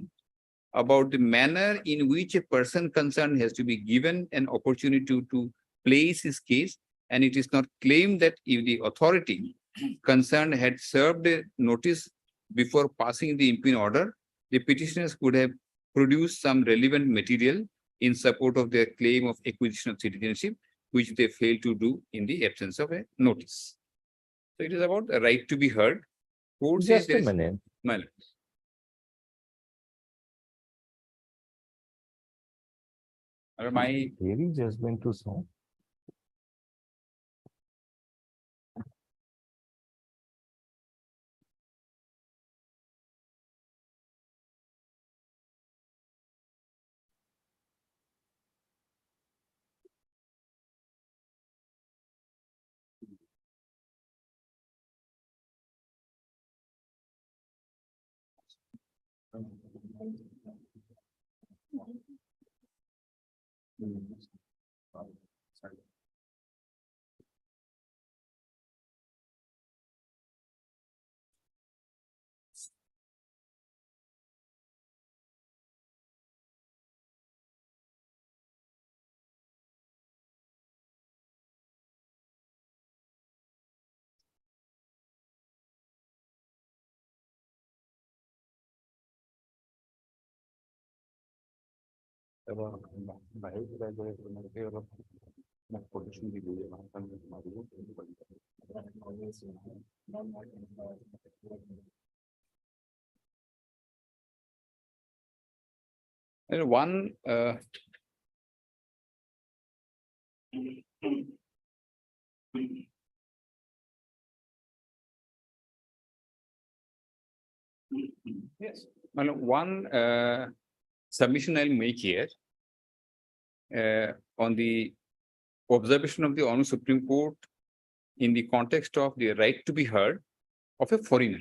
about the manner in which a person concerned has to be given an opportunity to place his case, and it is not claimed that if the authority concerned had served a notice before passing the impending order, the petitioners could have produced some relevant material in support of their claim of acquisition of citizenship, which they failed to do in the absence of a notice. So it is about the right to be heard. Court says Just a there is- minute. My lord. My Really judgment to sound. And one yes, well, one submission I'll make here on the observation of the Honorable Supreme Court in the context of the right to be heard of a foreigner.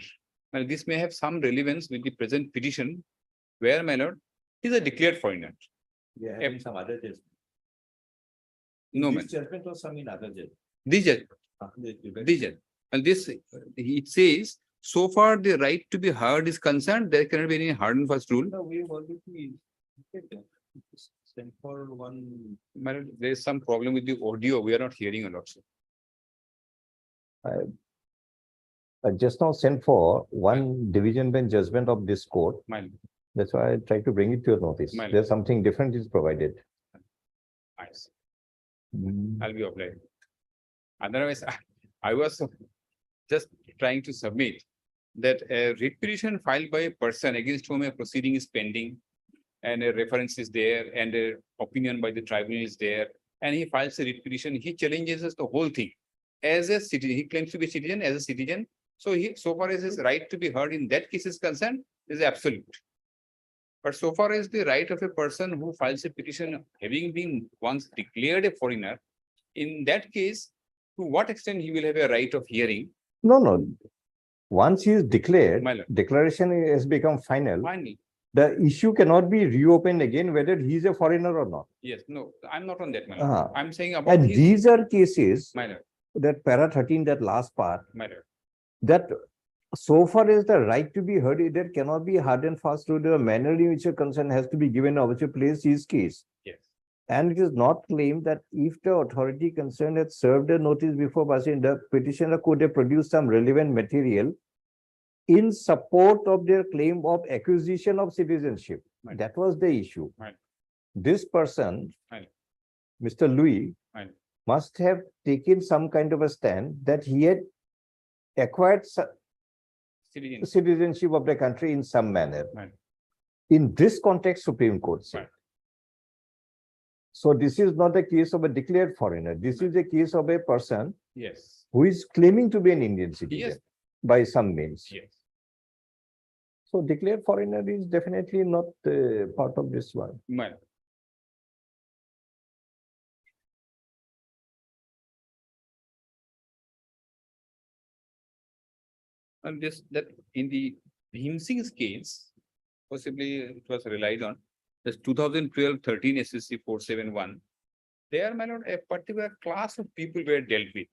Now, this may have some relevance with the present petition, where, my lord, he is a declared foreigner. Yeah, having some other judgment. No, man. Judgment was some in other judgment. This judge, this judge. And this, it says, so far the right to be heard is concerned, there cannot be any hard and fast rule. No, we already sent for one. My lord, there is some problem with the audio. We are not hearing a lot. Sir. I just now sent for one division bench judgment of this court. My lord. That's why I tried to bring it to your notice. My lord. There's something different is provided. Nice. I'll be applied. Otherwise, I was just trying to submit that a writ petition filed by a person against whom a proceeding is pending, and a reference is there, and a opinion by the tribunal is there, and he files a writ petition, he challenges us the whole thing. As a citizen, he claims to be a citizen, as a citizen. So he, so far as his right to be heard in that case is concerned, is absolute. But so far as the right of a person who files a petition, having been once declared a foreigner, in that case, to what extent he will have a right of hearing? No. Once he is declared, My lord. declaration has become final. Finally, the issue cannot be reopened again, whether he is a foreigner or not. Yes, no, I'm not on that, my Ah. lord. I'm saying about And his, these are cases, my lord, that para 13, that last part, my lord. that so far as the right to be heard, there cannot be hard and fast rule. The manner in which a concern has to be given, obviously place his case. Yes. And it is not claimed that if the authority concerned had served a notice before passing, the petitioner could have produced some relevant material in support of their claim of acquisition of citizenship. Right. That was the issue. Right. This person, Right. Mr. Louis, Right. must have taken some kind of a stand that he had acquired Citizen. citizenship of the country in some manner. Right. In this context, Supreme Court said. Right. So this is not a case of a declared foreigner. This is a case of a person Yes, who is claiming to be an Indian citizen yes, by some means. yes. So declared foreigner is definitely not part of this one. My lord. And this, that in the Bhim Singh's case, possibly it was relied on, this 2012-13 SSC 471. There, my lord, a particular class of people were dealt with.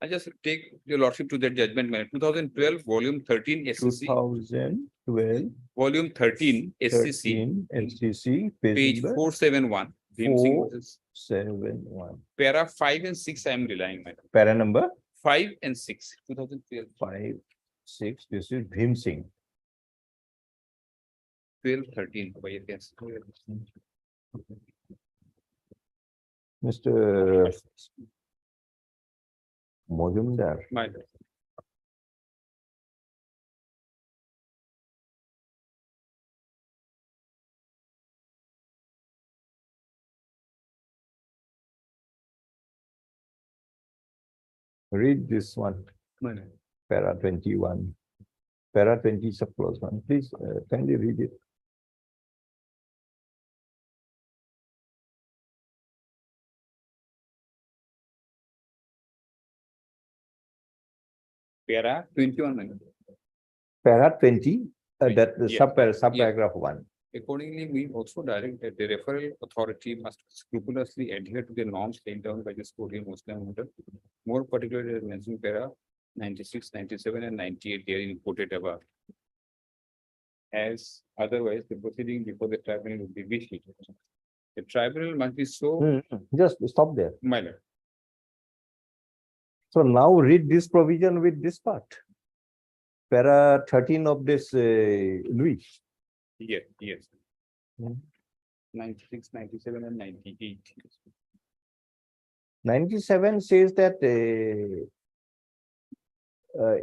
I just take your lordship to that judgment, my lord. 2012, volume 13 SSC, 2012, volume 13 SCC, 13 SCC, page number 471. Bhim Singh versus 471. para 5 and 6, I am relying, my lord. Para number 5 and 6, 2012, 5, 6, this is Bhim Singh. 12, 13, by yes. Mr. Mojumdar. My lord. Read this one, My lord. para 21. Para 20 is a close one. Please kindly read it. Para 21, my lord. Para 20, that the Yeah. subparagraph 1. Accordingly, we also direct that the referral authority must scrupulously adhere to the norms laid down by the Saudi Muslim order. More particularly, as mentioned, para 96, 97, and 98 therein quoted above. As otherwise, the proceeding before the tribunal would be vitiated. The tribunal must be so, Just stop there. my lord. So now read this provision with this part. Para 13 of this Louis. Yes, yes. Hmm. 96, 97, and 98. 97 says that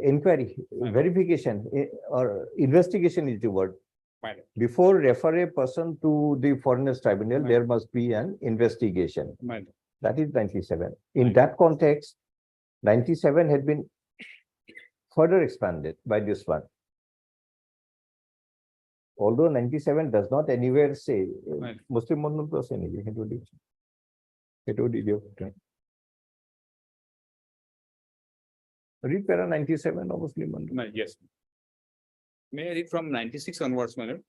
inquiry, verification or investigation is the word. My lord. Before refer a person to the foreigners tribunal, Right. there must be an investigation. My lord. That is 97. In Right. that context, 97 had been further expanded by this one. Although 97 does not anywhere say, Right. Muslim Muslim person, read para 97 of Muslim Muslim. Yes. May I read from 96 onwards, my lord?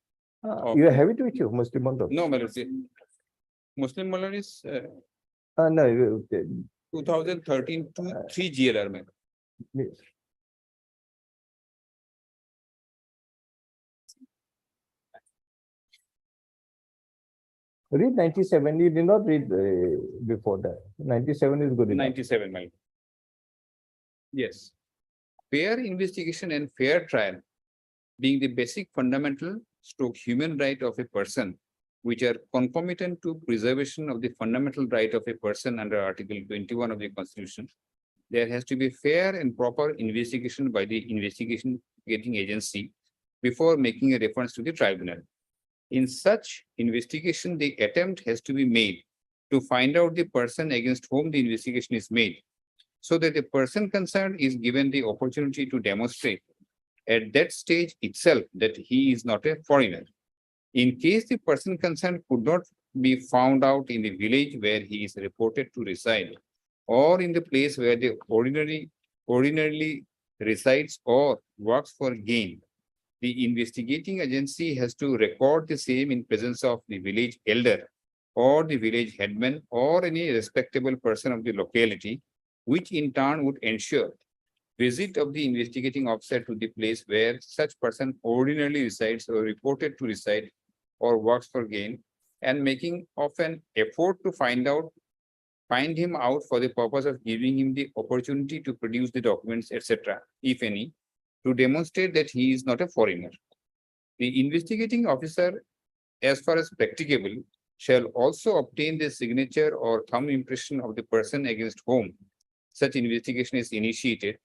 You have it with you, Muslim Muslim. No, my lord. Muslim Mullah is No, 2013 to 3 GLR, my lord. yes. Read 97. You did not read before that. 97 is good enough. 97, my lord. Yes. Fair investigation and fair trial being the basic fundamental stroke human right of a person, which are concomitant to preservation of the fundamental right of a person under Article 21 of the Constitution. There has to be fair and proper investigation by the investigating agency before making a reference to the tribunal. In such investigation, the attempt has to be made to find out the person against whom the investigation is made, so that the person concerned is given the opportunity to demonstrate at that stage itself that he is not a foreigner. In case the person concerned could not be found out in the village where he is reported to reside, or in the place where the ordinarily resides or works for gain, the investigating agency has to record the same in presence of the village elder or the village headman or any respectable person of the locality, which in turn would ensure visit of the investigating officer to the place where such person ordinarily resides or reported to reside or works for gain, and making of an effort to find him out for the purpose of giving him the opportunity to produce the documents, etc., if any, to demonstrate that he is not a foreigner. The investigating officer, as far as practicable, shall also obtain the signature or thumb impression of the person against whom such investigation is initiated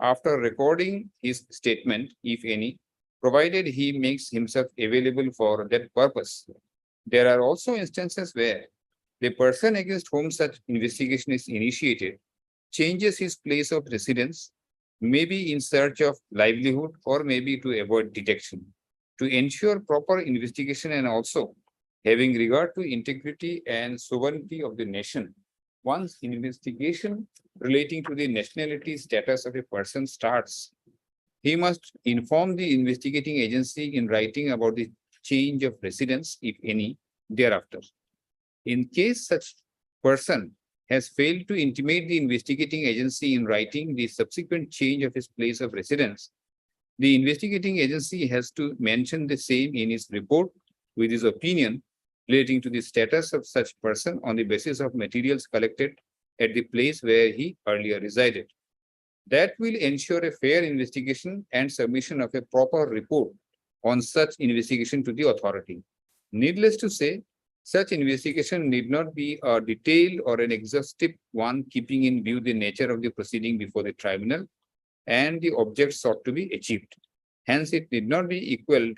after recording his statement, if any, provided he makes himself available for that purpose. There are also instances where the person against whom such investigation is initiated changes his place of residence, maybe in search of livelihood or maybe to avoid detection. To ensure proper investigation and also having regard to integrity and sovereignty of the nation, once investigation relating to the nationality status of a person starts, he must inform the investigating agency in writing about the change of residence, if any, thereafter. In case such person has failed to intimate the investigating agency in writing the subsequent change of his place of residence, the investigating agency has to mention the same in his report with his opinion relating to the status of such person on the basis of materials collected at the place where he earlier resided. That will ensure a fair investigation and submission of a proper report on such investigation to the authority. Needless to say, such investigation need not be a detailed or an exhaustive one, keeping in view the nature of the proceeding before the tribunal and the object sought to be achieved. Hence, it need not be equaled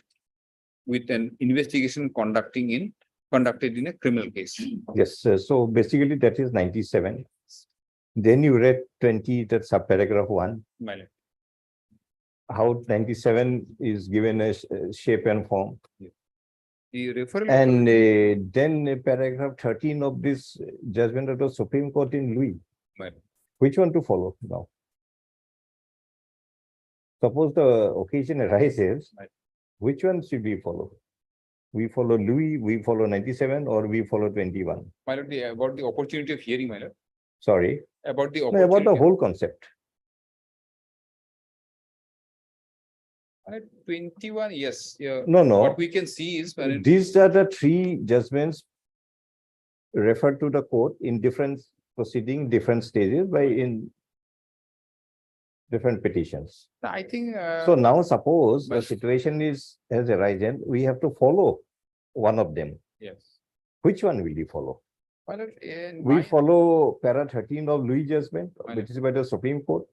with an investigation conducted in a criminal case. Yes, so basically that is 97. Then you read 20, that subparagraph 1. My lord. How 97 is given a shape and form. The referral. And then paragraph 13 of this judgment of the Supreme Court in Louis. My lord. Which one to follow now? Suppose the occasion arises, Right. which one should we follow? We follow Louis, we follow 97, or we follow 21? My lord, about the opportunity of hearing, my lord. Sorry, About the no, opportunity. about the whole concept. 21, yes. Yeah. No, no. What we can see is when it- These are the three judgments referred to the court in different proceeding, different stages by in different petitions. I think. So now suppose the but- situation has arisen, we have to follow one of them. Yes. Which one will we follow? My lord, in We my- follow para 13 of Louis judgment, Right. which is by the Supreme Court.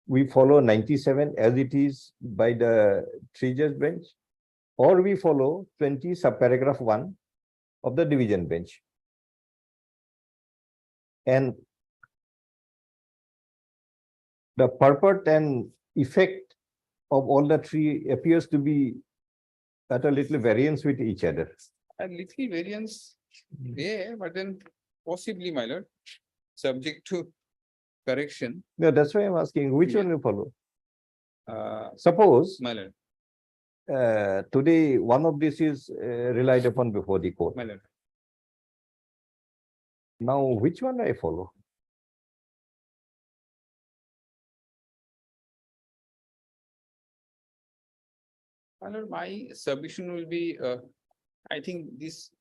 We follow 97 as it is by the three-judge bench, or we follow 20 subparagraph 1 of the division bench. And the purport and effect of all the three appears to be at a little variance with each other. A little variance there, but then possibly, my lord, subject to correction. No, that's why I'm asking, which Yeah. one you follow? uh, Suppose My lord, today one of this is relied upon before the court. my lord. Now, which one I follow? My lord, my submission will be, I think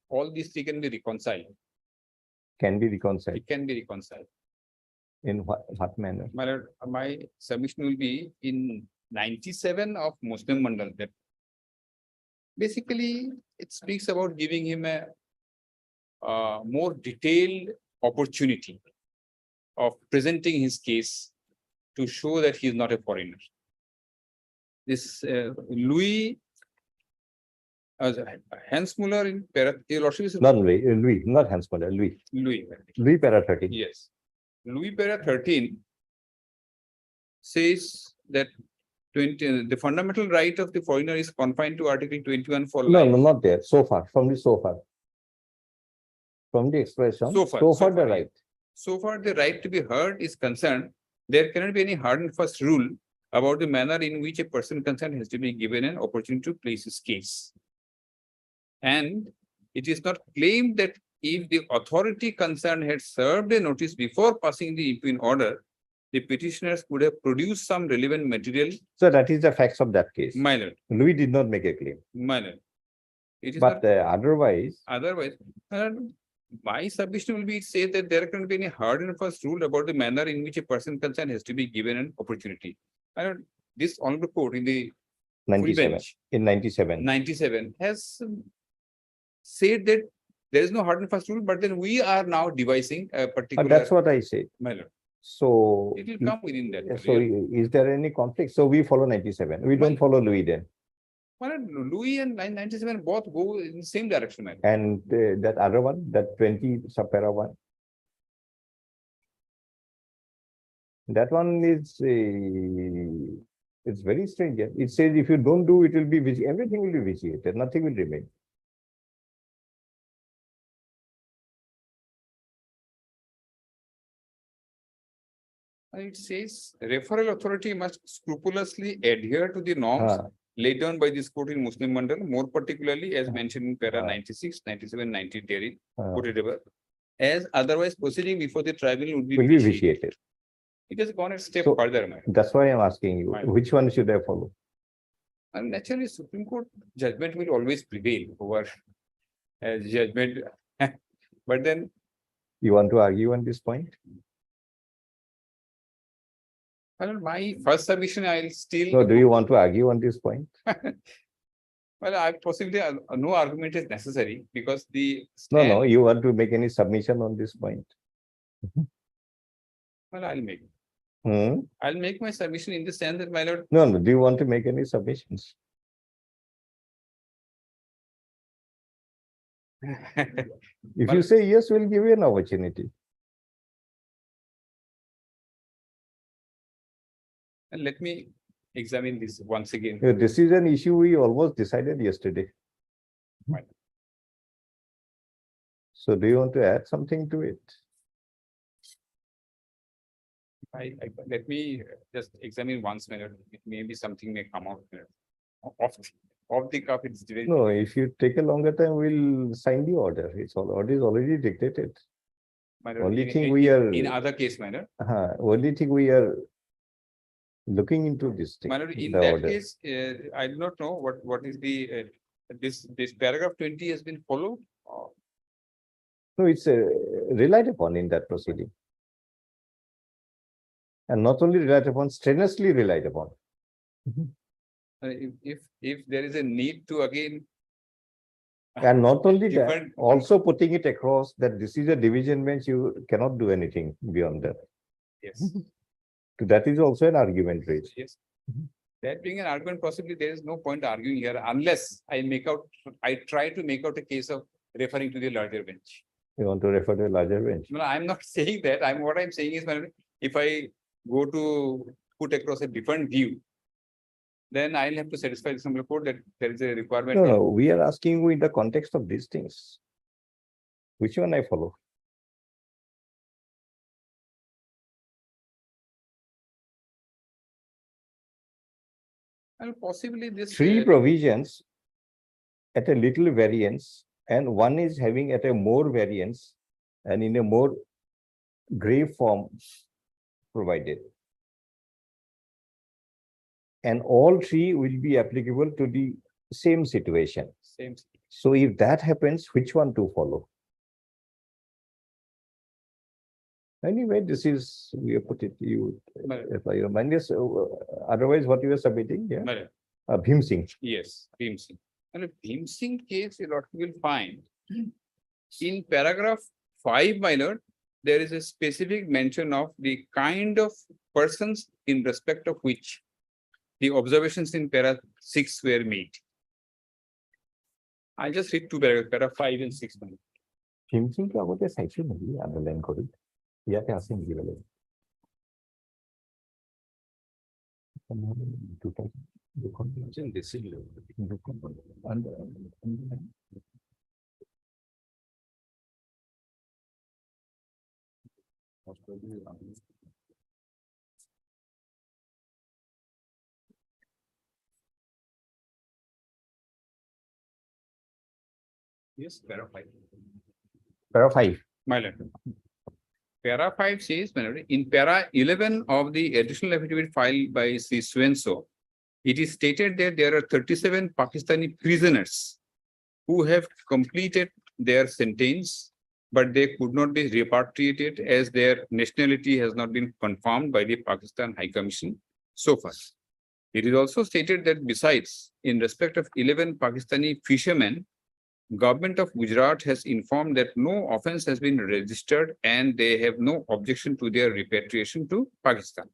all these three can be reconciled. Can be reconciled. It can be reconciled. In what manner? My lord, my submission will be in 97 of Muslim Mandal that basically it speaks about giving him a more detailed opportunity of presenting his case to show that he is not a foreigner. This Louis Hans Muller in Your Lordship is Not Louis, not Hans Muller, Louis. Louis para 13. Yes. Louis para 13 says that the fundamental right of the foreigner is confined to Article 21 for No, life. no, not there. So far, from the so far. From the expression, So far, the yeah. right. So far, the right to be heard is concerned, there cannot be any hard and fast rule about the manner in which a person concerned has to be given an opportunity to place his case. And it is not claimed that if the authority concerned had served a notice before passing the impugn order, the petitioners could have produced some relevant material. So that is the facts of that case. My lord, Louis did not make a claim, my lord. It is but not, otherwise, otherwise, my submission will be say that there can't be any hard and fast rule about the manner in which a person concerned has to be given an opportunity. I don't, this honorable court in the full 97, bench, in 97. 97 has said that there is no hard and fast rule, but then we are now devising a particular. That's what I said. My lord, So, it will come within that. so is there any conflict? So we follow 97. We don't follow Louis then. My lord, Louis and 97 both go in the same direction, my lord. And that other one, that 20 subpara one. That one is it's very strange. Yeah. It says if you don't do, it will be everything will be vitiated, nothing will remain. It says referral authority must scrupulously adhere to the norms laid down by this court in Muslim Mandal, more particularly as mentioned in para 96, 97, 90 therein, whatever, as otherwise proceeding before the tribunal would be Vitiated. It has gone a step So, further, man. That's why I'm asking you, which one should I follow? And naturally, Supreme Court judgment will always prevail over judgment. But then You want to argue on this point? well, my first submission, I'll still. No, do you want to argue on this point? Well, I possibly no argument is necessary because the. No, you want to make any submission on this point? Well, I'll make. Hmm? I'll make my submission in the sense that, my lord. No, do you want to make any submissions? If you say yes, we'll give you an opportunity. And let me examine this once again. This is an issue we almost decided yesterday. Right. So do you want to add something to it? Let me just examine once, my lord. It may be something may come out off the cuff. It's very. No, if you take a longer time, we'll sign the order. Order is already dictated. My lord, Only in- thing in- we are. In other case, my lord. Only thing we are looking into this thing. My lord, in the that order. case, I do not know what is the, this paragraph 20 has been followed. No, it's relied upon in that proceeding. And not only relied upon, strenuously relied upon. If there is a need to again. And not only that, Different- also putting it across that this is a division bench, you cannot do anything beyond that. Yes, That is also an argument raised. yes. That being an argument, possibly there is no point arguing here unless I try to make out a case of referring to the larger bench. You want to refer to a larger bench? No, I'm not saying that. What I'm saying is, my lord, if I go to put across a different view, then I'll have to satisfy some report that there is a requirement. No, we are asking you in the context of these things. Which one I follow? And possibly this. Three provisions at a little variance, and one is having at a more variance and in a more grave form provided. And all three will be applicable to the same situation. Same. So if that happens, which one to follow? Anyway, this is, we have put it, you, apply your mind. Yes, otherwise what you are submitting, yeah? My lord. Bhim Singh. Yes, Bhim Singh. And a Bhim Singh case, a lot will find. In paragraph 5, my lord, there is a specific mention of the kind of persons in respect of which the observations in para 6 were made. I'll just read two paragraphs, para 5 and 6. my lord. Bhim Singh কে আগতে চাইছো নেকি underline কৰি ইয়াতে আছে নেকি বেলেগ দুটা দুখন দুখন underline Yes, para 5. Para 5. My lord. Para 5 says, my lord, in para 11 of the additional affidavit filed by Sri Swenso, it is stated that there are 37 Pakistani prisoners who have completed their sentence, but they could not be repatriated as their nationality has not been confirmed by the Pakistan High Commission so far. It is also stated that besides, in respect of 11 Pakistani fishermen, Government of Gujarat has informed that no offense has been registered and they have no objection to their repatriation to Pakistan.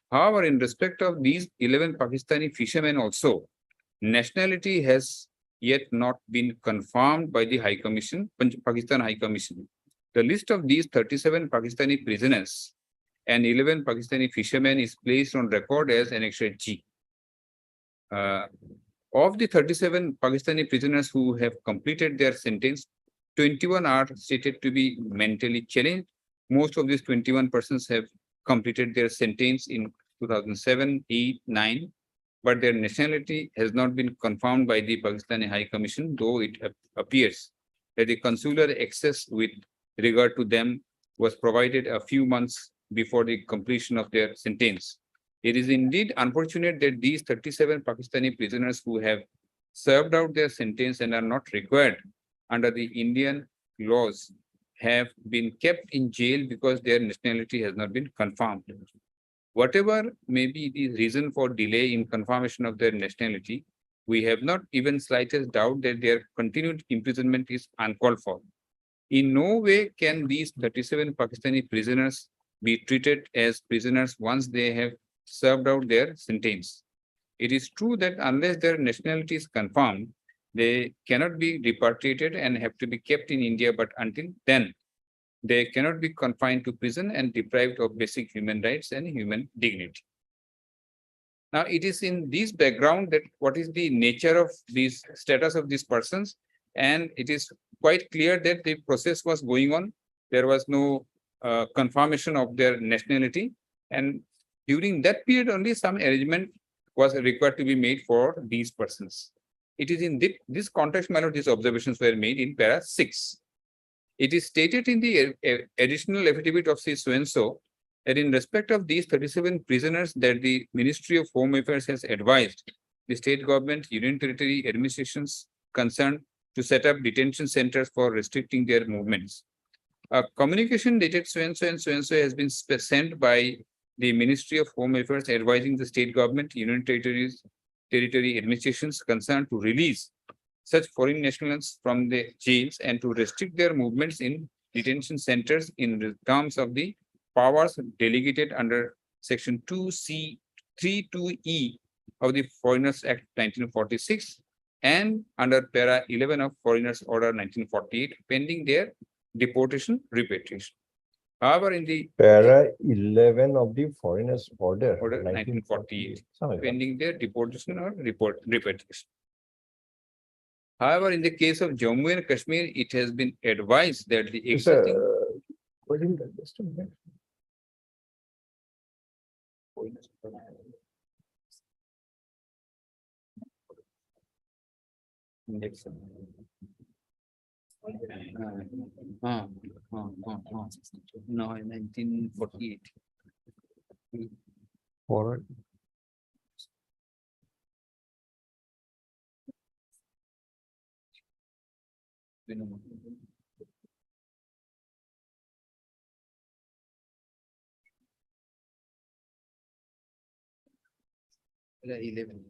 However, in respect of these 11 Pakistani fishermen also, nationality has yet not been confirmed by the High Commission, Pakistan High Commission. The list of these 37 Pakistani prisoners and 11 Pakistani fishermen is placed on record as Annexure G. Of the 37 Pakistani prisoners who have completed their sentence, 21 are stated to be mentally challenged. Most of these 21 persons have completed their sentence in 2007, 8, 9, but their nationality has not been confirmed by the Pakistani High Commission, though it appears that the consular access with regard to them was provided a few months before the completion of their sentence. It is indeed unfortunate that these 37 Pakistani prisoners who have served out their sentence and are not required under the Indian laws have been kept in jail because their nationality has not been confirmed. Whatever may be the reason for delay in confirmation of their nationality, we have not even slightest doubt that their continued imprisonment is uncalled for. In no way can these 37 Pakistani prisoners be treated as prisoners once they have served out their sentence. It is true that unless their nationality is confirmed, they cannot be repatriated and have to be kept in India, but until then, they cannot be confined to prison and deprived of basic human rights and human dignity. Now, it is in this background that what is the nature of this status of these persons, and it is quite clear that the process was going on. There was no confirmation of their nationality, and during that period only some arrangement was required to be made for these persons. It is in this context, my lord, these observations were made in para 6. It is stated in the additional affidavit of Sri Swenso that in respect of these 37 prisoners that the Ministry of Home Affairs has advised the state government, union territory administrations concerned to set up detention centers for restricting their movements. A communication dated Swenso and Swenso has been sent by the Ministry of Home Affairs advising the state government, union territory administrations concerned to release such foreign nationals from the jails and to restrict their movements in detention centers in the terms of the powers delegated under Section 2C 32E of the Foreigners Act 1946 and under para 11 of Foreigners Order 1948, pending their deportation repatriation. However, in the Para 11 of the Foreigners Order. Order 1948, pending their deportation or repatriation. However, in the case of Jammu and Kashmir, it has been advised that the existing no, in 1948. Forward. Para 11.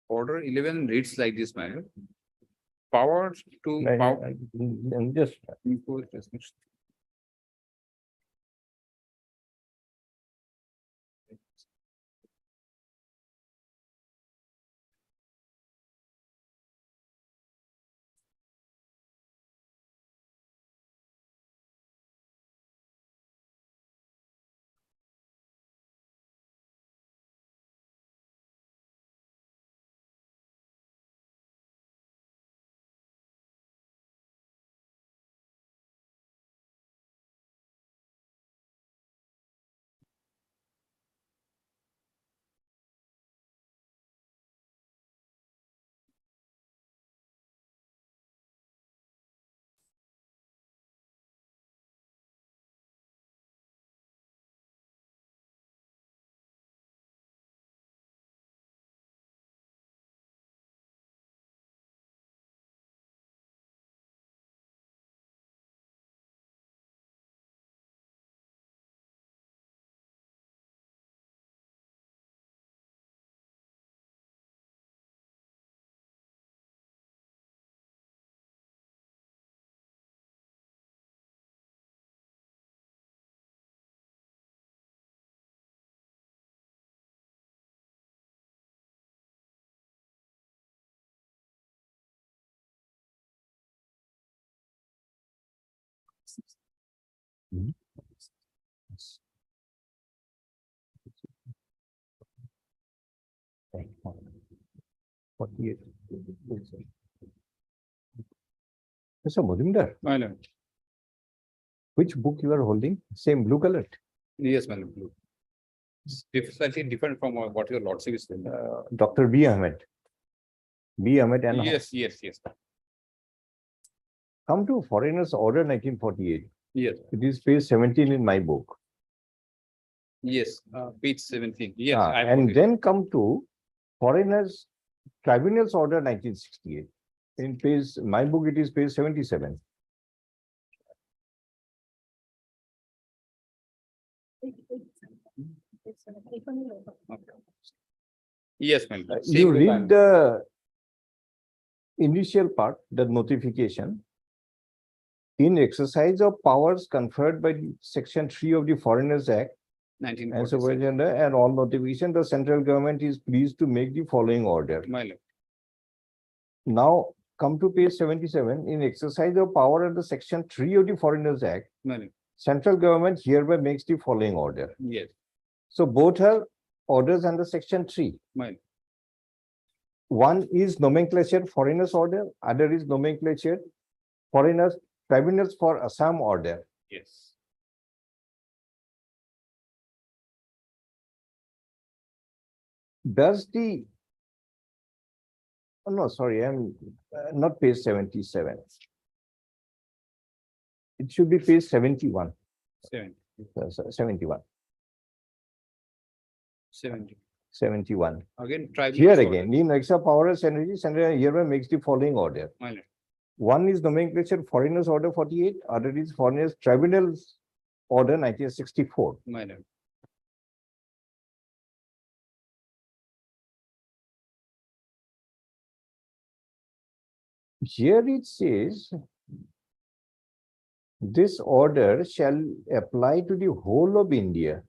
Order 11 reads like this manner. Power to Just impose restrictions. 48. Mr. Mojumdar, My lord. which book you are holding? Same blue colored? Yes, my lord. Blue. It's slightly different from what your lordship is saying. Dr. B. Ahmed. B. Ahmed and Yes, yes, yes, come to Foreigners Order 1948. yes, It is page 17 in my book. yes, page 17. Yes, Ah, I have got and it. then come to Foreigners Tribunals Order 1968. In page, my book, it is page 77. Yes, my lord. You read the initial part, the notification. In exercise of powers conferred by Section 3 of the Foreigners Act and 1946. supervision and all notification, the central government is pleased to make the following order. My lord. Now come to page 77. In exercise of power under Section 3 of the Foreigners Act, My lord. central government hereby makes the following order. Yes, So both are orders under Section 3. my lord. One is nomenclature Foreigners Order, other is nomenclature Foreigners Tribunals for Assam Order. Yes. Does the, oh no, sorry, I'm not page 77. It should be page 71. 71. 70. 71. Again, tribunals. Here order. again, in extra powers energy, Central hereby makes the following order. My lord. One is nomenclature Foreigners Order 48, other is Foreigners Tribunals Order 1964. My lord. Here it says, this order shall apply to the whole of India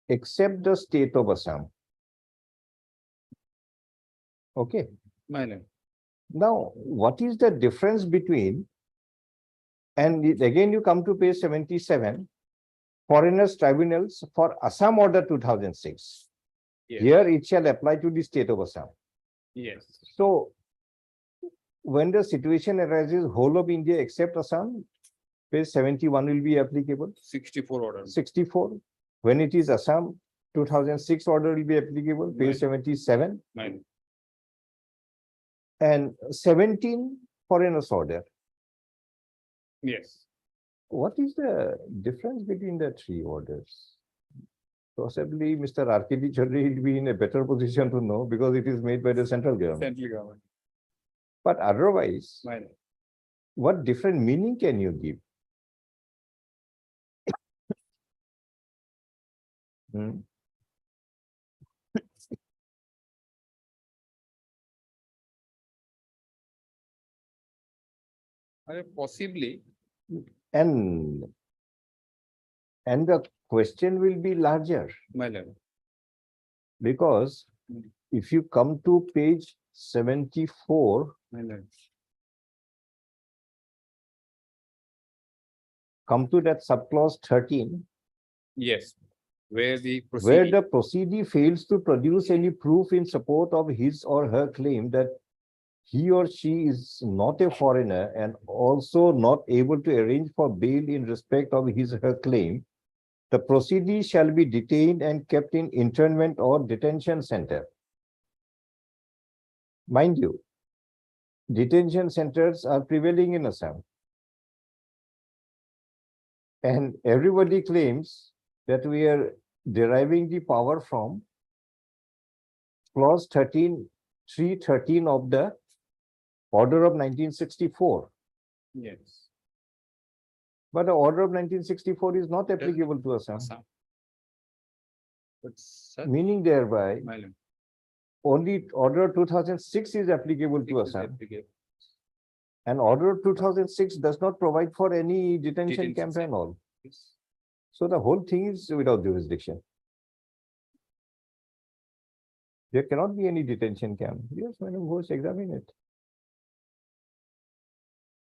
except the state of Assam. Okay. My lord. Now, what is the difference between, and again you come to page 77, Foreigners Tribunals for Assam Order 2006. Yes. Here it shall apply to the state of Assam. Yes. So when the situation arises whole of India except Assam, page 71 will be applicable. 64 order. 64. When it is Assam, 2006 order will be applicable, page Right. 77. My lord. And 17, Foreigners Order. Yes. What is the difference between the three orders? Possibly Mr. RKD Chaudhary will be in a better position to know because it is made by the central government. Central government. But otherwise, My lord. what different meaning can you give? Hmm. Possibly. And the question will be larger My lord. because if you come to page 74, My lord. come to that subclause 13, Yes. Where the where proceeding. the proceedee fails to produce any proof in support of his or her claim that he or she is not a foreigner and also not able to arrange for bail in respect of his or her claim, the proceedee shall be detained and kept in internment or detention center. Mind you, detention centers are prevailing in Assam. And everybody claims that we are deriving the power from clause 13, 313 of the Order of 1964. Yes. But the Order of 1964 is not applicable to Assam, Assam. But sir, meaning thereby my lord. only Order 2006 is applicable to Assam. Applicable. And Order 2006 does not provide for any detention Detention camp and all. Yes. So the whole thing is without jurisdiction. There cannot be any detention camp. Yes, Madam Ghosh, examine it.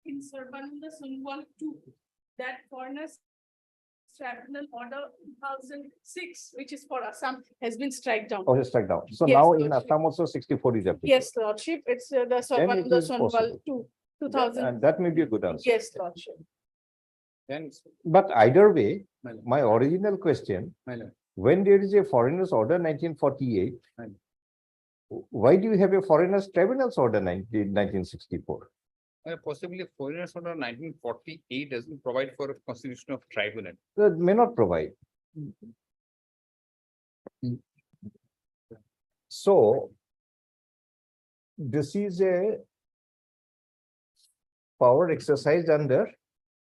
In Sarbananda Sunwal 2, that foreigners tribunal order 2006, which is for Assam, has been struck down. Or struck down. So Yes, now in Lordship. Assam also 64 is applicable. Yes, Lordship, it's the Then Sarvananda it is Sonwal possible. two, And 2000. that may be a good answer. Yes, Lordship. Then, But either way, My lord. my original question, my lord, when there is a foreigners order 1948, Right. why do you have a foreigners tribunals order 1964? possibly foreigners order 1948 doesn't provide for a constitution of tribunal. That may not provide. So this is a power exercised under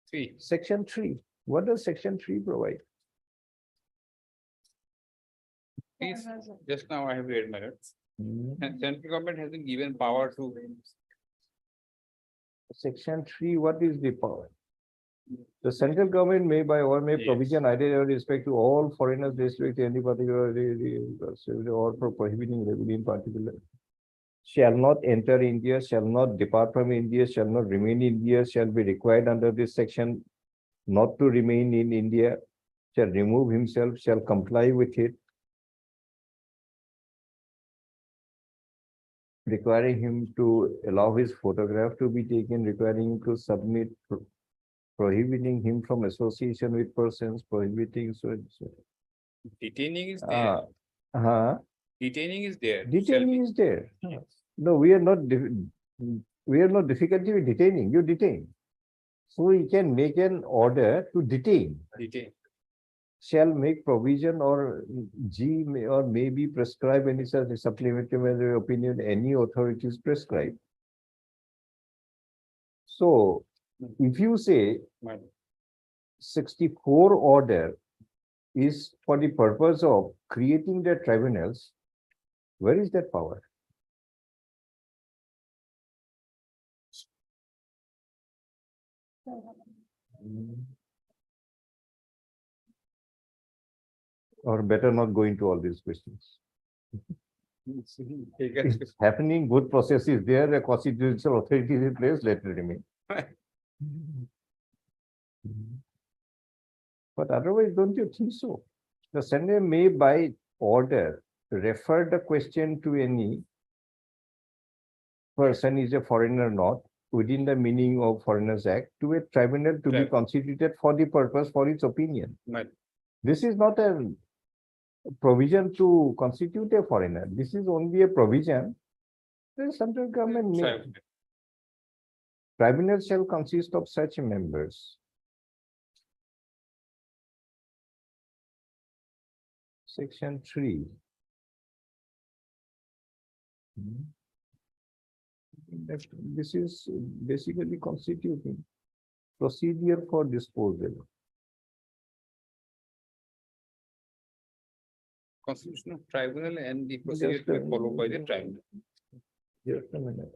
Three, section 3. What does section 3 provide? please, just now I have read, my lord. Hmm. And central government has been given power to Section 3, what is the power? The central government may by or may Yes. provision either with respect to all foreigners district any particular or for prohibiting revenue in particular. Shall not enter India, shall not depart from India, shall not remain in India, shall be required under this section not to remain in India, shall remove himself, shall comply with it. Requiring him to allow his photograph to be taken, requiring him to submit, prohibiting him from association with persons, prohibiting so. detaining is there. Detaining is there. Shall Detaining be- is there. No, we are not, we are not difficulty with detaining, you detain. So we can make an order to detain, Detain. shall make provision or G may or may be prescribed any such supplementary opinion, any authorities prescribe. So if you say My lord. 64 order is for the purpose of creating the tribunals, where is that power? Or better not go into all these questions. It's happening, good process is there, a constitutional authority is in place, let it remain. But otherwise, don't you think so? The Senate may by order refer the question to any person is a foreigner or not within the meaning of Foreigners Act to a tribunal to be Right. constituted for the purpose for its opinion. My lord. This is not a provision to constitute a foreigner. This is only a provision. The central government may, Tribunal. tribunal shall consist of such members. Section 3. This is basically constituting procedure for disposal. Constitution of tribunal and the procedure to be followed by the tribunal. Just a minute.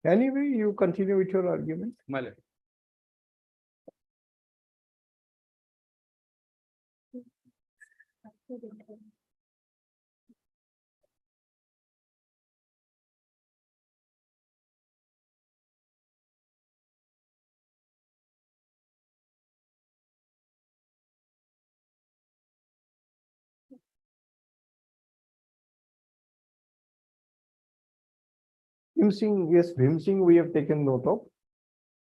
Anyway, you continue with your argument. My lord. Bhim Singh, yes, Bhim Singh, we have taken note of.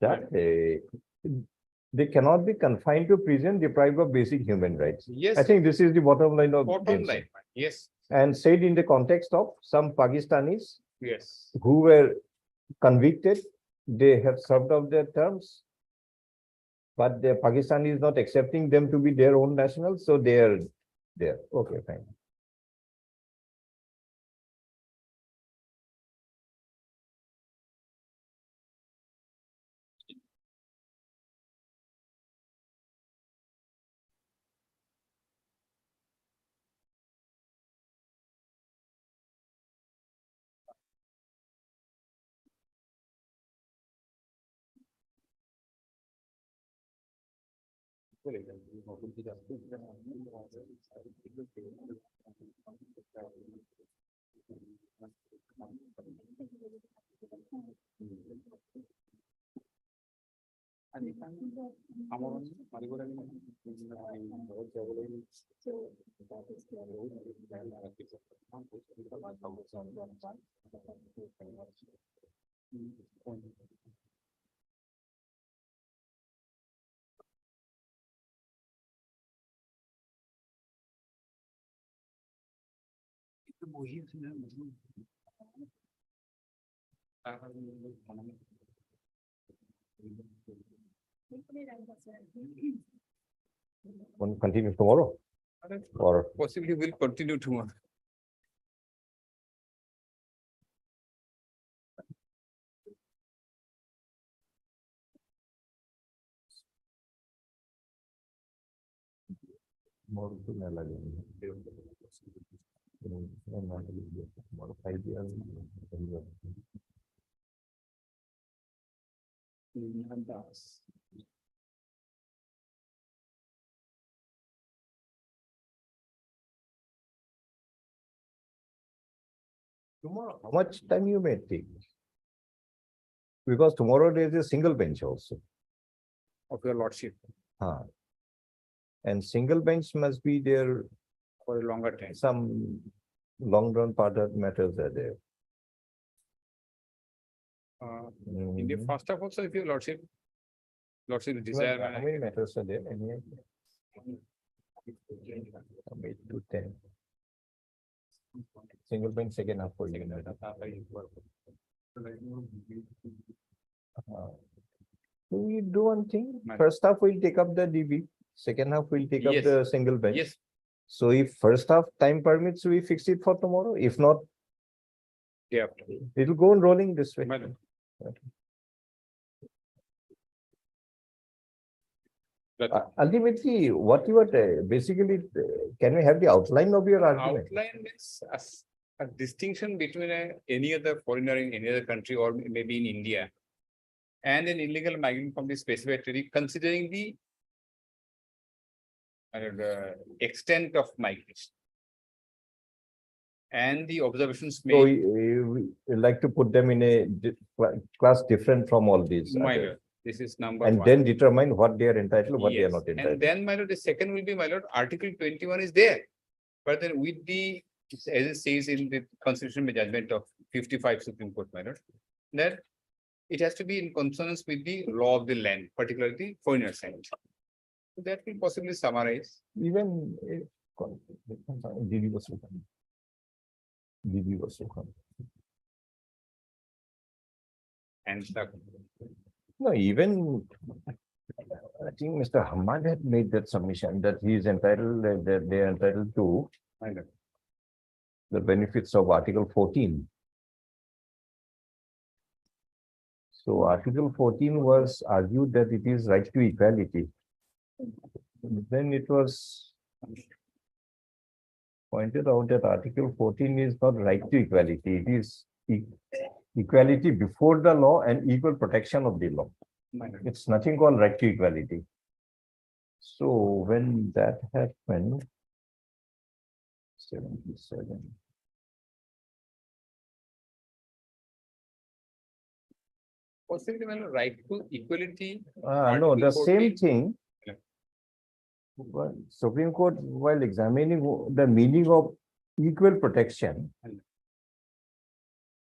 That they cannot be confined to prison deprived of basic human rights. Yes. I think this is the bottom line of Bottom Bhim Singh. line, yes, And said in the context of some Pakistanis yes. who were convicted, they have served out their terms. But the Pakistan is not accepting them to be their own nationals, so they are there. Okay, fine. Want to continue tomorrow? Or Possibly will continue tomorrow. more to Nalagi. More 5 years. Tomorrow, how much time you may take? Because tomorrow there is a single bench also. Of your lordship Huh. And single bench must be there, for a longer time. some long run part of matters are there. In the Mhm. first half also, if your lordship Well, desire. how many matters are there? Any idea? From 8 to 10. Single bench second half for you. So we do one thing, Madam. first half we'll take up the DB, second half we'll take up Yes. the single bench. Yes, So if first half time permits, we fix it for tomorrow. If not, day after. it'll go on rolling this way. Madam. Ultimately, what you are basically, can we have the outline of your argument? Outline is a distinction between any other foreigner in any other country or maybe in India. And an illegal migrant from the specified territory, considering the extent of migration. And the observations So made. we like to put them in a class different from all these. My others. lord, this is number And one. then determine what they are entitled, what they are Yes, not and entitled. then, my lord, the second will be, my lord, Article 21 is there. But then with the, as it says in the constitutional judgment of 55 Supreme Court, my lord, that it has to be in consonance with the law of the land, particularly the foreigner side. So that will possibly summarize. Even DB was open. DB was open. And No, even I think Mr. Hamad had made that submission that he is entitled, that they are entitled to my lord, the benefits of Article 14. So Article 14 was argued that it is right to equality. Then it was pointed out that Article 14 is not right to equality. It is equality before the law and equal protection of the law. my lord. It's nothing called right to equality. So when that happened, 77. Possibly, my lord, right to equality. No, Article the same 14. thing. Yeah. But Supreme Court, while examining the meaning of equal protection,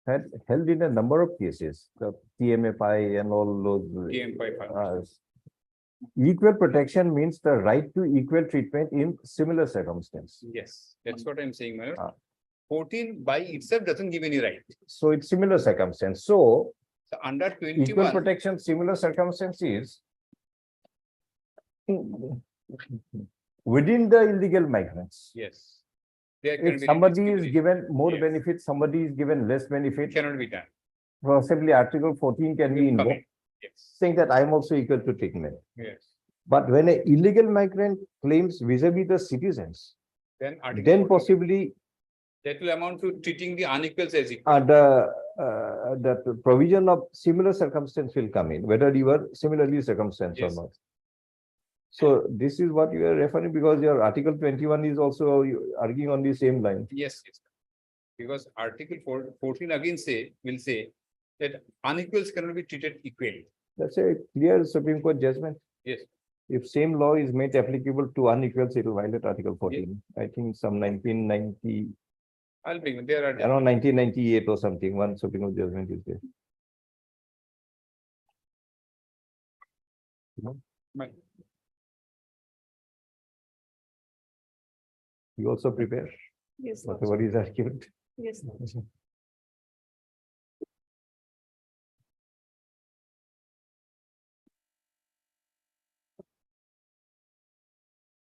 had held in a number of cases, the TMFI and all those. TM5. Equal protection means the right to equal treatment in similar circumstance. Yes, that's what I'm saying, my lord. Ah. 14 by itself doesn't give any right. So it's similar circumstance. So So under equal 21, protection, similar circumstances within the illegal migrants. yes. There can If be somebody is discrimination. given more Yes. benefit, somebody is given less benefit, Cannot be done. possibly Article 14 can be Will come invoked, in. Yes, saying that I am also equal to treatment. yes. But when an illegal migrant claims vis-a-vis the citizens, Then Article then 14, possibly that will amount to treating the unequals as equal. the provision of similar circumstance will come in, whether you are similarly circumstanced or Yes. not. So this is what you are referring, because your Article 21 is also arguing on the same line. Yes, yes. Because Article 14 again will say that unequals cannot be treated equally. That's a clear Supreme Court judgment. Yes. If same law is made applicable to unequals, it will violate Article 14. I think some 1990, I'll bring, there are. around 1998 or something, one Supreme Court judgment is there. My- You also prepare Yes, whatever is argued. yes.